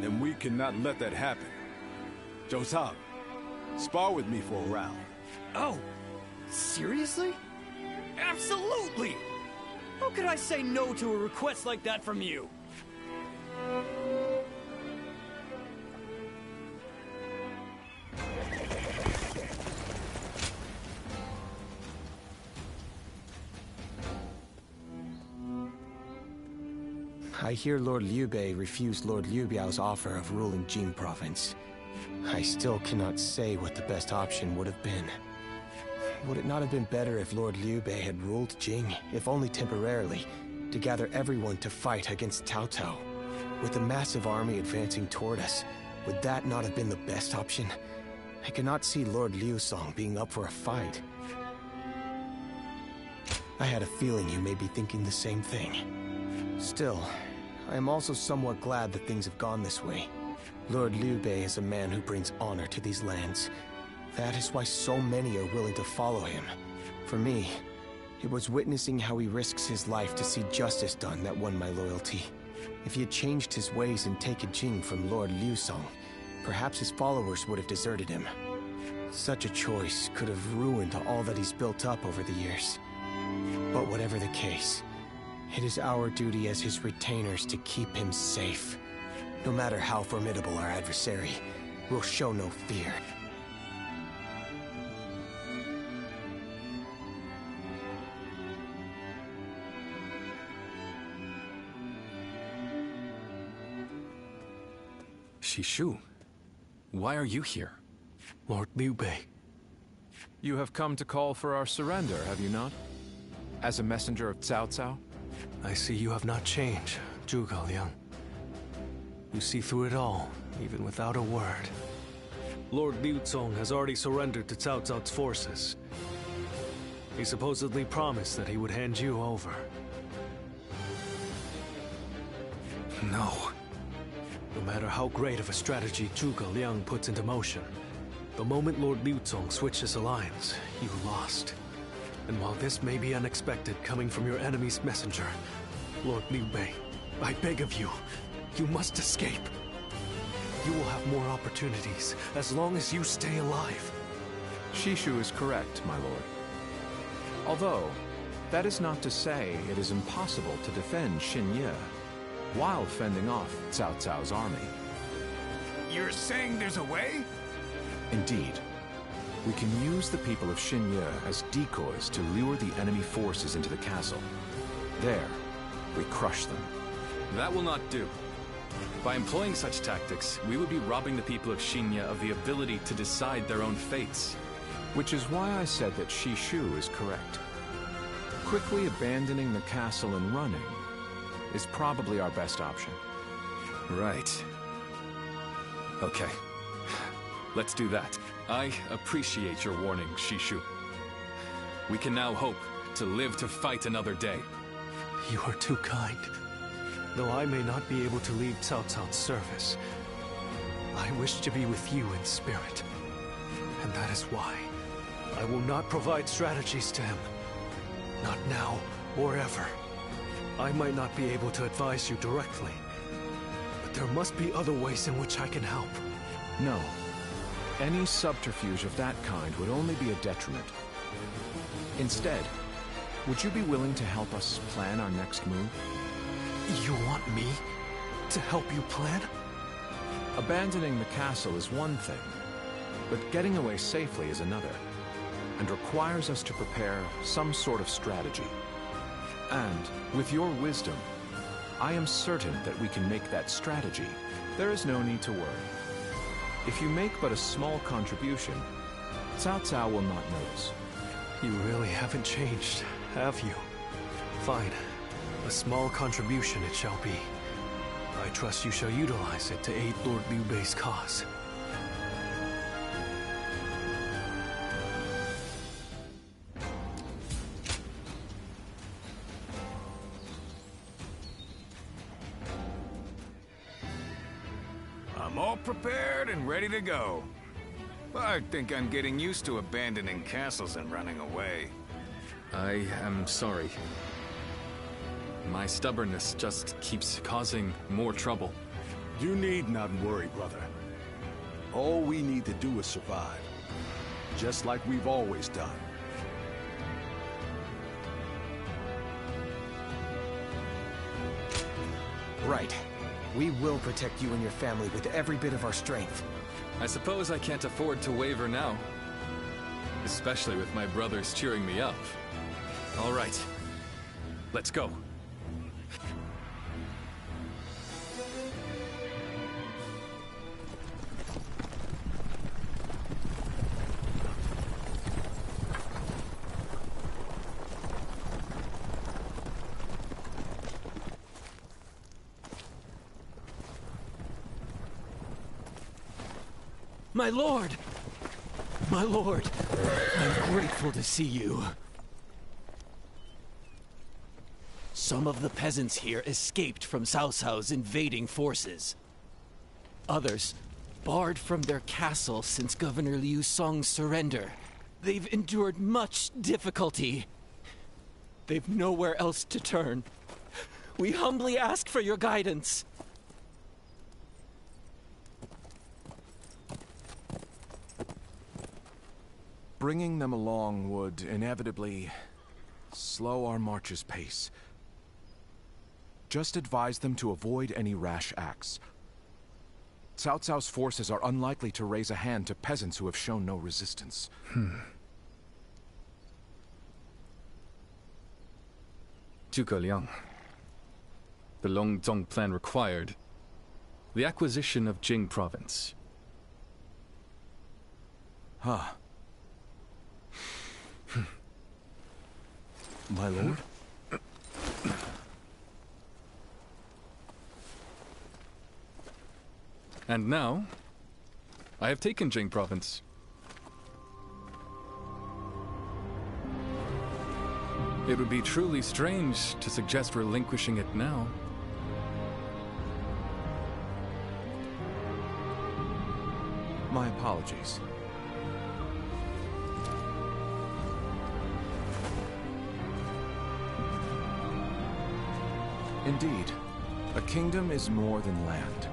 And we cannot let that happen. Zhou Tao, spar with me for a round. Oh, seriously? Absolutely! How could I say no to a request like that from you? I hear Lord Liu Bei refused Lord Liu Biao's offer of ruling Jing province. I still cannot say what the best option would have been. Would it not have been better if Lord Liu Bei had ruled Jing, if only temporarily, to gather everyone to fight against Cao Cao? With the massive army advancing toward us, would that not have been the best option? I cannot see Lord Liu Song being up for a fight. I had a feeling you may be thinking the same thing. Still, I am also somewhat glad that things have gone this way. Lord Liu Bei is a man who brings honor to these lands. That is why so many are willing to follow him. For me, it was witnessing how he risks his life to see justice done that won my loyalty. If he had changed his ways and taken Jing from Lord Liu Song, perhaps his followers would have deserted him. Such a choice could have ruined all that he's built up over the years. But whatever the case, it is our duty as his retainers to keep him safe. No matter how formidable our adversary, we'll show no fear. Shishu, why are you here? Lord Liu Bei. You have come to call for our surrender, have you not? As a messenger of Cao Cao? I see you have not changed, Zhuge Liang. You see through it all, even without a word. Lord Liu Cong has already surrendered to Cao Cao's forces. He supposedly promised that he would hand you over. No. No matter how great of a strategy Zhuge Liang puts into motion, the moment Lord Liu Cong switched his alliance, you lost. And while this may be unexpected coming from your enemy's messenger, Lord Liu Bei, I beg of you, you must escape. You will have more opportunities as long as you stay alive. Shishu is correct, my lord. Although, that is not to say it is impossible to defend Xinye while fending off Cao Cao's army. You're saying there's a way? Indeed. We can use the people of Xinye as decoys to lure the enemy forces into the castle. There, we crush them. That will not do. By employing such tactics, we would be robbing the people of Xinye of the ability to decide their own fates. Which is why I said that Shishu is correct. Quickly abandoning the castle and running is probably our best option. Right. Okay. Let's do that. I appreciate your warning, Shishu. We can now hope to live to fight another day. You are too kind. Though I may not be able to leave Cao Cao's service, I wish to be with you in spirit. And that is why I will not provide strategies to him. Not now or ever. I might not be able to advise you directly, but there must be other ways in which I can help. No. Any subterfuge of that kind would only be a detriment. Instead, would you be willing to help us plan our next move? You want me to help you plan? Abandoning the castle is one thing, but getting away safely is another, and requires us to prepare some sort of strategy. And, with your wisdom, I am certain that we can make that strategy. There is no need to worry. If you make but a small contribution, Cao Cao will not notice. You really haven't changed, have you? Fine. A small contribution it shall be. I trust you shall utilize it to aid Lord Liu Bei's cause. I'm all prepared and ready to go. I think I'm getting used to abandoning castles and running away. I am sorry. My stubbornness just keeps causing more trouble. You need not worry, brother. All we need to do is survive. Just like we've always done. Right. We will protect you and your family with every bit of our strength. I suppose I can't afford to waver now. Especially with my brothers cheering me up. All right. Let's go. My lord! My lord, I'm grateful to see you. Some of the peasants here escaped from Cao Cao's invading forces. Others barred from their castle since Governor Liu Song's surrender. They've endured much difficulty. They've nowhere else to turn. We humbly ask for your guidance. Bringing them along would inevitably slow our march's pace. Just advise them to avoid any rash acts. Cao Cao's forces are unlikely to raise a hand to peasants who have shown no resistance. Zhuge Liang. The Longzong plan required the acquisition of Jing province. Huh. My lord? And now, I have taken Jing province. It would be truly strange to suggest relinquishing it now. My apologies. Indeed, a kingdom is more than land.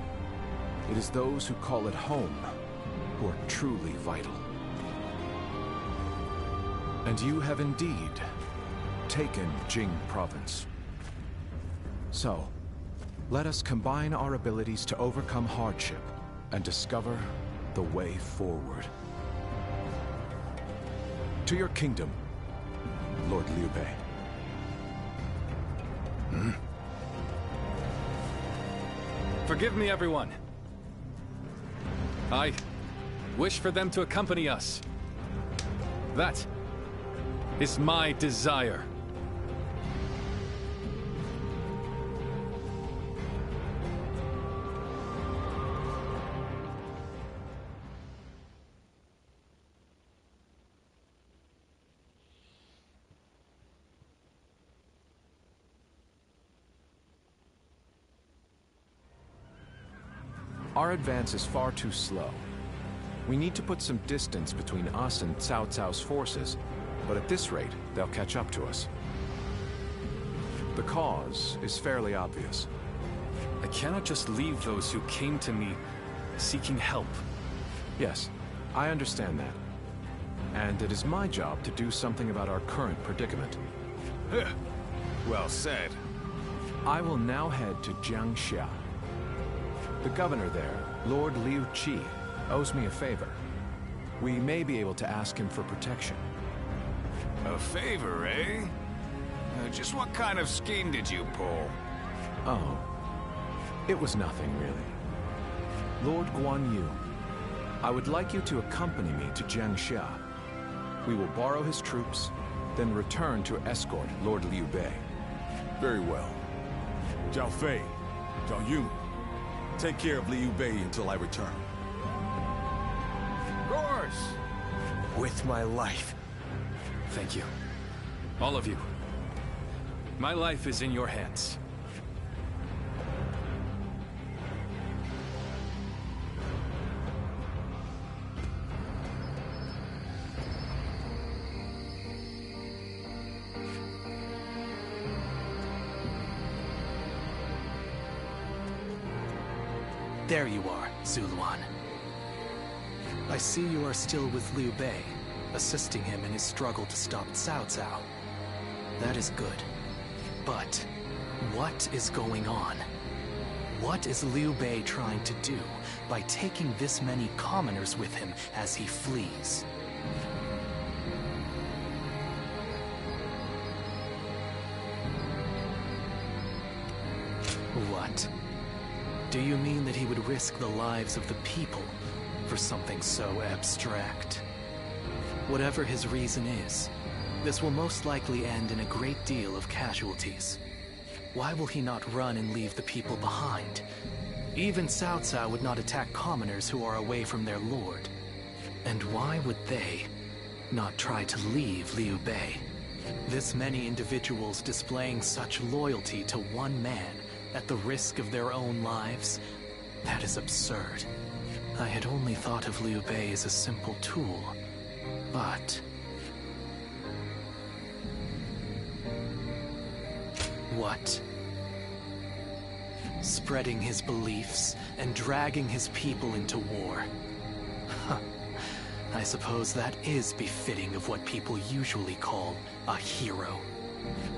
It is those who call it home who are truly vital. And you have indeed taken Jing province. So, let us combine our abilities to overcome hardship and discover the way forward. To your kingdom, Lord Liu Bei. Forgive me, everyone. I wish for them to accompany us. That is my desire. Our advance is far too slow. We need to put some distance between us and Cao Cao's forces, but at this rate, they'll catch up to us. The cause is fairly obvious. I cannot just leave those who came to me seeking help. Yes, I understand that. And it is my job to do something about our current predicament. Well said. I will now head to Jiangxia. The governor there, Lord Liu Qi, owes me a favor. We may be able to ask him for protection. A favor, eh? Just what kind of scheme did you pull? Oh, it was nothing, really. Lord Guan Yu, I would like you to accompany me to Jiangxia. We will borrow his troops, then return to escort Lord Liu Bei. Very well. Zhao Fei, Zhao Yun, take care of Liu Bei until I return. Of course. With my life. Thank you. All of you. My life is in your hands. There you are, Zuluan. I see you are still with Liu Bei, assisting him in his struggle to stop Cao Cao. That is good. But what is going on? What is Liu Bei trying to do by taking this many commoners with him as he flees? What? Do you mean that he would risk the lives of the people for something so abstract? Whatever his reason is, this will most likely end in a great deal of casualties. Why will he not run and leave the people behind? Even Cao Cao would not attack commoners who are away from their lord. And why would they not try to leave Liu Bei? This many individuals displaying such loyalty to one man at the risk of their own lives? That is absurd. I had only thought of Liu Bei as a simple tool, but... What? Spreading his beliefs and dragging his people into war. Huh. I suppose that is befitting of what people usually call a hero.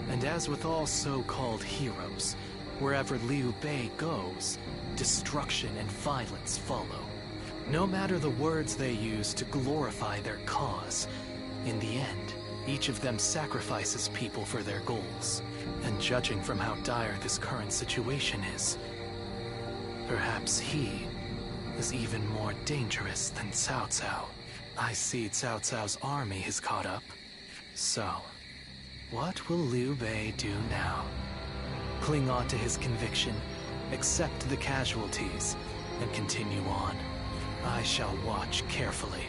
And as with all so-called heroes, wherever Liu Bei goes, destruction and violence follow. No matter the words they use to glorify their cause, in the end, each of them sacrifices people for their goals. And judging from how dire this current situation is, perhaps he is even more dangerous than Cao Cao. I see Cao Cao's army has caught up. So, what will Liu Bei do now? Cling on to his conviction, accept the casualties, and continue on. I shall watch carefully.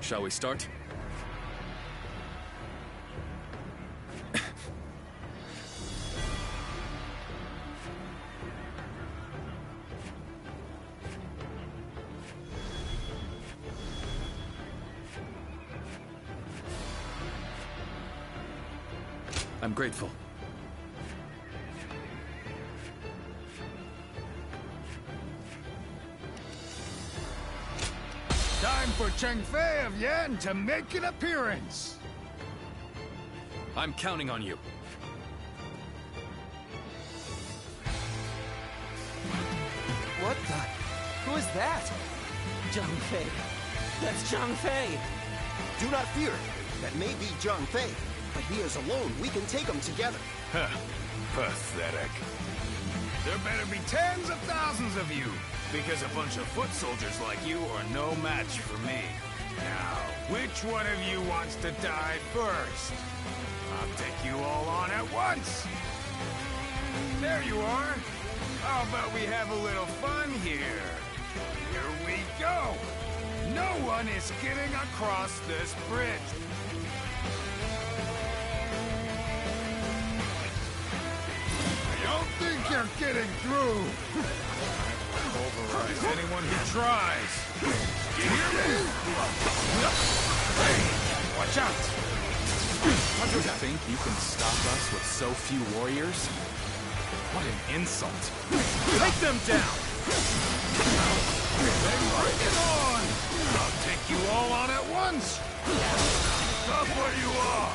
Shall we start? I'm grateful. Time for Cheng Fei of Yan to make an appearance. I'm counting on you. What the? Who is that? Zhang Fei. That's Zhang Fei. Do not fear. That may be Zhang Fei, but he is alone. We can take him together. Huh. Pathetic. There better be tens of thousands of you, because a bunch of foot soldiers like you are no match for me. Now, which one of you wants to die first? I'll take you all on at once. There you are. How about we have a little fun here? Here we go. No one is getting across this bridge. I don't think you're getting through. Overrides anyone who tries. You hear me? Hey, watch out! You think you can stop us with so few warriors? What an insult. Take them down! Then bring it on! I'll take you all on at once! Stop where you are!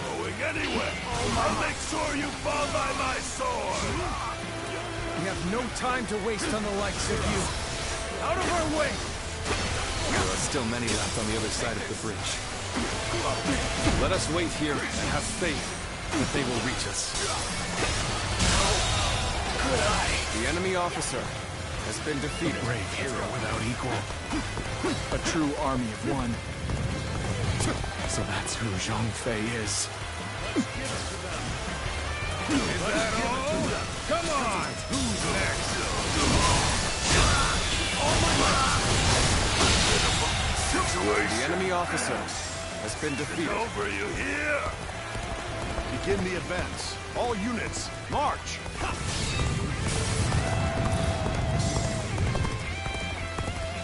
Going anywhere! I'll make sure you fall by my sword! We have no time to waste on the likes of you. Out of our way! There are still many left on the other side of the bridge. Let us wait here and have faith that they will reach us. The enemy officer has been defeated. A brave hero without equal. A true army of one. So that's who Zhang Fei is. Is that all? Come on! Who's next? The enemy officer has been defeated. Over, you hear? Begin the advance. All units, march!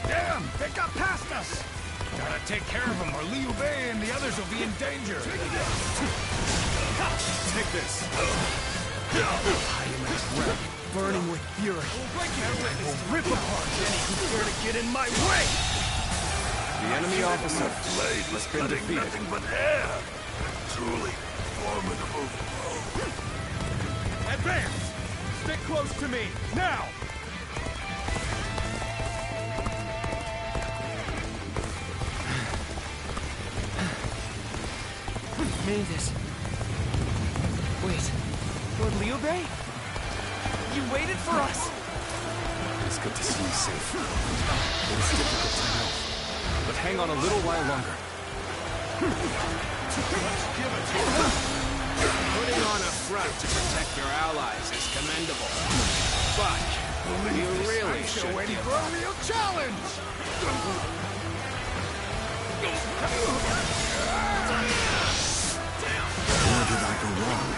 Damn! They got past us! Gotta take care of them or Liu Bei and the others will be in danger. Take this. I am a trap, burning with fury. I will rip apart any who dare to get in my way! The enemy officer has been defeated. Nothing but air. Truly formidable. Advance! Stick close to me, now! Made it. Wait, Lord Liu Liu Bei? You waited for us! It's good to see you safe. It is difficult to know, but hang on a little while longer. Let's give it to you. Putting on a front to protect your allies is commendable. But you really should waiting give for a up. real challenge! Where did I go wrong?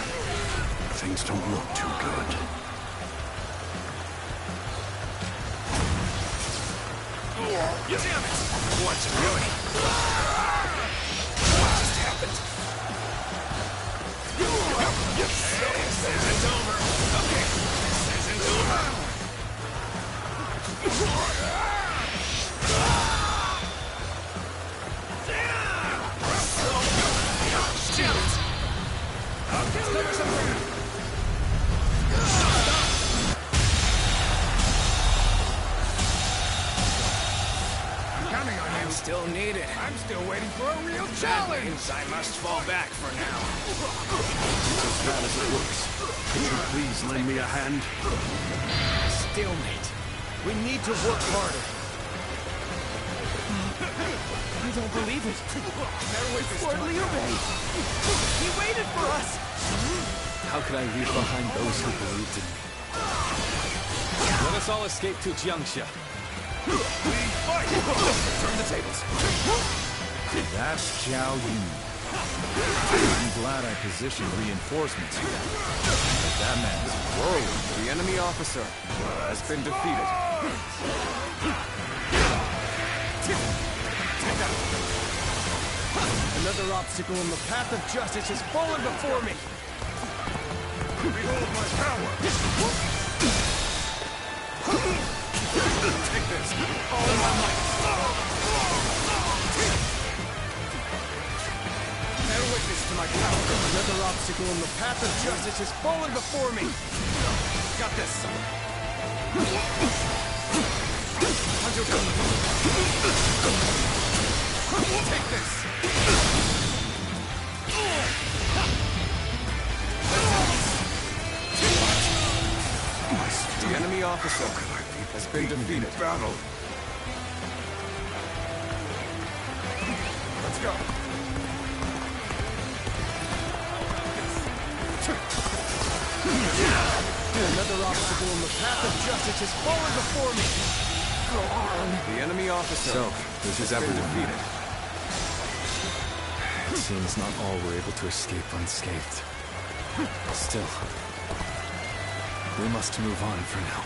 Things don't look too good. Damn it! What's it doing? What just happened? This isn't over. Okay, this isn't over. Damn it! Okay, something. I'm still needed. I'm still waiting for a real That challenge! means I must fall back for now. It's as bad as it looks. Could you please lend me a hand? Stalemate. We need to work harder. I don't believe it. Lord Liu Bei! He waited for us! How could I leave behind those who believed in me? Let us all escape to Jiangxia. Turn the tables. That's Zhao Yun. I'm glad I positioned reinforcements here. But that man's whirling. The enemy officer has been defeated. Another obstacle in the path of justice has fallen before me! Behold my power! Take this! All in my might! Bear witness to my power! Another obstacle in the path of justice has fallen before me! Got this! Take this! The enemy officer has been defeated. Battle. Let's go. Another obstacle in the path of justice has fallen before me! Go on! The enemy officer So, this is ever defeated. It seems not all were able to escape unscathed. Still, we must move on for now.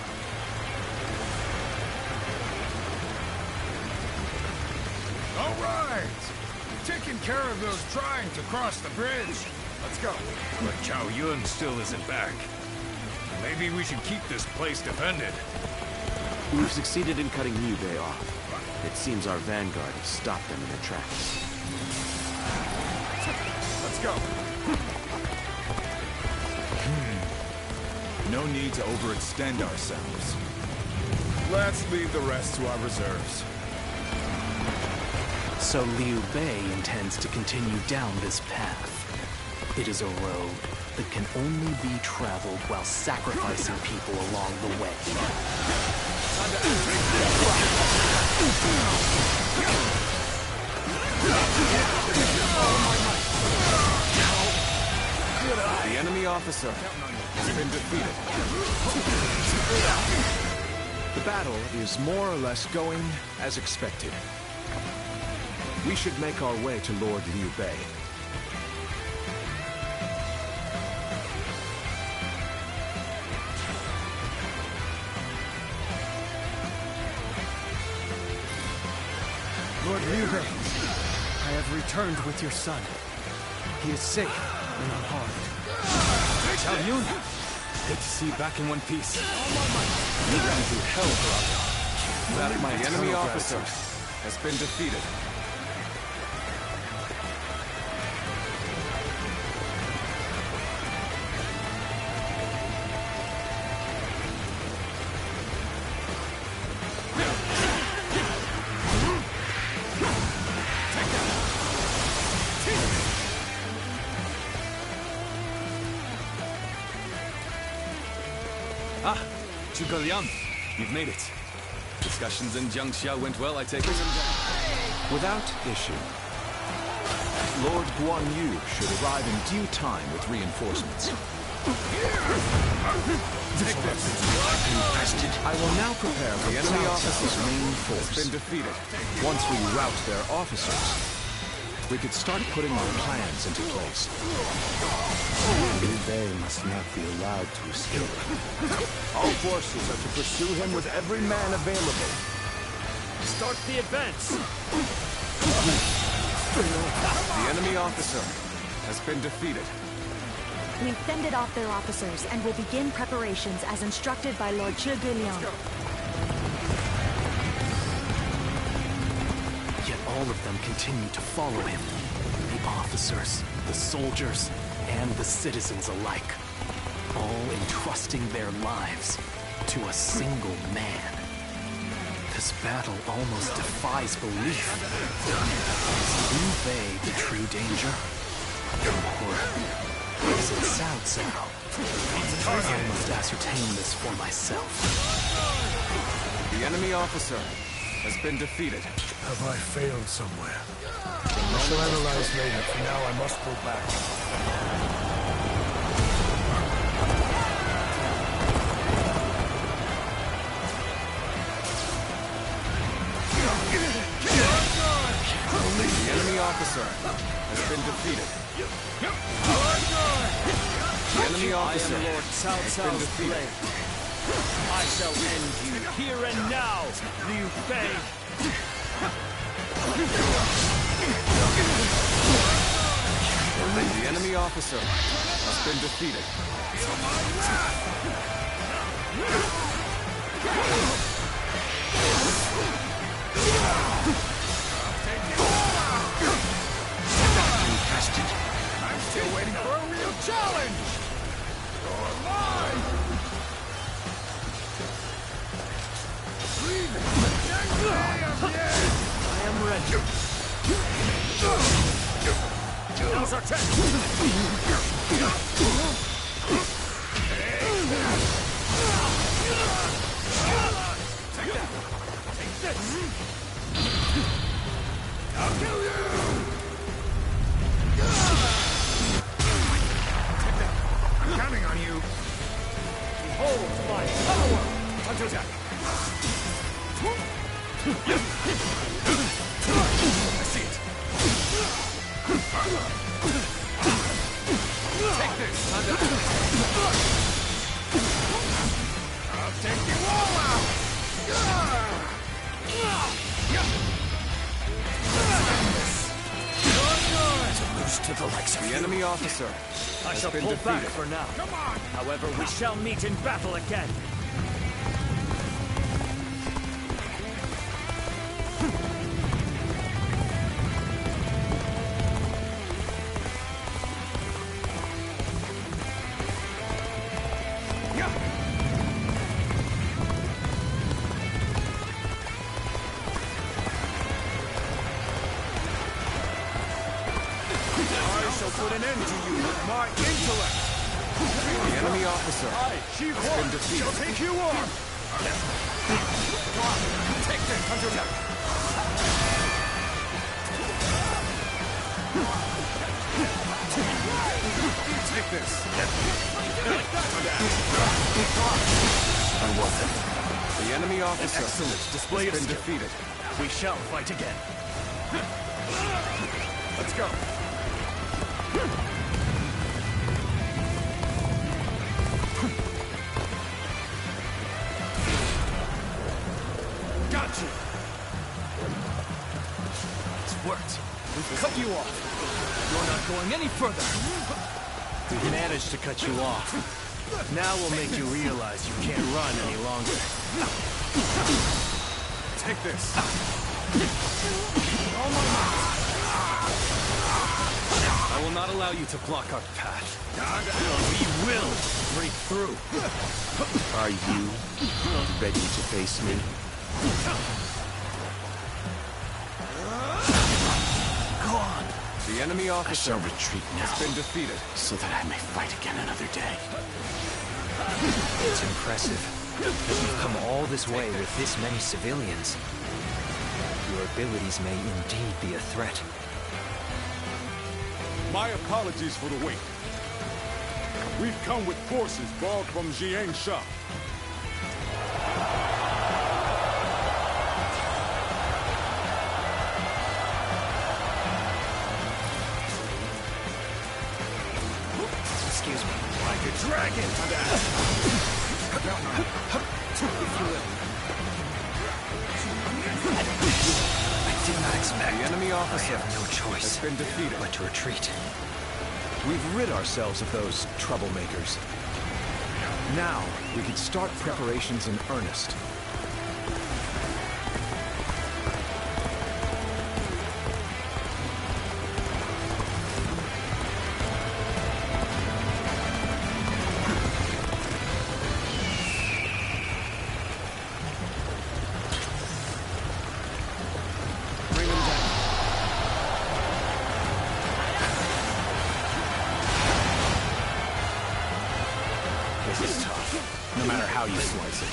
All right. Taking care of those trying to cross the bridge. Let's go. But Zhao Yun still isn't back. Maybe we should keep this place defended. We've succeeded in cutting Liu Bei off. It seems our vanguard has stopped them in their tracks. Let's go. No need to overextend ourselves. Let's leave the rest to our reserves. So Liu Bei intends to continue down this path. It is a road that can only be traveled while sacrificing people along the way. The enemy officer has been defeated. The battle is more or less going as expected. We should make our way to Lord Liu Bei. Lord Liu Bei, I have returned with your son. He is safe and unharmed. Zhao Yun! Good to see you back in one piece. You ran through hell, brother. That my enemy eternal officer gratitude. has been defeated. Zhuge Liang, you've made it. Discussions in Jiangxia went well, I take it? Without issue. Lord Guan Yu should arrive in due time with reinforcements. Take this. I will now prepare for The enemy Cao officer Cao's main force. has been defeated. Once we rout their officers, we could start putting our plans into place. Liu Bei must not be allowed to escape. All forces are to pursue him with every man available. Start the advance! The enemy officer has been defeated. We've fended off their officers and will begin preparations as instructed by Lord Zhuge Liang. Yet all of them continue to follow him. The officers, the soldiers, and the citizens alike. All entrusting their lives to a single man. This battle almost defies belief. Is Liu Bei the true danger? Or is it Cao Cao? I must ascertain this for myself. The enemy officer has been defeated. Have I failed somewhere? I shall analyze later. For now, I must go back. The enemy officer has been defeated. The enemy officer Lord Cao has been Cao's defeated. blade. I shall end you here and now, Liu Bei. The enemy officer has been defeated. Contested. I'm still waiting for a real challenge! You're mine! I am ready. Now's our chance. Take this. I'll kill you! I'm counting on you. Behold my power! Hunter attack. I see it. Take this. I'll take you all out. To the likes of The enemy officer I has shall been pull back defeated. for now. Come on! However, we shall meet in battle again. Put an end to you with my intellect! The enemy officer has been defeated. Shall take you on! Take this, Hunter attack! Take this! The enemy officer Excellent display has of been skill. defeated. We shall fight again. Let's go! Got you! It's worked. We've cut you off. You're not going any further. We've managed to cut you off. Now we'll make you realize you can't run any longer. Take this! I will not allow you to block our path. We will break through. Are you ready to face me? Go on. The enemy I officer shall retreat now, has been defeated. so that I may fight again another day. It's impressive, As you've come all this way with this many civilians, your abilities may indeed be a threat. My apologies for the wait. We've come with forces borrowed from Jiang Sha. Excuse me. Like a dragon! I did not expect. The enemy officer I have no choice has been defeated. but to retreat. We've rid ourselves of those troublemakers. Now, we can start preparations in earnest. Bring them down. This is tough, no matter how you slice it.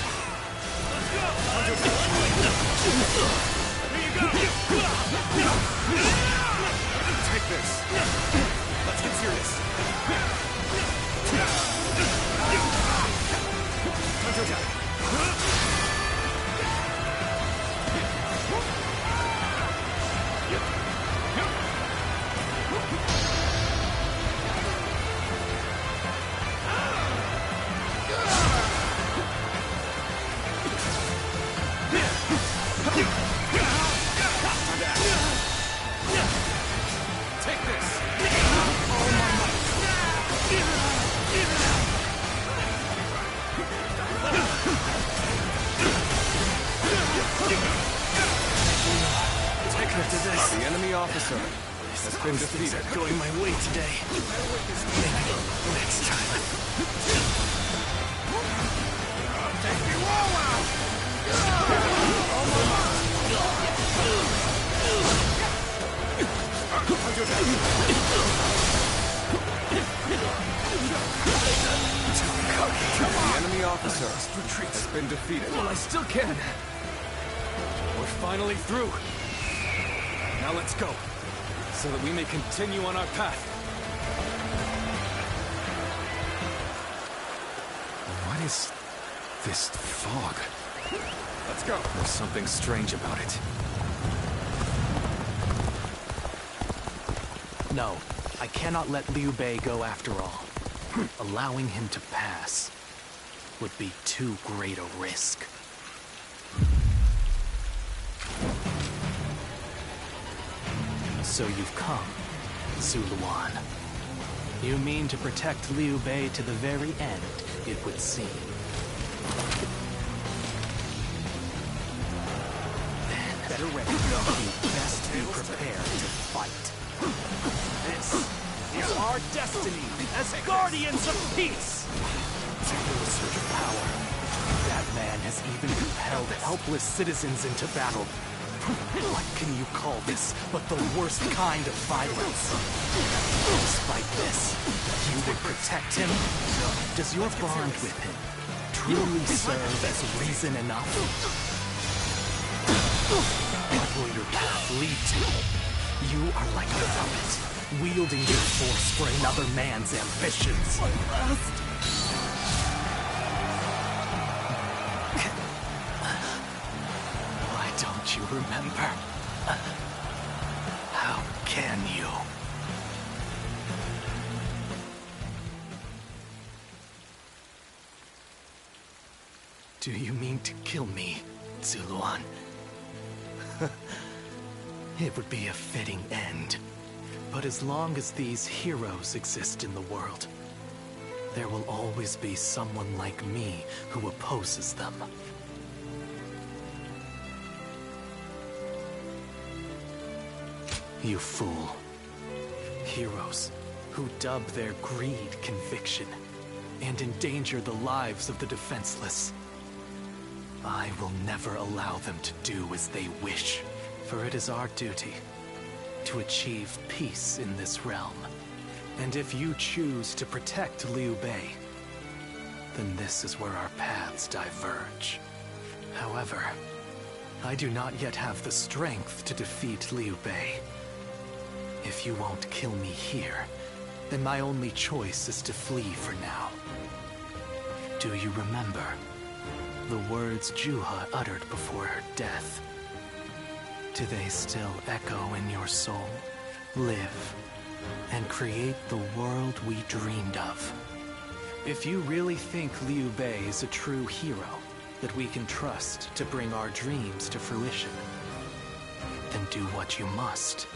Take this. Let's get serious. Take this! Take her to this. The enemy officer has been defeated. Going my way today. Maybe next time. The enemy officer has been defeated. Well, I still can. We're finally through. Now let's go, so that we may continue on our path. What is this fog? Let's go. There's something strange about it. No, I cannot let Liu Bei go after all. Allowing him to pass would be too great a risk. So you've come, Zuluan. You mean to protect Liu Bei to the very end, it would seem. Then, better ready. You best be prepared to fight. This is our destiny as guardians of peace! Particular surge of power. That man has even compelled helpless citizens into battle. What can you call this but the worst kind of violence? Despite this, you would protect him? Does your bond with him truly serve as reason enough? What will your path lead to? You are like a puppet, wielding your force for another man's ambitions. Why don't you remember? How can you? Do you mean to kill me, Zuluan? It would be a fitting end. But as long as these heroes exist in the world, there will always be someone like me who opposes them. You fool. Heroes who dub their greed conviction and endanger the lives of the defenseless. I will never allow them to do as they wish, for it is our duty to achieve peace in this realm. And if you choose to protect Liu Bei, then this is where our paths diverge. However, I do not yet have the strength to defeat Liu Bei. If you won't kill me here, then my only choice is to flee for now. Do you remember the words Juha uttered before her death? Do they still echo in your soul? Live and create the world we dreamed of. If you really think Liu Bei is a true hero that we can trust to bring our dreams to fruition, then do what you must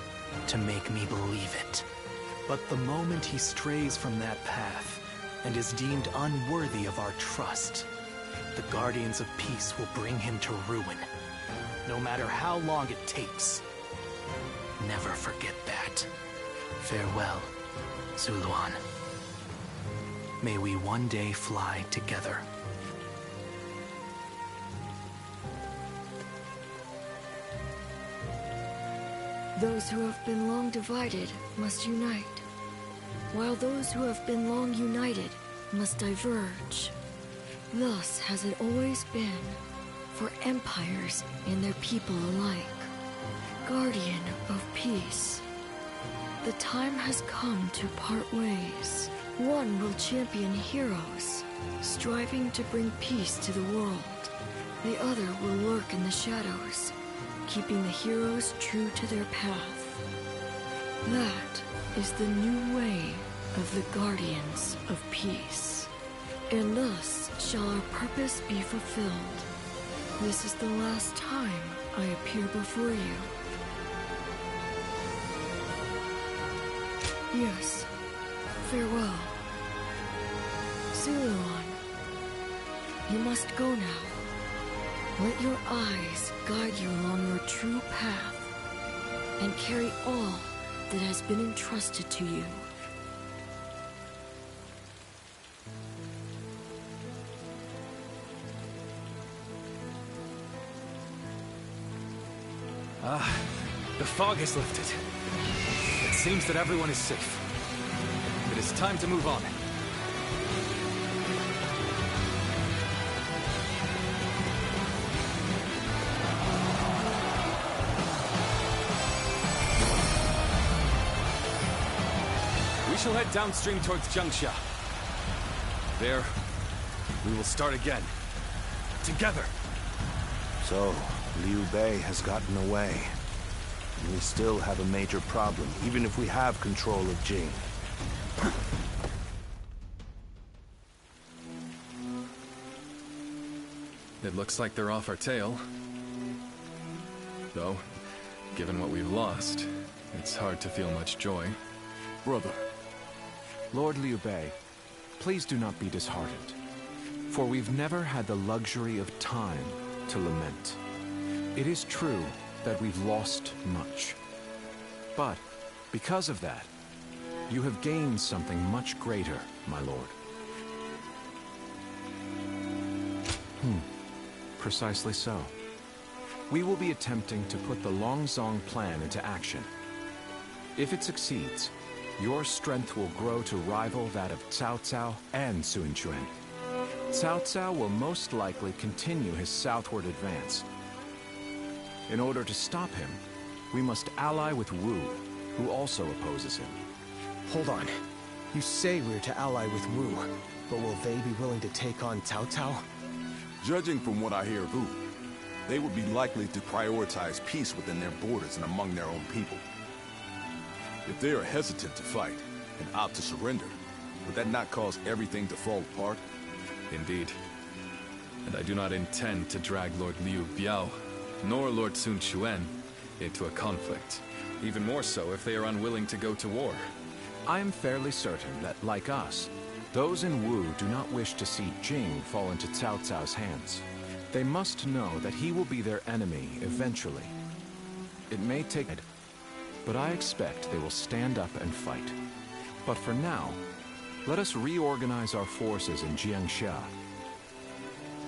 to make me believe it. But the moment he strays from that path and is deemed unworthy of our trust, the Guardians of Peace will bring him to ruin, no matter how long it takes. Never forget that. Farewell, Zuluan. May we one day fly together. Those who have been long divided must unite, while those who have been long united must diverge. Thus has it always been for empires and their people alike. Guardian of Peace, the time has come to part ways. One will champion heroes, striving to bring peace to the world. The other will lurk in the shadows, keeping the heroes true to their path. That is the new way of the Guardians of Peace. And thus shall our purpose be fulfilled. This is the last time I appear before you. Yes, farewell. Zuluan, you must go now. Let your eyes guide you along your true path, and carry all that has been entrusted to you. The fog has lifted. It seems that everyone is safe. It is time to move on. We shall head downstream towards Jiangxia. There, we will start again. Together. So, Liu Bei has gotten away. And we still have a major problem, even if we have control of Jing. It looks like they're off our tail. Though, given what we've lost, it's hard to feel much joy. Brother. Lord Liu Bei, please do not be disheartened. For we've never had the luxury of time to lament. It is true that we've lost much. But, because of that, you have gained something much greater, my lord. Precisely so. We will be attempting to put the Longzong plan into action. If it succeeds, your strength will grow to rival that of Cao Cao and Sun Quan. Cao Cao will most likely continue his southward advance. In order to stop him, we must ally with Wu, who also opposes him. Hold on. You say we're to ally with Wu, but will they be willing to take on Cao Cao? Judging from what I hear of Wu, they would be likely to prioritize peace within their borders and among their own people. If they are hesitant to fight and opt to surrender, would that not cause everything to fall apart? Indeed. And I do not intend to drag Lord Liu Biao, nor Lord Sun Quan, into a conflict. Even more so if they are unwilling to go to war. I am fairly certain that, like us, those in Wu do not wish to see Jing fall into Cao Cao's hands. They must know that he will be their enemy eventually. It may take it, but I expect they will stand up and fight. But for now, let us reorganize our forces in Jiangxia.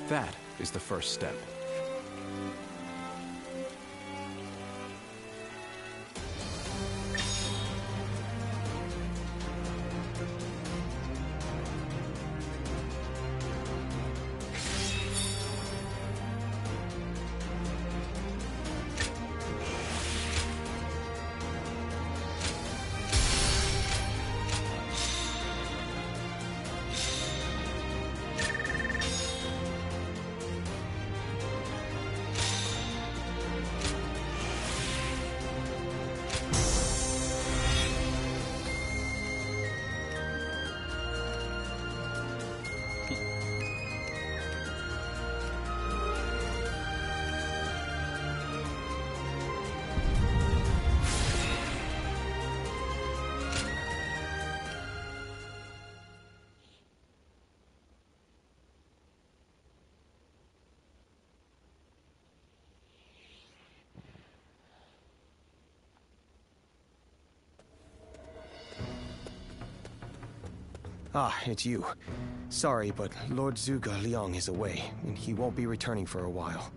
That is the first step. Ah, it's you. Sorry, but Lord Zhuge Liang is away, and he won't be returning for a while.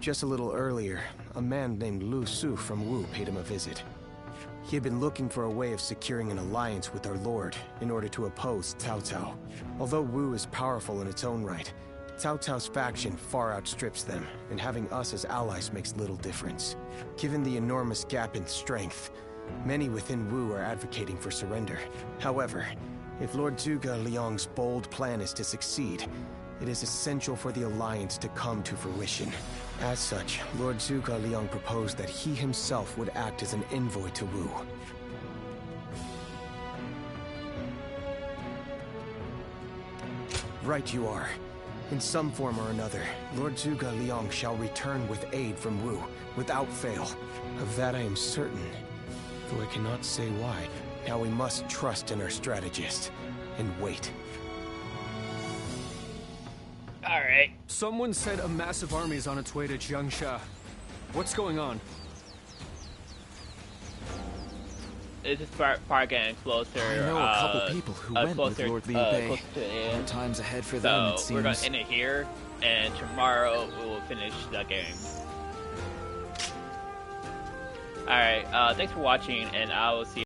Just a little earlier, a man named Lu Su from Wu paid him a visit. He had been looking for a way of securing an alliance with our lord in order to oppose Cao Cao. Although Wu is powerful in its own right, Cao Cao's faction far outstrips them, and having us as allies makes little difference. Given the enormous gap in strength, many within Wu are advocating for surrender. However, if Lord Zhuge Liang's bold plan is to succeed, it is essential for the alliance to come to fruition. As such, Lord Zhuge Liang proposed that he himself would act as an envoy to Wu. Right you are. In some form or another, Lord Zhuge Liang shall return with aid from Wu, without fail. Of that I am certain, though I cannot say why. Now we must trust in our strategist, and wait. Alright. Someone said a massive army is on its way to Jiangsha. What's going on? This is far getting closer. I know a couple people who went with Lord Liu Bei. Hard times ahead for them, it seems. So we're gonna end it here, and tomorrow we will finish the game. Alright, thanks for watching, and I will see you